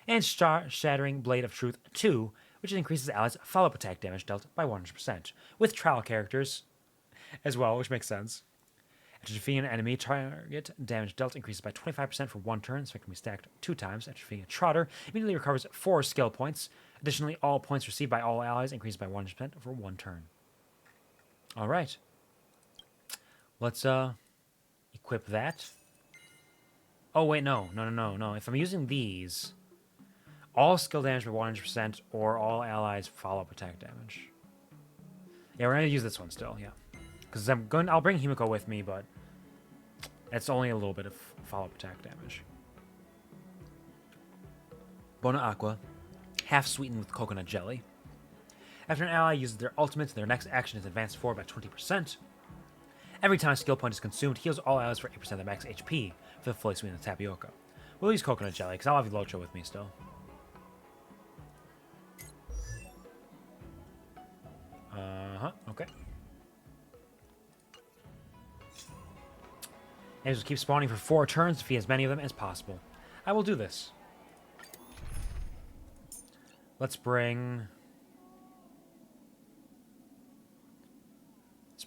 and Star Shattering Blade of Truth 2, which increases allies' follow-up attack damage dealt by 100%, with trial characters as well, which makes sense. After defeating an enemy, target damage dealt increases by 25% for 1 turn, so it can be stacked 2 times. After defeating a Trotter, immediately recovers 4 skill points. Additionally, all points received by all allies increase by 100% for 1 turn. Alright. Let's equip that. Oh, wait, no. If I'm using these, all skill damage by 100% or all allies follow-up attack damage. Yeah, we're going to use this one still, yeah. Because I'll bring Himiko with me, but it's only a little bit of follow-up attack damage. Bona Aqua, half sweetened with coconut jelly. After an ally uses their ultimate, their next action is advanced forward by 20%. Every time a skill point is consumed, heals all allies for 8% of their max HP for the fully sweetened tapioca. We'll use coconut jelly, because I'll have Locho with me still. Okay. And just keep spawning for 4 turns to defeat as many of them as possible. I will do this. Let's bring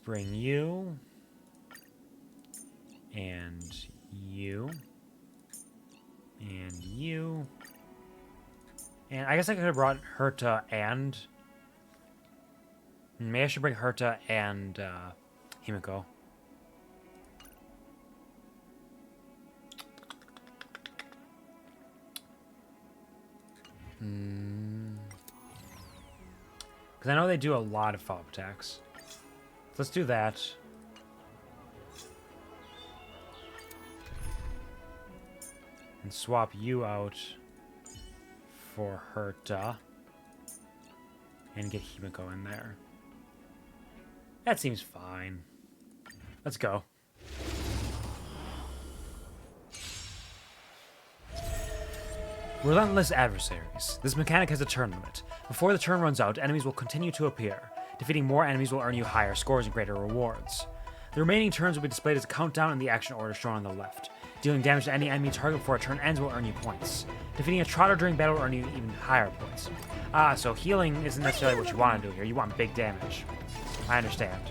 you. And you. And you. And I guess I could have brought Herta and... Maybe I should bring Herta and Himiko. Because I know they do a lot of follow-up attacks. So let's do that. And swap you out for Herta. And get Himiko in there. That seems fine. Let's go. Relentless adversaries. This mechanic has a turn limit. Before the turn runs out, enemies will continue to appear. Defeating more enemies will earn you higher scores and greater rewards. The remaining turns will be displayed as a countdown in the action order shown on the left. Dealing damage to any enemy target before a turn ends will earn you points. Defeating a Trotter during battle will earn you even higher points. So healing isn't necessarily what you want to do here. You want big damage. I understand.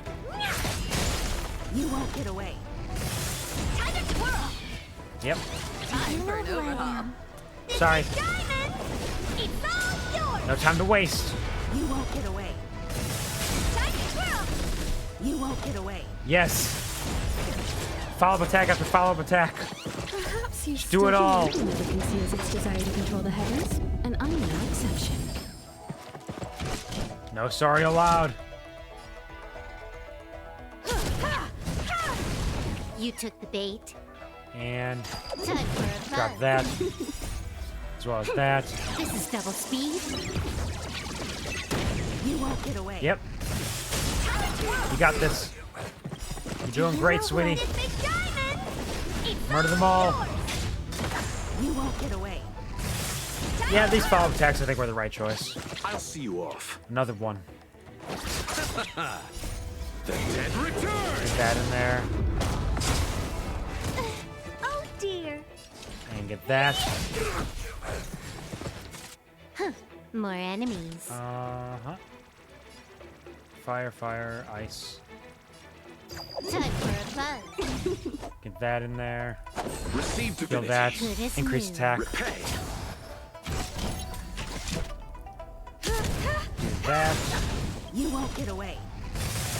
You won't get away.
Time to twirl.
Yep.
Time for an overhaul.
Sorry.
It's all yours.
No time to waste.
You won't get away.
Time to twirl.
You won't get away.
Yes. Follow-up attack after follow-up attack.
Perhaps you
do it all.
Never conceals its desire to control the heavens, and I'm no exception.
No sorry allowed.
You took the bait.
And
Time for a
drop
buzz.
that. As well as that.
This is double speed.
You won't get away.
Yep. You got this. You're doing great, sweetie. Murder them all.
You won't get away.
Yeah, these follow-up attacks I think were the right choice.
I'll see you off.
Another one.
The dead return!
Get that in there.
Oh dear.
And get that.
Huh. More enemies.
Uh-huh. Fire, fire, ice.
Time for a buzz.
Get that in there.
Receive
Kill
divinity.
that.
Good as
Increase
new.
attack.
Repay.
Do that.
You won't get away.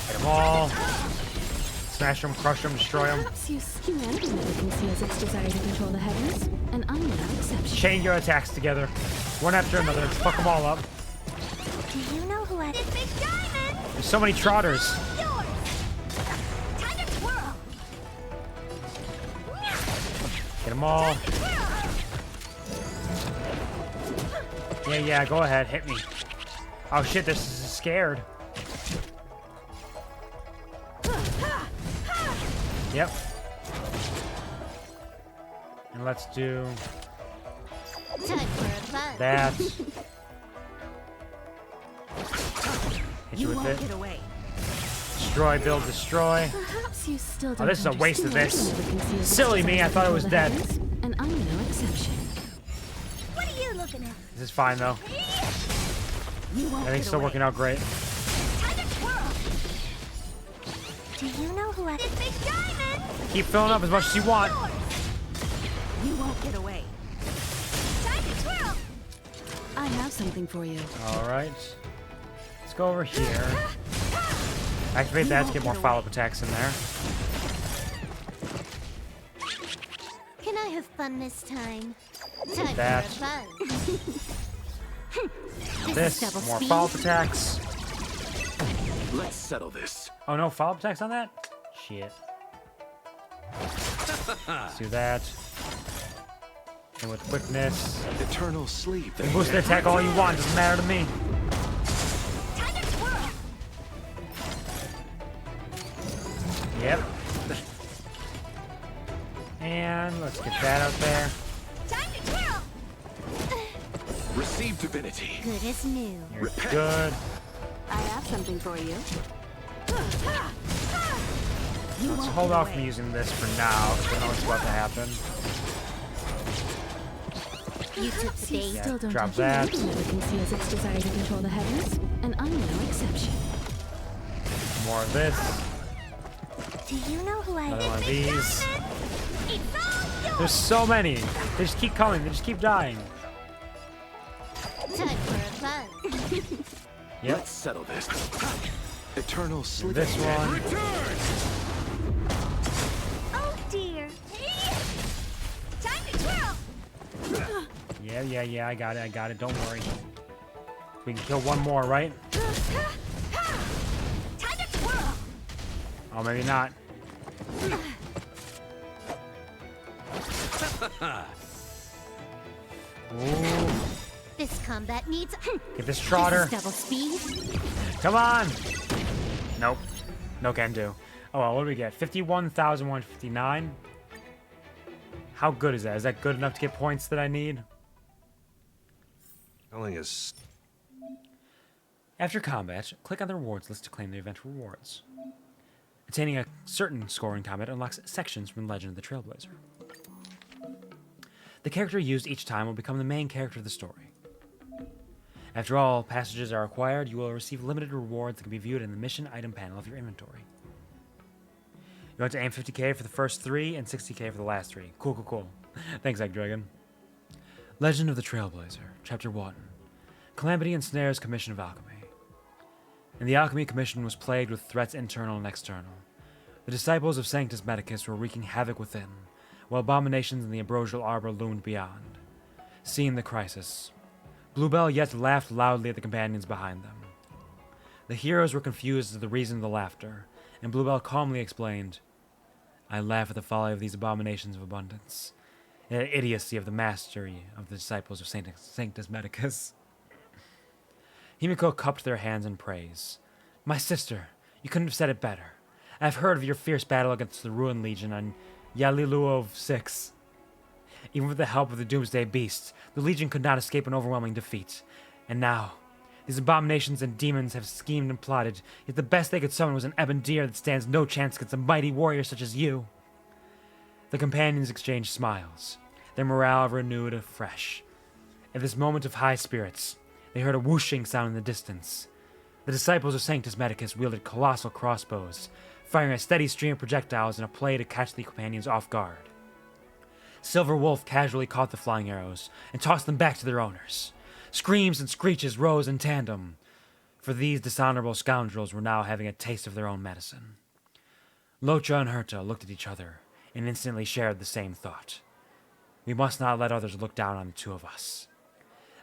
Hit them all. Smash them, crush them, destroy them.
Perhaps humanity never conceals its desire to control the heavens, and I'm no exception.
Chain your attacks together. One after another. Fuck them all up.
Do you know who I... This big diamond!
There's so many trotters.
Yours! Time to twirl!
Get them all. Yeah, go ahead. Hit me. Oh shit, this is scared. Yep. And let's do
Time for a buzz.
that. Hit you with
won't
it.
get away.
Destroy, build, destroy.
Perhaps you still don't
this is a waste of
understand
this.
never conceals its
Silly me,
desire
I
to
thought it
control
was
the
dead.
heavens, and I'm no exception.
What are you looking at?
This is fine though.
You won't
Everything's
get
still
away.
working out great.
Time to twirl! Do you know who I... This big diamond!
Keep filling up as much as you want.
You won't get away.
Time to twirl!
I have something for you.
Alright. Let's go over here. Activate that to get more follow-up attacks in there.
Can I have fun this time? Time
That.
for a buzz.
This,
double
more
speed.
follow-up attacks.
Let's settle this.
Oh no, follow-up attacks on that? Shit. Let's do that. And with quickness.
Eternal sleep.
You can boost the attack all you want, doesn't matter to me.
Time to twirl!
Yep. And let's get that out there.
Time to twirl!
Receive divinity.
Good as new.
You're good.
I have something for you. You
Let's
won't
hold
get
off
away.
from using this for now, because I know what's about to happen.
You took
Perhaps
the
you
bait.
still don't
Drop that.
humanity never conceals its desire to control the heavens, and I'm no exception.
More of this.
Do you know who I...
Another one of these.
It's all yours!
There's so many. They just keep coming. They just keep dying.
Time for a buzz.
Yep.
Let's settle this. Eternal
Do
sleep.
this one.
Oh dear. Time to twirl!
Yeah. I got it. Don't worry. We can kill one more, right?
Time to twirl!
Oh, maybe not. Ooh.
This combat needs...
Get this trotter.
This is double speed.
Come on. Nope. No can do. Oh, well, what do we get? 51,159. How good is that? Is that good enough to get points that I need?
Telling us.
After combat, click on the rewards list to claim the event rewards. Attaining a certain score in combat unlocks sections from Legend of the Trailblazer. The character used each time will become the main character of the story. After all passages are acquired, you will receive limited rewards that can be viewed in the mission item panel of your inventory. You want to aim 50k for the first 3 and 60k for the last 3. Cool. Thanks, Egg Dragon. Legend of the Trailblazer, Chapter 1. Calamity ensnares Commission of Alchemy. And the Alchemy Commission was plagued with threats internal and external. The disciples of Sanctus Medicus were wreaking havoc within, while abominations in the ambrosial arbor loomed beyond. Seeing the crisis, Bluebell yet laughed loudly at the companions behind them. The heroes were confused as to the reason of the laughter, and Bluebell calmly explained, I laugh at the folly of these abominations of abundance, and the idiocy of the mastery of the disciples of Sanctus Medicus. Himiko cupped their hands in praise. My sister, you couldn't have said it better. I've heard of your fierce battle against the Ruin Legion on Yaliluov 6. Even with the help of the Doomsday Beasts, the Legion could not escape an overwhelming defeat. And now, these abominations and demons have schemed and plotted, yet the best they could summon was an ebon deer that stands no chance against a mighty warrior such as you. The companions exchanged smiles, their morale renewed afresh. At this moment of high spirits, they heard a whooshing sound in the distance. The disciples of Sanctus Medicus wielded colossal crossbows, firing a steady stream of projectiles in a play to catch the companions off guard. Silver Wolf casually caught the flying arrows and tossed them back to their owners. Screams and screeches rose in tandem, for these dishonorable scoundrels were now having a taste of their own medicine. Locha and Herta looked at each other and instantly shared the same thought. We must not let others look down on the two of us.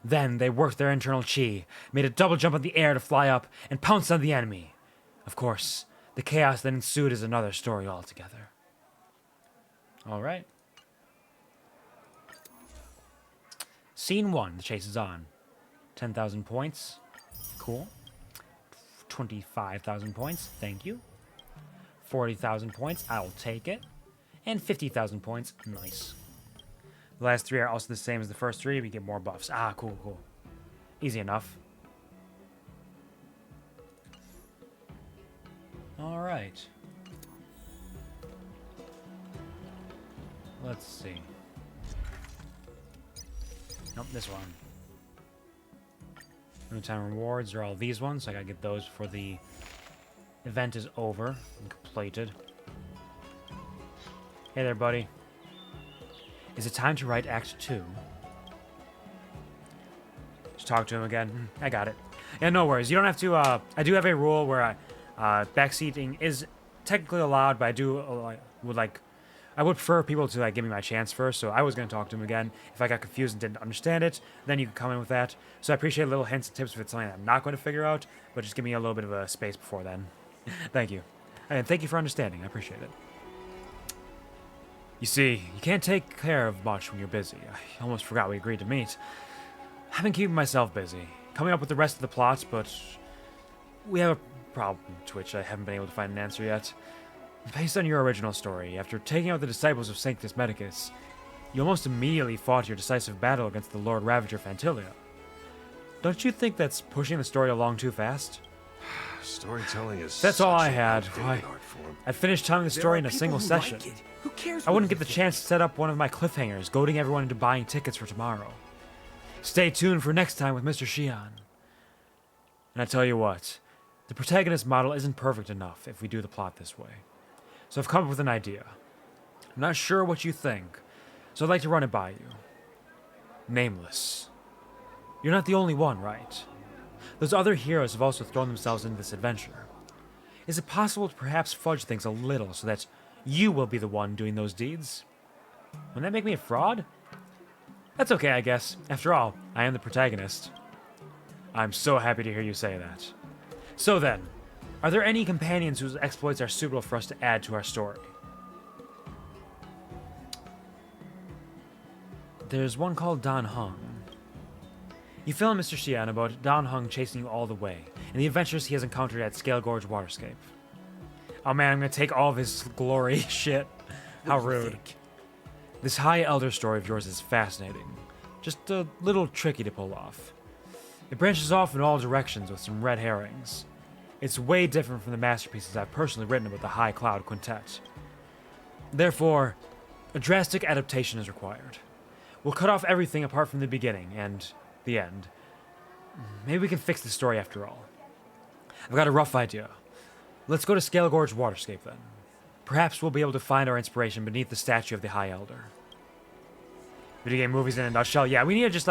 Then they worked their internal chi, made a double jump in the air to fly up, and pounced on the enemy. Of course, the chaos that ensued is another story altogether. All right. Scene 1, the chase is on. 10,000 points. Cool. 25,000 points. Thank you. 40,000 points. I'll take it. And 50,000 points. Nice. The last 3 are also the same as the first 3. We get more buffs. Ah, cool, cool. Easy enough. All right. Let's see. Nope, this one. New time rewards are all these ones, so I gotta get those before the event is over and completed. Hey there, buddy. Is it time to write Act 2? Just talk to him again. I got it. Yeah, no worries. You don't have to, I do have a rule where backseating is technically allowed, but I would prefer people to give me my chance first, so I was going to talk to him again. If I got confused and didn't understand it, then you can come in with that. So I appreciate little hints and tips if it's something that I'm not going to figure out, but just give me a little bit of a space before then. Thank you. And thank you for understanding. I appreciate it. You see, you can't take care of much when you're busy. I almost forgot we agreed to meet. I've been keeping myself busy, coming up with the rest of the plots, but we have a problem to which I haven't been able to find an answer yet. Based on your original story, after taking out the disciples of Sanctus Medicus, you almost immediately fought your decisive battle against the Lord Ravager Fantilia. Don't you think that's pushing the story along too fast?
Storytelling is
That's all I had.
art form.
I'd finished telling the story in a single session.
Who cares?
I wouldn't get the chance to set up one of my cliffhangers, goading everyone into buying tickets for tomorrow. Stay tuned for next time with Mr. Shion. And I tell you what, the protagonist model isn't perfect enough if we do the plot this way. So I've come up with an idea. I'm not sure what you think, so I'd like to run it by you. Nameless. You're not the only one, right? Those other heroes have also thrown themselves into this adventure. Is it possible to perhaps fudge things a little so that you will be the one doing those deeds? Wouldn't that make me a fraud? That's okay, I guess. After all, I am the protagonist. I'm so happy to hear you say that. So then, are there any companions whose exploits are suitable for us to add to our story? There's one called Dan Hung. You fill in Mr. Xian about Dan Hung chasing you all the way, and the adventures he has encountered at Scale Gorge Waterscape. Oh man, I'm gonna take all of his glory. Shit. How rude. This High Elder story of yours is fascinating. Just a little tricky to pull off. It branches off in all directions with some red herrings. It's way different from the masterpieces I've personally written about the High Cloud Quintet. Therefore, a drastic adaptation is required. We'll cut off everything apart from the beginning and the end. Maybe we can fix the story after all. I've got a rough idea. Let's go to Scale Gorge Waterscape then. Perhaps we'll be able to find our inspiration beneath the statue of the High Elder. Video game movies in a nutshell. Yeah, we need to just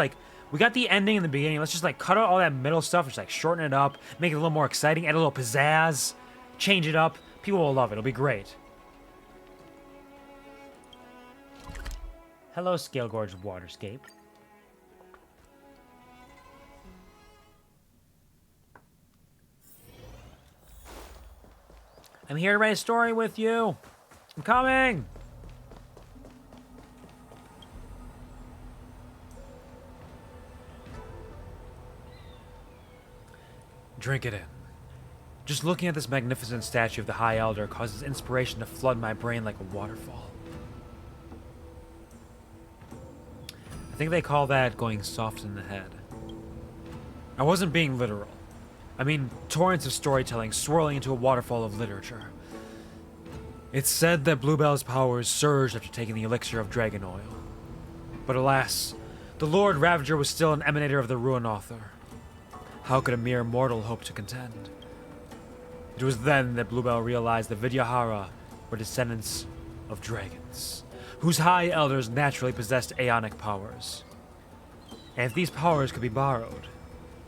we got the ending in the beginning. Let's just cut out all that middle stuff, just shorten it up, make it a little more exciting, add a little pizzazz, change it up. People will love it. It'll be great. Hello, Scale Gorge Waterscape. I'm here to write a story with you. I'm coming! Drink it in. Just looking at this magnificent statue of the High Elder causes inspiration to flood my brain like a waterfall. I think they call that going soft in the head. I wasn't being literal. I mean, torrents of storytelling swirling into a waterfall of literature. It's said that Bluebell's powers surged after taking the elixir of dragon oil. But alas, the Lord Ravager was still an emanator of the Ruin Author. How could a mere mortal hope to contend? It was then that Bluebell realized the Vidyahara were descendants of dragons, whose high elders naturally possessed aeonic powers. And if these powers could be borrowed,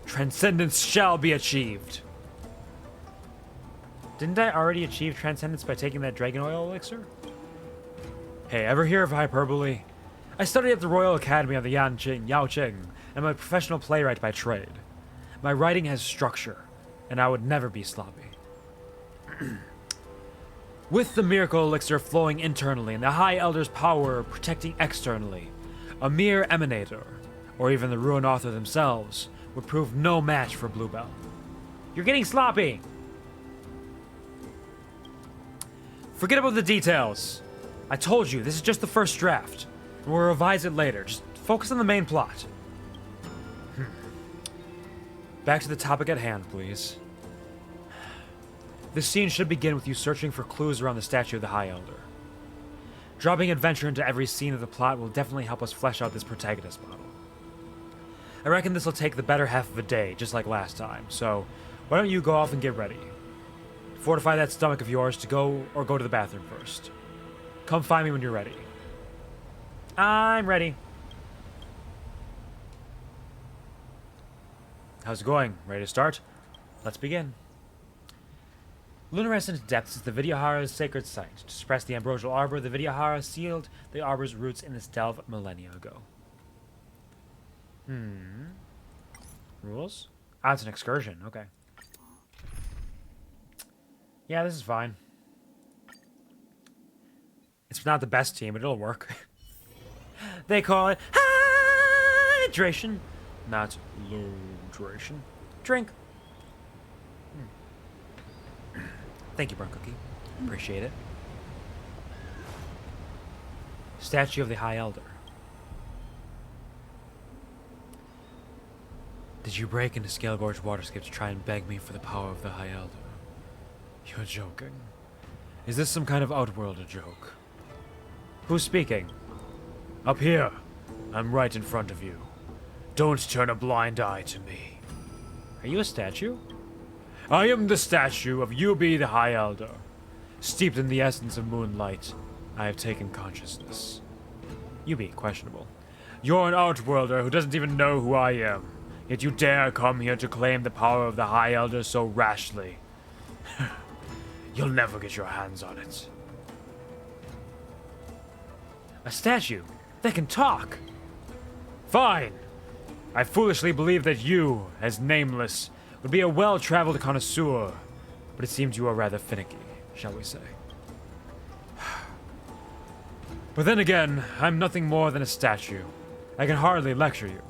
transcendence shall be achieved. Didn't I already achieve transcendence by taking that dragon oil elixir? Hey, ever hear of hyperbole? I studied at the Royal Academy of the Yao Qing, and I'm a professional playwright by trade. My writing has structure, and I would never be sloppy. With the miracle elixir flowing internally and the High Elder's power protecting externally, a mere emanator, or even the Ruin Author themselves, would prove no match for Bluebell. You're getting sloppy! Forget about the details. I told you, this is just the first draft, and we'll revise it later. Just focus on the main plot. Back to the topic at hand, please. This scene should begin with you searching for clues around the statue of the High Elder. Dropping adventure into every scene of the plot will definitely help us flesh out this protagonist model. I reckon this will take the better half of a day, just like last time, so why don't you go off and get ready? Fortify that stomach of yours to go to the bathroom first. Come find me when you're ready. I'm ready. How's it going? Ready to start? Let's begin. Lunarescent Depths is the Vidyahara's sacred site. To suppress the ambrosial arbor, the Vidyahara sealed the arbor's roots in its delve millennia ago. Rules? Ah, it's an excursion. Okay. Yeah, this is fine. It's not the best team, but it'll work. They call it hydration, not ludration. Drink. Thank you, Brown Cookie. Appreciate it. Statue of the High Elder. Did you break into Scale Gorge Waterscape to try and beg me for the power of the High Elder? You're joking. Is this some kind of Outworlder joke? Who's speaking? Up here. I'm right in front of you. Don't turn a blind eye to me. Are you a statue? I am the statue of Yubi the High Elder. Steeped in the essence of moonlight, I have taken consciousness. Yubi, questionable. You're an Outworlder who doesn't even know who I am, yet you dare come here to claim the power of the High Elder so rashly. You'll never get your hands on it. A statue that can talk. Fine. I foolishly believed that you, as nameless, would be a well-traveled connoisseur, but it seems you are rather finicky, shall we say. But then again, I'm nothing more than a statue. I can hardly lecture you.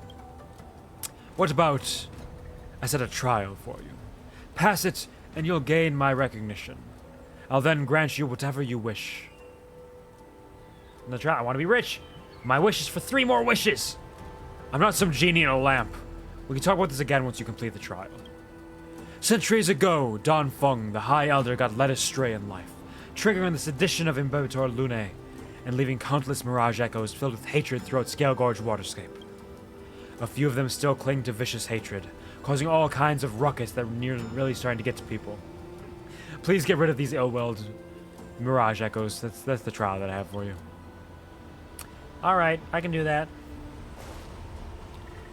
What about I set a trial for you? Pass it, and you'll gain my recognition. I'll then grant you whatever you wish. In the trial, I want to be rich. My wish is for 3 more wishes. I'm not some genie in a lamp. We can talk about this again once you complete the trial. Centuries ago, Don Feng, the High Elder, got led astray in life, triggering the sedition of Imbibitor Lunae, and leaving countless mirage echoes filled with hatred throughout Scale Gorge Waterscape. A few of them still cling to vicious hatred, causing all kinds of ruckus that are really starting to get to people. Please get rid of these ill-willed mirage echoes. That's the trial that I have for you. Alright, I can do that.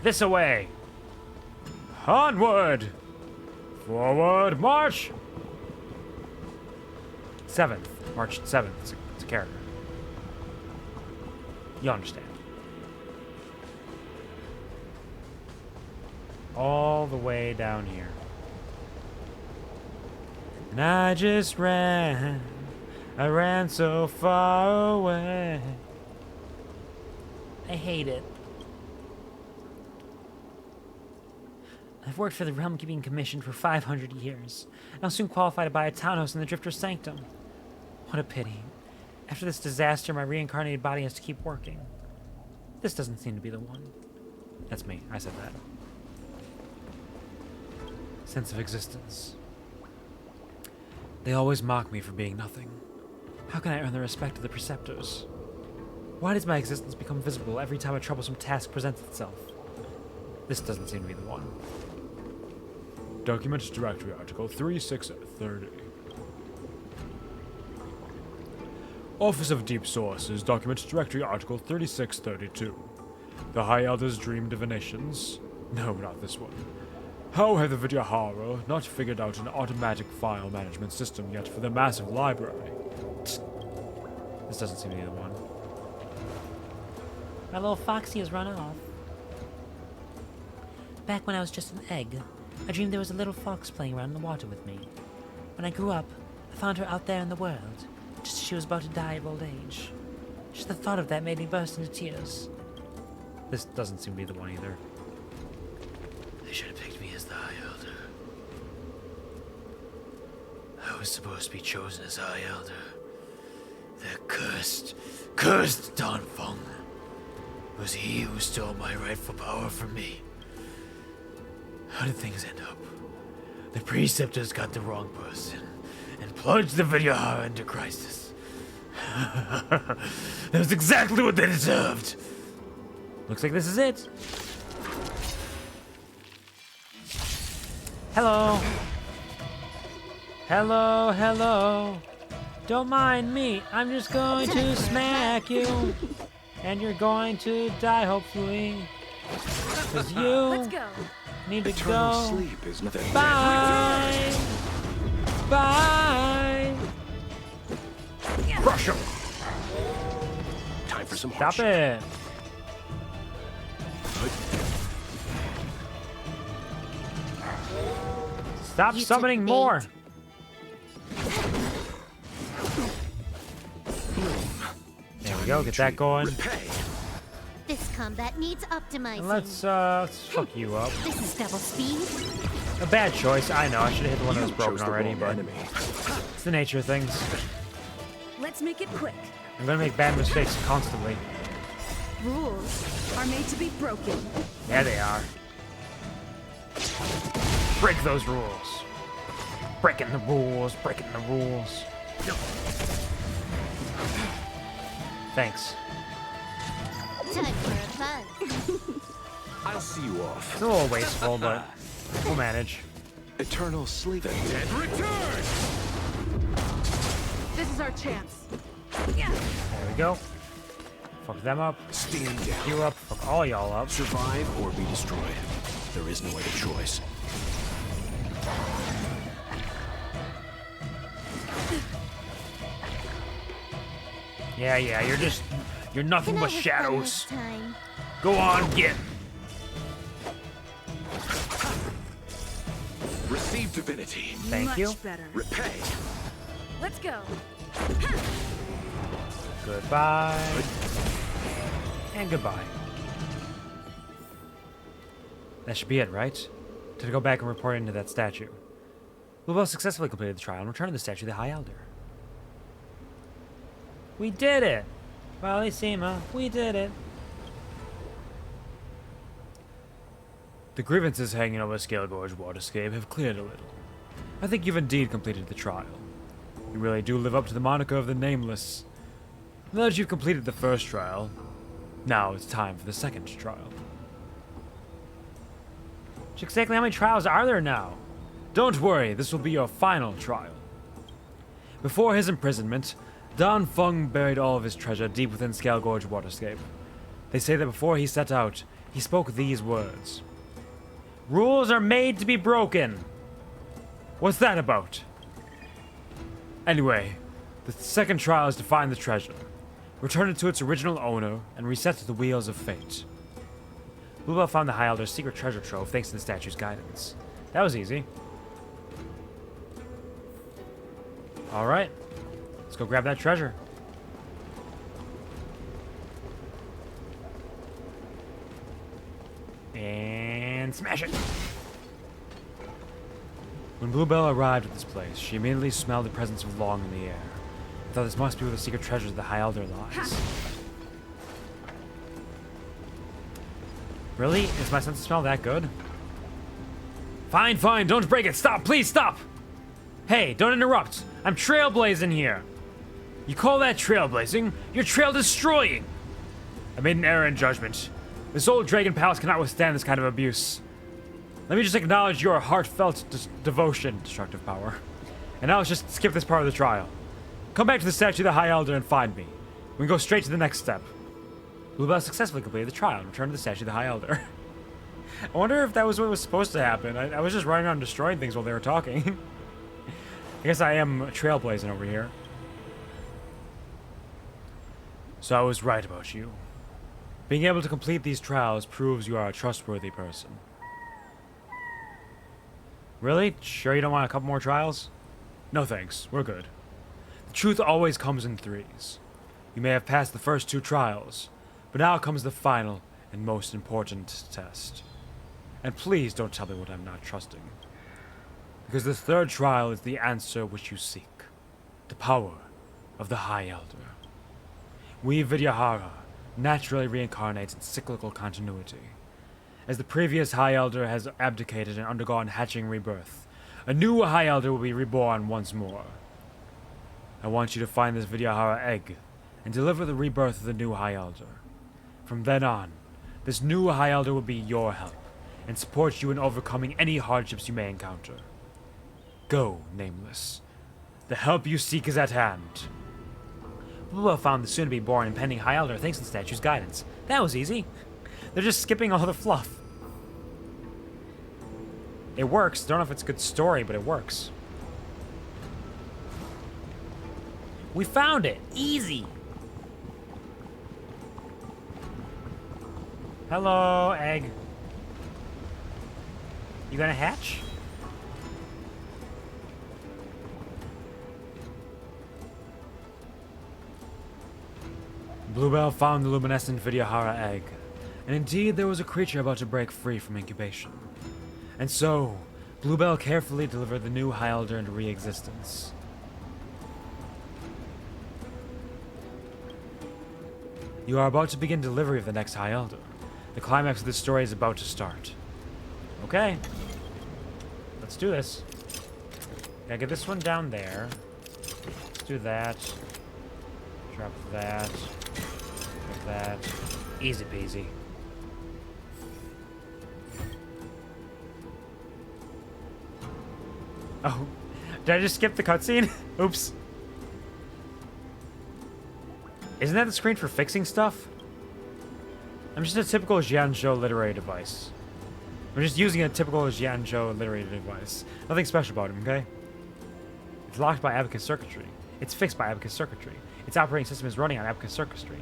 This away! Onward! Forward, march! 7th. March 7th. It's a character. You understand. All the way down here. And I just ran I ran so far away. I hate it. I've worked for the Realm Keeping Commission for 500 years, and I'll soon qualify to buy a townhouse in the Drifter's Sanctum. What a pity. After this disaster, my reincarnated body has to keep working. This doesn't seem to be the one. That's me. I said that. Sense of existence. They always mock me for being nothing. How can I earn the respect of the Preceptors? Why does my existence become visible every time a troublesome task presents itself? This doesn't seem to be the one. Documents Directory Article 3630. Office of Deep Sources, Documents Directory Article 3632. The High Elders Dream Divinations. No, not this one. How have the Vidyahara not figured out an automatic file management system yet for their massive library? This doesn't seem to be the one. My little foxy has run off. Back when I was just an egg, I dreamed there was a little fox playing around in the water with me. When I grew up, I found her out there in the world, just as she was about to die of old age. Just the thought of that made me burst into tears. This doesn't seem to be the one either. They should have picked me as the High Elder. I was supposed to be chosen as High Elder. That cursed Don Feng. It was he who stole my rightful power from me. How did things end up? The Preceptors got the wrong person and plunged the Vidyahara into crisis. That was exactly what they deserved. Looks like this is it. Hello. Hello, hello. Don't mind me. I'm just going to smack you. And you're going to die, hopefully. Because you
Let's go.
need to
Eternal
go.
sleep is nothing.
Bye. Bye.
Crush him. Time for some
Stop it. Stop summoning more. There we go. Get that going.
This combat needs optimizing.
And let's fuck you up.
This is double speed.
A bad choice. I know. I should have hit the one that was broken already, but it's the nature of things.
Let's make it quick.
I'm gonna make bad mistakes constantly.
Rules are made to be broken.
Yeah, they are. Break those rules. Breaking the rules. Breaking the rules. Thanks.
Time for a buzz.
I'll see you off.
It's a little wasteful, but we'll manage.
Eternal sleep. The dead return.
This is our chance.
There we go. Fuck them up.
Stand down.
You up. Fuck all y'all up.
Survive or be destroyed. There is no other choice.
Yeah, you're nothing
Can I
but
have fun
shadows.
this time?
Go on, get.
Receive divinity.
Thank
Much
you.
better.
Repay.
Let's go.
Goodbye. And goodbye. That should be it, right? To go back and report into that statue. We've both successfully completed the trial and returned the statue to the High Elder. We did it! Bellissima, we did it. The grievances hanging over Scale Gorge Waterscape have cleared a little. I think you've indeed completed the trial. You really do live up to the moniker of the Nameless. Now that you've completed the first trial, now it's time for the second trial. Exactly how many trials are there now? Don't worry, this will be your final trial. Before his imprisonment, Don Feng buried all of his treasure deep within Scale Gorge Waterscape. They say that before he set out, he spoke these words. Rules are made to be broken. What's that about? Anyway, the second trial is to find the treasure, return it to its original owner, and reset the wheels of fate. Bluebell found the High Elder's secret treasure trove thanks to the statue's guidance. That was easy. Alright. Let's go grab that treasure. And smash it. When Bluebell arrived at this place, she immediately smelled the presence of Long in the air. I thought this must be where the secret treasures of the High Elder lies. Really? Is my sense of smell that good? Fine, fine, don't break it. Stop, please stop. Hey, don't interrupt. I'm trailblazing here. You call that trailblazing? You're trail destroying. I made an error in judgment. This old dragon palace cannot withstand this kind of abuse. Let me just acknowledge your heartfelt devotion, destructive power. And now let's just skip this part of the trial. Come back to the statue of the High Elder and find me. We can go straight to the next step. Bluebell successfully completed the trial and returned to the statue of the High Elder. I wonder if that was what was supposed to happen. I was just running around destroying things while they were talking. I guess I am trailblazing over here. So I was right about you. Being able to complete these trials proves you are a trustworthy person. Really? Sure you don't want a couple more trials? No thanks, we're good. The truth always comes in threes. You may have passed the first 2 trials, but now comes the final and most important test. And please don't tell me what I'm not trusting. Because the 3rd trial is the answer which you seek. The power of the High Elder. We Vidyahara naturally reincarnates in cyclical continuity. As the previous High Elder has abdicated and undergone hatching rebirth, a new High Elder will be reborn once more. I want you to find this Vidyahara egg and deliver the rebirth of the new High Elder. From then on, this new High Elder will be your help and support you in overcoming any hardships you may encounter. Go, Nameless. The help you seek is at hand. Bluebell found the soon-to-be-born impending High Elder thanks to the statue's guidance. That was easy. They're just skipping all the fluff. It works. Don't know if it's a good story, but it works. We found it. Easy. Hello, egg. You gonna hatch? Bluebell found the luminescent Vidyahara egg, and indeed there was a creature about to break free from incubation. And so, Bluebell carefully delivered the new High Elder into re-existence. You are about to begin delivery of the next High Elder. The climax of this story is about to start. Okay. Let's do this. Gotta get this one down there. Let's do that. Drop that. Drop that. Easy peasy. Oh, did I just skip the cutscene? Oops. Isn't that the screen for fixing stuff? I'm just a typical Jianzhou literary device. I'm just using a typical Jianzhou literary device. Nothing special about it, okay? It's locked by Abacus circuitry. It's fixed by Abacus circuitry. Its operating system is running on Abacus circuitry.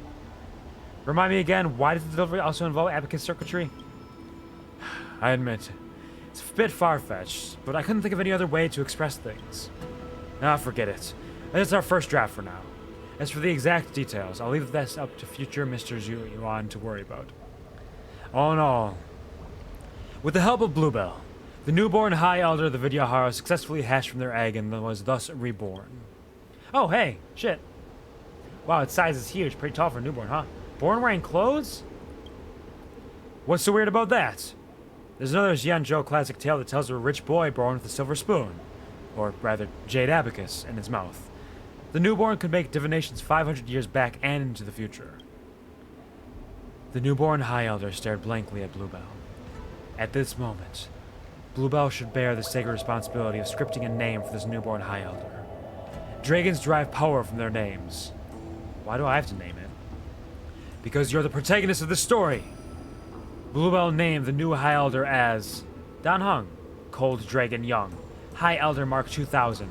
Remind me again, why does the delivery also involve Abacus circuitry? I admit, it's a bit far-fetched, but I couldn't think of any other way to express things. Ah, forget it. That's our first draft for now. As for the exact details, I'll leave this up to future Mr. Yuan to worry about. All in all, with the help of Bluebell, the newborn High Elder of the Vidyahara successfully hatched from their egg and was thus reborn. Oh, hey, shit. Wow, its size is huge, pretty tall for a newborn, huh? Born wearing clothes? What's so weird about that? There's another Jianzhou classic tale that tells of a rich boy born with a silver spoon, or rather, jade abacus, in his mouth. The newborn could make divinations 500 years back and into the future. The newborn High Elder stared blankly at Bluebell. At this moment, Bluebell should bear the sacred responsibility of scripting a name for this newborn High Elder. Dragons derive power from their names. Why do I have to name it? Because you're the protagonist of the story. Bluebell named the new High Elder as Dan Heng, Cold Dragon Young, High Elder Mark 2000,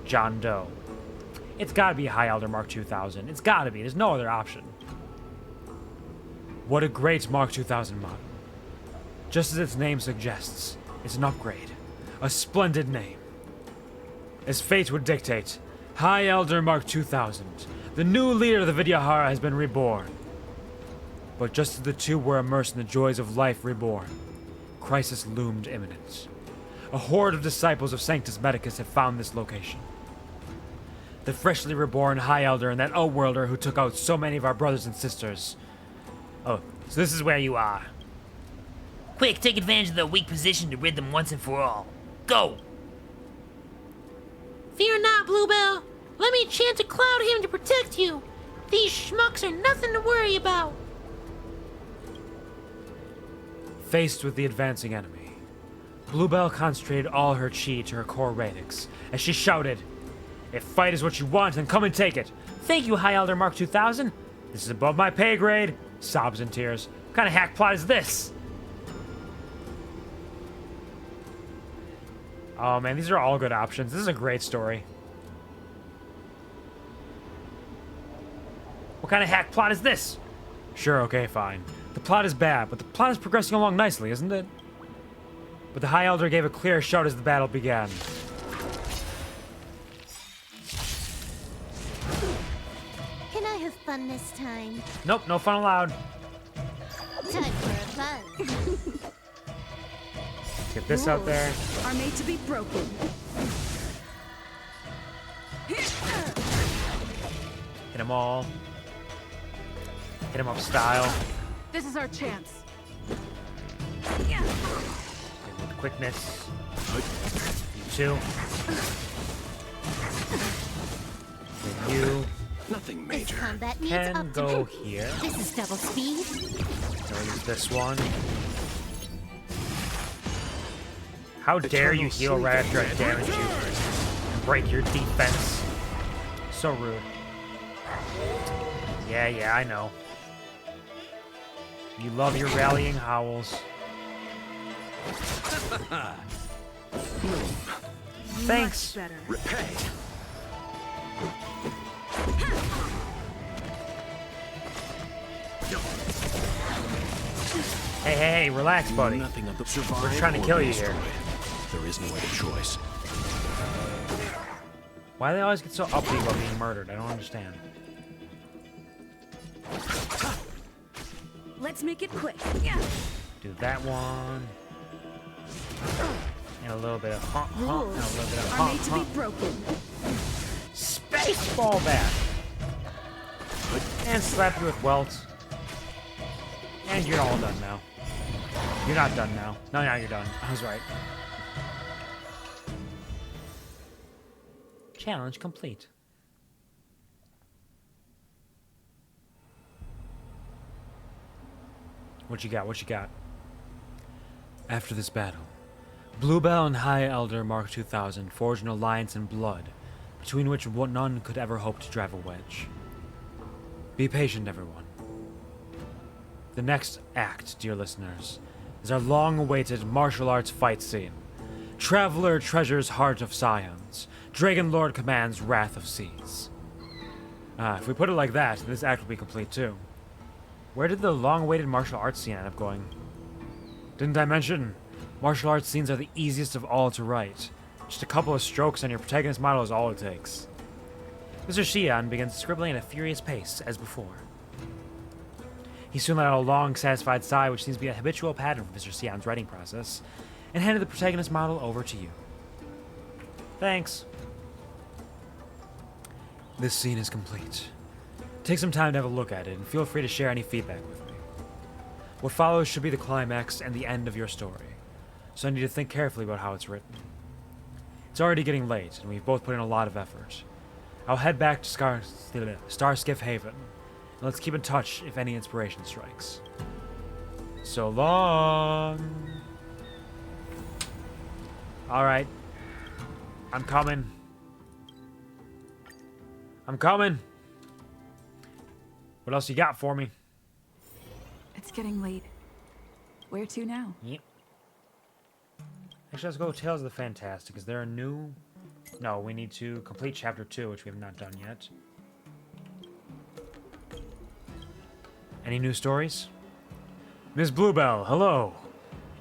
John Doe. It's gotta be High Elder Mark 2000. It's gotta be. There's no other option. What a great Mark 2000 model. Just as its name suggests, it's an upgrade. A splendid name. As fate would dictate, High Elder Mark 2000. The new leader of the Vidyahara has been reborn. But just as the two were immersed in the joys of life reborn, crisis loomed imminent. A horde of disciples of Sanctus Medicus had found this location. The freshly reborn High Elder and that Outworlder who took out so many of our brothers and sisters. Oh, so this is where you are.
Quick, take advantage of the weak position to rid them once and for all. Go!
Fear not, Bluebell. Let me chant a cloud hymn to protect you. These schmucks are nothing to worry about.
Faced with the advancing enemy, Bluebell concentrated all her chi to her core radix as she shouted, "If fight is what you want, then come and take it. Thank you, High Elder Mark 2000. This is above my pay grade." Sobs and tears. What kind of hack plot is this? Oh man, these are all good options. This is a great story. What kind of hack plot is this? Sure, okay, fine. The plot is bad, but the plot is progressing along nicely, isn't it? But the High Elder gave a clear shout as the battle began.
Can I have fun this time?
Nope, no fun allowed.
Time for a fun.
Get this out there.
Are made to be broken.
Hit them all. Hit them up style.
This is our chance.
With quickness. You too. And you.
Nothing major.
This combat needs
Can
up
go
to
here.
This is double speed.
I'll use this one. How dare you heal right after I damage you and break your defense? So rude. Yeah, I know. You love your rallying howls. Thanks.
Much better.
Repay.
Hey, relax, buddy.
Nothing of the survive.
We're trying to kill you here.
There is no other choice.
Why do they always get so uppity about being murdered? I don't understand.
Let's make it quick.
Do that one. And a little bit of hump, and a little bit of
Are made to be
hump.
broken.
Space ball back. And slap you with welts. And you're all done now. You're not done now. No, now you're done. I was right. Challenge complete. What you got? What you got? After this battle, Bluebell and High Elder Mark 2000 forged an alliance in blood, between which none could ever hope to drive a wedge. Be patient, everyone. The next act, dear listeners, is our long-awaited martial arts fight scene. Traveler treasures Heart of Scions. Dragon Lord commands Wrath of Seas. If we put it like that, this act will be complete too. Where did the long-awaited martial arts scene end up going? Didn't I mention? Martial arts scenes are the easiest of all to write. Just a couple of strokes on your protagonist model is all it takes. Mr. Xian begins scribbling at a furious pace, as before. He soon let out a long, satisfied sigh, which seems to be a habitual pattern for Mr. Xian's writing process, and handed the protagonist model over to you. Thanks. This scene is complete. Take some time to have a look at it, and feel free to share any feedback with me. What follows should be the climax and the end of your story, so I need to think carefully about how it's written. It's already getting late, and we've both put in a lot of effort. I'll head back to Starskiff Haven, and let's keep in touch if any inspiration strikes. So long! Alright. I'm coming. I'm coming! What else you got for me?
It's getting late. Where to now?
Yep. Actually, let's go Tales of the Fantastic. Is there a new... No, we need to complete Chapter 2, which we have not done yet. Any new stories? Ms. Bluebell, hello!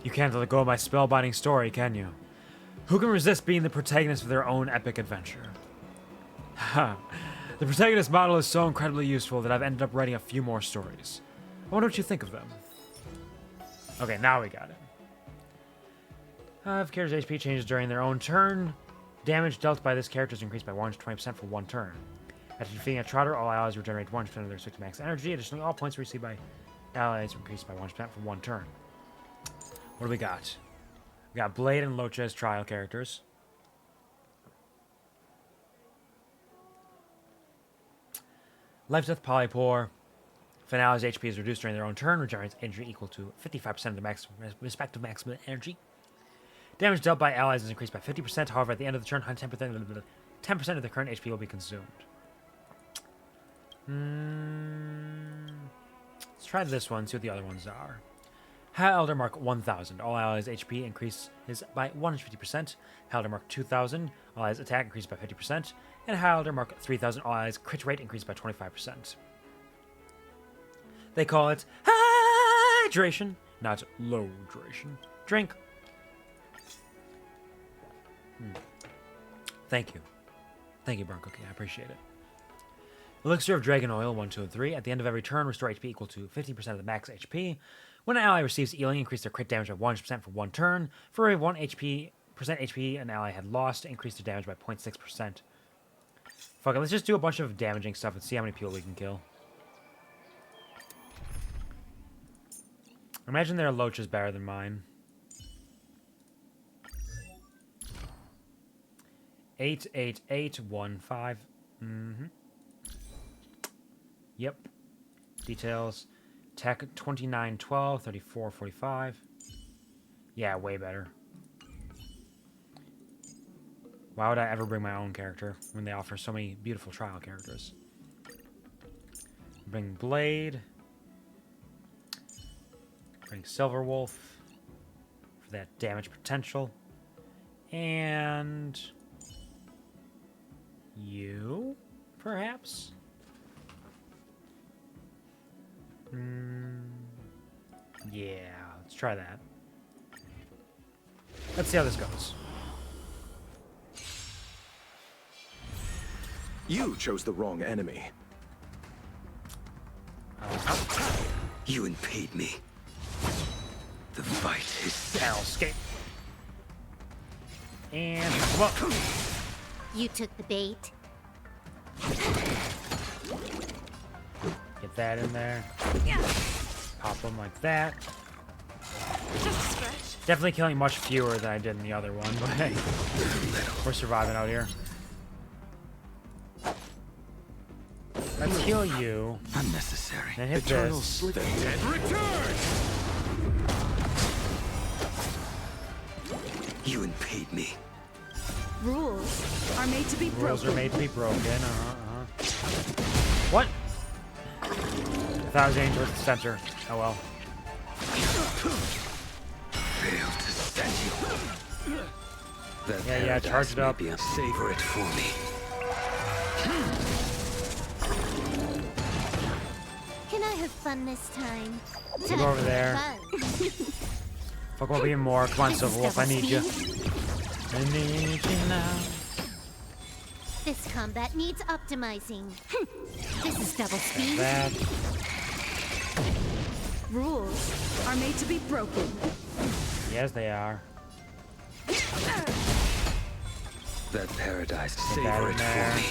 You can't let go of my spellbinding story, can you? Who can resist being the protagonist of their own epic adventure? The protagonist model is so incredibly useful that I've ended up writing a few more stories. I wonder what you think of them. Okay, now we got it. If character's HP changes during their own turn, damage dealt by this character is increased by 120% for one turn. After defeating a Trotter, all allies regenerate 1% of their 6 max energy. Additionally, all points received by allies are increased by 1% for one turn. What do we got? We got Blade and Locha as trial characters. Life Death Polypore. If an ally's HP is reduced during their own turn, regenerates energy equal to 55% of the respective maximum energy. Damage dealt by allies is increased by 50%. However, at the end of the turn, 10% of the current HP will be consumed. Let's try this one, see what the other ones are. High Elder Mark 1000. All allies' HP increases by 150%. High Elder Mark 2000. All allies' attack increased by 50%. And High Elder Mark 3000. All allies' crit rate increased by 25%. They call it hydration, not low duration. Drink. Thank you. Thank you, Burn Cookie. I appreciate it. Elixir of Dragon Oil, 1, 2, and 3. At the end of every turn, restore HP equal to 50% of the max HP. When an ally receives healing, increase their crit damage by 100% for one turn. For every 1% HP an ally had lost, increase their damage by 0.6%. Fuck it, let's just do a bunch of damaging stuff and see how many people we can kill. Imagine their Loach is better than mine. 88815. Yep. Details. Tech 2912, 3445. Yeah, way better. Why would I ever bring my own character when they offer so many beautiful trial characters? Bring Blade. Bring Silverwolf for that damage potential. And you, perhaps? Yeah, let's try that. Let's see how this goes.
You chose the wrong enemy. You impede me. The fight is set.
Escape. And come up.
You took the bait.
Get that in there. Pop them like that.
Just a scratch.
Definitely killing much fewer than I did in the other one, but hey, we're surviving out here. Let's heal you.
Unnecessary.
And hit
Eternal
this.
sleep. The dead return. You impede me.
Rules are made to be broken.
Rules are made to be broken. What? I thought I was aiming towards the center. Oh well.
Fail to set you. That
Yeah, charge it up.
Savor it for me.
Can I have fun this time?
Go over there. Fuck up even more. Come on, Silverwolf. I need you. I need you now.
This combat needs optimizing. This is double speed.
That.
Rules are made to be broken.
Yes, they are.
That paradise.
Get
Savor it
there.
for me.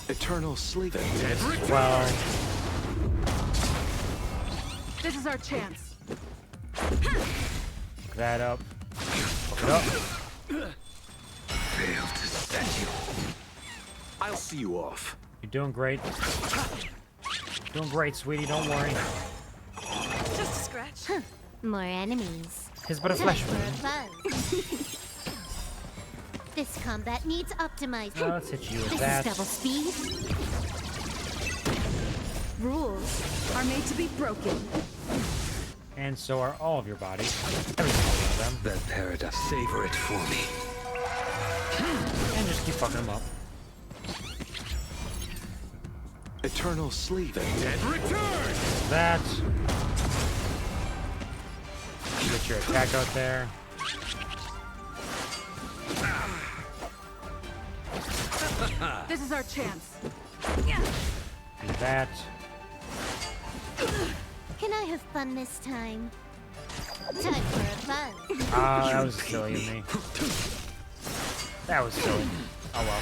Eternal sleep. The dead return.
12.
This is our chance.
Pick that up. Pick it up.
Fail to set you. I'll see you off.
You're doing great. Doing great, sweetie. Don't worry.
Just a scratch.
More enemies.
It's but a flesh
For a
wound.
buzz. This combat needs optimizing.
Let's hit you with
This
that.
is double speed.
Rules are made to be broken.
And so are all of your bodies. Every single one of them.
That paradise. Savor it for me.
And just keep fucking them up.
Eternal sleep. The dead return.
That. Get your attack out there.
This is our chance.
Do that.
Can I have fun this time? Time for a fun.
Ah, that was silly of me. That was silly. Oh well.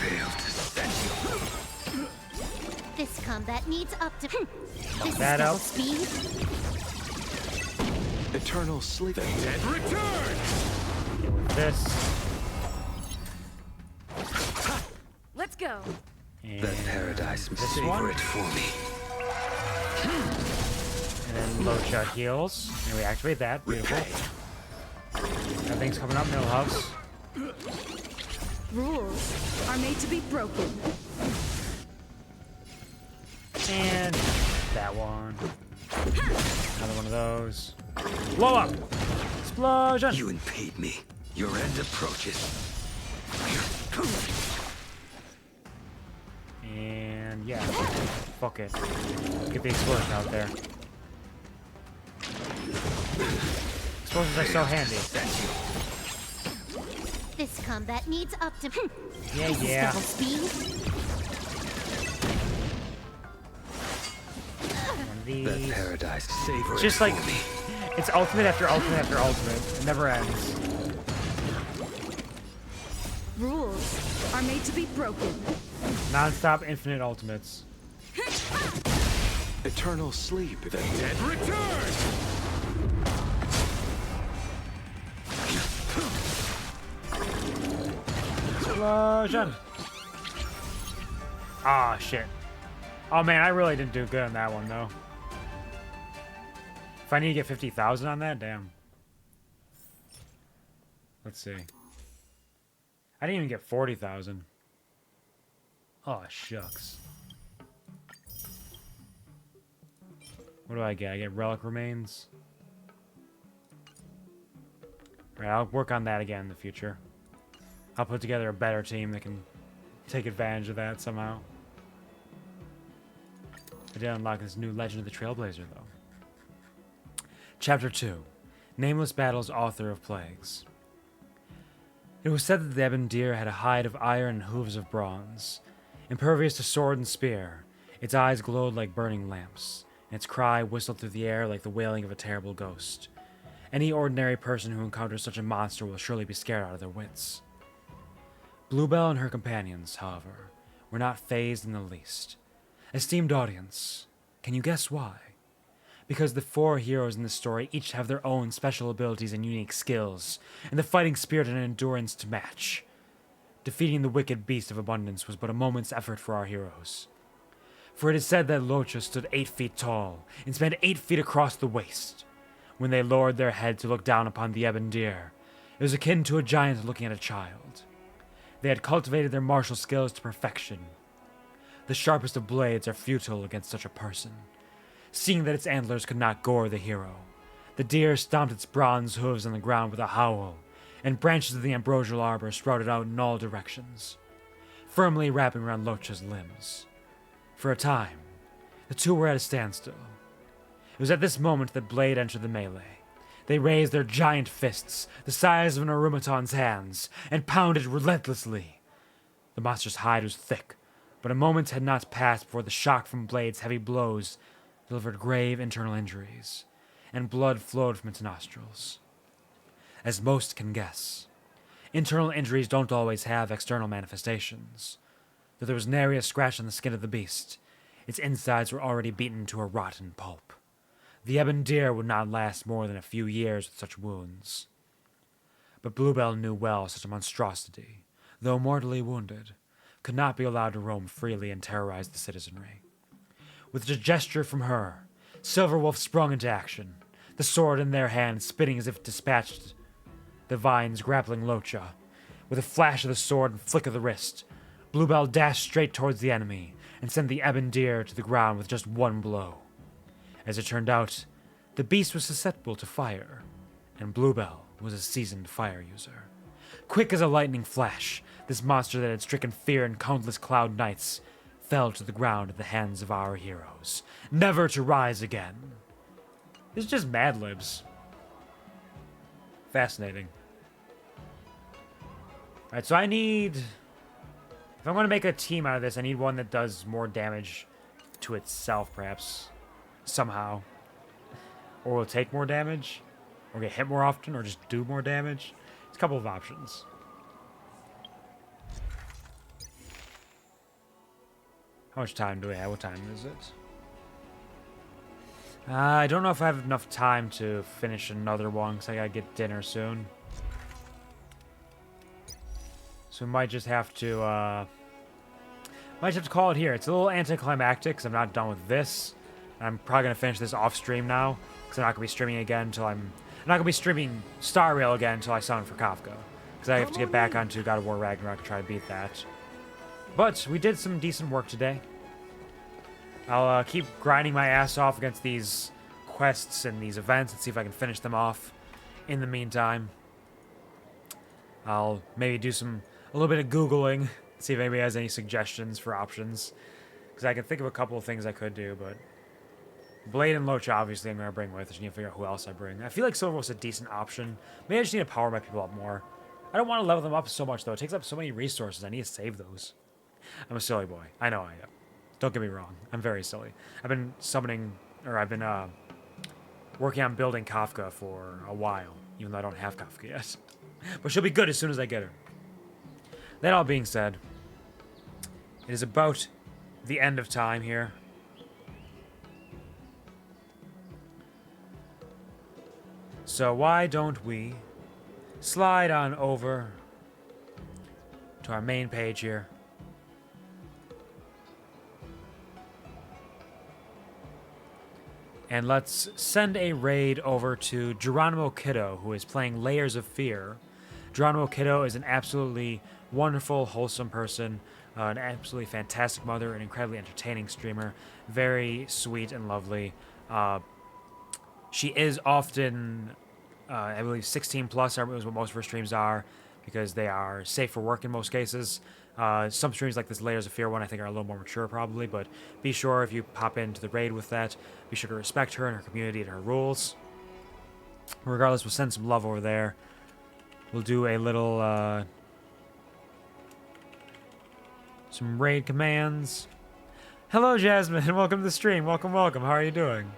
This combat needs up to. This is
that
double
up.
speed.
Eternal sleep.
The dead return!
This.
Let's go.
And
That paradise
this
savor
one.
it for me.
And then Locha heals. And we activate that. Beautiful. Everything's coming up, Millhouse.
Rules are made to be broken.
And that one. Another one of those. Blow up! Explosion!
You impede me. Your end approaches.
And yeah. Fuck it. Get the explosion out there. Explosions are so handy.
This combat needs up to.
Yeah,
This
yeah.
is double speed.
One of these.
That paradise savor
It's
it
just like,
for me.
it's ultimate after ultimate after ultimate. It never ends.
Rules are made to be broken.
Non-stop infinite ultimates.
Eternal sleep.
The dead return!
Explosion! Ah, shit. Oh man, I really didn't do good on that one though. If I need to get 50,000 on that, damn. Let's see. I didn't even get 40,000. Oh, shucks. What do I get? I get relic remains. Alright, I'll work on that again in the future. I'll put together a better team that can take advantage of that somehow. I did unlock this new Legend of the Trailblazer, though. Chapter 2. Nameless Battles, Author of Plagues. It was said that the ebon deer had a hide of iron and hooves of bronze. Impervious to sword and spear, its eyes glowed like burning lamps, and its cry whistled through the air like the wailing of a terrible ghost. Any ordinary person who encounters such a monster will surely be scared out of their wits. Bluebell and her companions, however, were not fazed in the least. Esteemed audience, can you guess why? Because the four heroes in this story each have their own special abilities and unique skills, and the fighting spirit and endurance to match. Defeating the wicked beast of abundance was but a moment's effort for our heroes. For it is said that Locha stood 8 feet tall and spanned 8 feet across the waist. When they lowered their head to look down upon the ebon deer, it was akin to a giant looking at a child. They had cultivated their martial skills to perfection. The sharpest of blades are futile against such a person. Seeing that its antlers could not gore the hero, the deer stomped its bronze hooves on the ground with a howl, and branches of the ambrosial arbor sprouted out in all directions, firmly wrapping around Locha's limbs. For a time, the two were at a standstill. It was at this moment that Blade entered the melee. They raised their giant fists, the size of an automaton's hands, and pounded relentlessly. The monster's hide was thick, but a moment had not passed before the shock from Blade's heavy blows delivered grave internal injuries, and blood flowed from its nostrils. As most can guess, internal injuries don't always have external manifestations. Though there was nary a scratch on the skin of the beast, its insides were already beaten to a rotten pulp. The ebon deer would not last more than a few years with such wounds. But Bluebell knew well such a monstrosity, though mortally wounded, could not be allowed to roam freely and terrorize the citizenry. With a gesture from her, Silverwolf sprung into action, the sword in their hand spinning as if it dispatched the vines grappling Locha. With a flash of the sword and flick of the wrist, Bluebell dashed straight towards the enemy and sent the ebon deer to the ground with just one blow. As it turned out, the beast was susceptible to fire, and Bluebell was a seasoned fire user. Quick as a lightning flash, this monster that had stricken fear in countless cloud knights fell to the ground at the hands of our heroes, never to rise again. This is just Mad Libs. Fascinating. Alright, so I need If I'm going to make a team out of this, I need one that does more damage to itself, perhaps. Somehow. Or will take more damage. Or get hit more often. Or just do more damage. It's a couple of options. How much time do we have? What time is it? I don't know if I have enough time to finish another one, because I gotta get dinner soon. So we might just have to, call it here. It's a little anticlimactic, because I'm not done with this. I'm probably gonna finish this off stream now, because I'm not gonna be streaming again until I'm not gonna be streaming Star Rail again until I summon for Kafka. Because I have to get back onto God of War Ragnarok to try to beat that. But we did some decent work today. I'll keep grinding my ass off against these quests and these events and see if I can finish them off. In the meantime, I'll maybe do a little bit of Googling, see if anybody has any suggestions for options. Because I can think of a couple of things I could do, but Blade and Loach, obviously, I'm going to bring with. I just need to figure out who else I bring. I feel like Silver was a decent option. Maybe I just need to power my people up more. I don't want to level them up so much, though. It takes up so many resources. I need to save those. I'm a silly boy. I know I am. Don't get me wrong. I'm very silly. I've been working on building Kafka for a while, even though I don't have Kafka yet. But she'll be good as soon as I get her. That all being said, it is about the end of time here. So why don't we slide on over to our main page here. And let's send a raid over to Geronimo Kiddo, who is playing Layers of Fear. Geronimo Kiddo is an absolutely wonderful, wholesome person, an absolutely fantastic mother, an incredibly entertaining streamer, very sweet and lovely. She is often, I believe, 16 plus is what most of her streams are, because they are safe for work in most cases. Some streams like this Layers of Fear one I think are a little more mature probably, but be sure if you pop into the raid with that, be sure to respect her and her community and her rules. Regardless, we'll send some love over there. We'll do a little, some raid commands. Hello, Jasmine. Welcome to the stream. Welcome, welcome. How are you doing?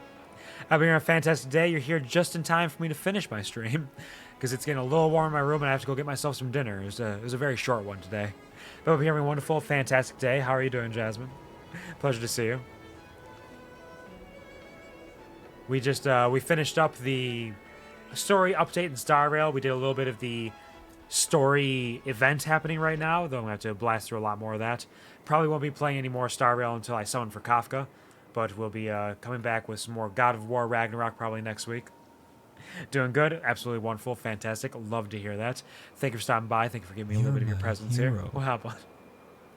I've been here a fantastic day. You're here just in time for me to finish my stream, because it's getting a little warm in my room and I have to go get myself some dinner. It was a very short one today. But hope you're having a wonderful, fantastic day. How are you doing, Jasmine? Pleasure to see you. We just, we finished up the story update in Star Rail. We did a little bit of the story event happening right now, though I'm going to have to blast through a lot more of that. Probably won't be playing any more Star Rail until I summon for Kafka, but we'll be coming back with some more God of War Ragnarok probably next week. Doing good. Absolutely wonderful. Fantastic. Love to hear that. Thank you for stopping by. Thank you for giving me a little bit of your presence here. What happened?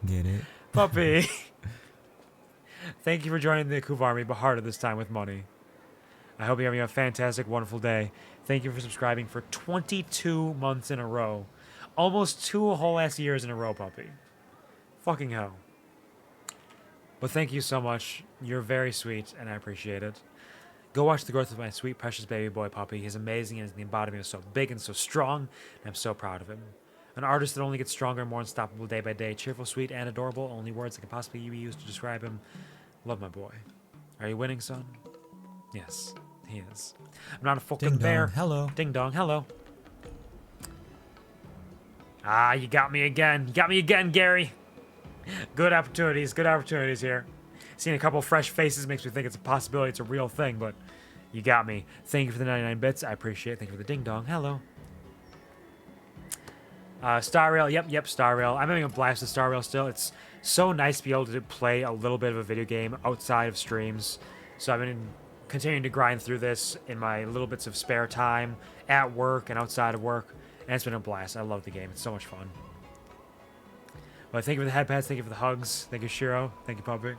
Get it?
Puppy. Thank you for joining the QuvarTV, but harder this time with money. I hope you're having a fantastic, wonderful day. Thank you for subscribing for 22 months in a row. Almost 2 whole ass years in a row, puppy. Fucking hell. But thank you so much. You're very sweet, and I appreciate it. Go watch the growth of my sweet, precious baby boy puppy. He's amazing, and he's the embodiment of so big and so strong, and I'm so proud of him. An artist that only gets stronger and more unstoppable day by day. Cheerful, sweet, and adorable. Only words that can possibly be used to describe him. Love my boy. Are you winning, son? Yes, he is. I'm not a fucking bear.
Hello.
Ding dong, hello. Ah, you got me again. You got me again, Gary. Good opportunities here. Seeing a couple fresh faces makes me think it's a possibility, it's a real thing, but you got me. Thank you for the 99 bits. I appreciate it. Thank you for the ding dong. Hello. Star Rail. Yep, Star Rail. I'm having a blast with Star Rail still. It's so nice to be able to play a little bit of a video game outside of streams. So I've been continuing to grind through this in my little bits of spare time, at work and outside of work, and it's been a blast. I love the game. It's so much fun. Well, thank you for the head pats. Thank you for the hugs. Thank you, Shiro. Thank you, Puppy.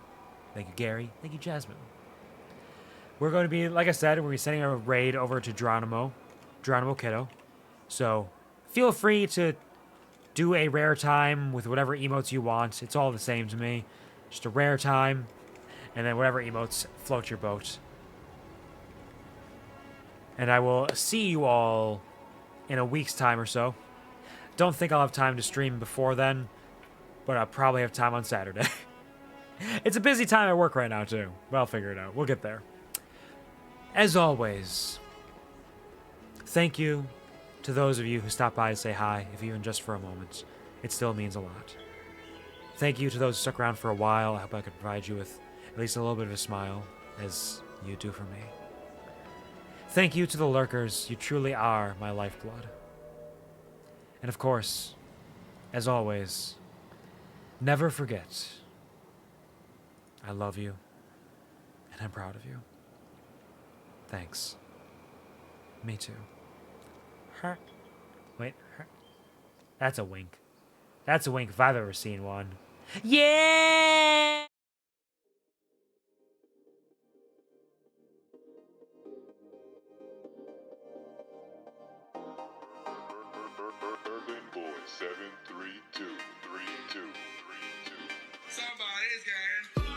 Thank you, Gary. Thank you, Jasmine. We're going to be, like I said, we're going to be sending a raid over to Geronimo Kiddo. So feel free to do a rare time with whatever emotes you want. It's all the same to me. Just a rare time, and then whatever emotes float your boat. And I will see you all in a week's time or so. Don't think I'll have time to stream before then, but I'll probably have time on Saturday. It's a busy time at work right now, too. But I'll figure it out. We'll get there. As always, thank you to those of you who stopped by to say hi, if even just for a moment. It still means a lot. Thank you to those who stuck around for a while. I hope I could provide you with at least a little bit of a smile, as you do for me. Thank you to the lurkers. You truly are my lifeblood. And of course, as always, never forget, I love you, and I'm proud of you. Thanks. Me too. Huh? Wait. Huh? That's a wink. That's a wink if I've ever seen one. Yeah!
Urban Boy 7323232. Somebody's getting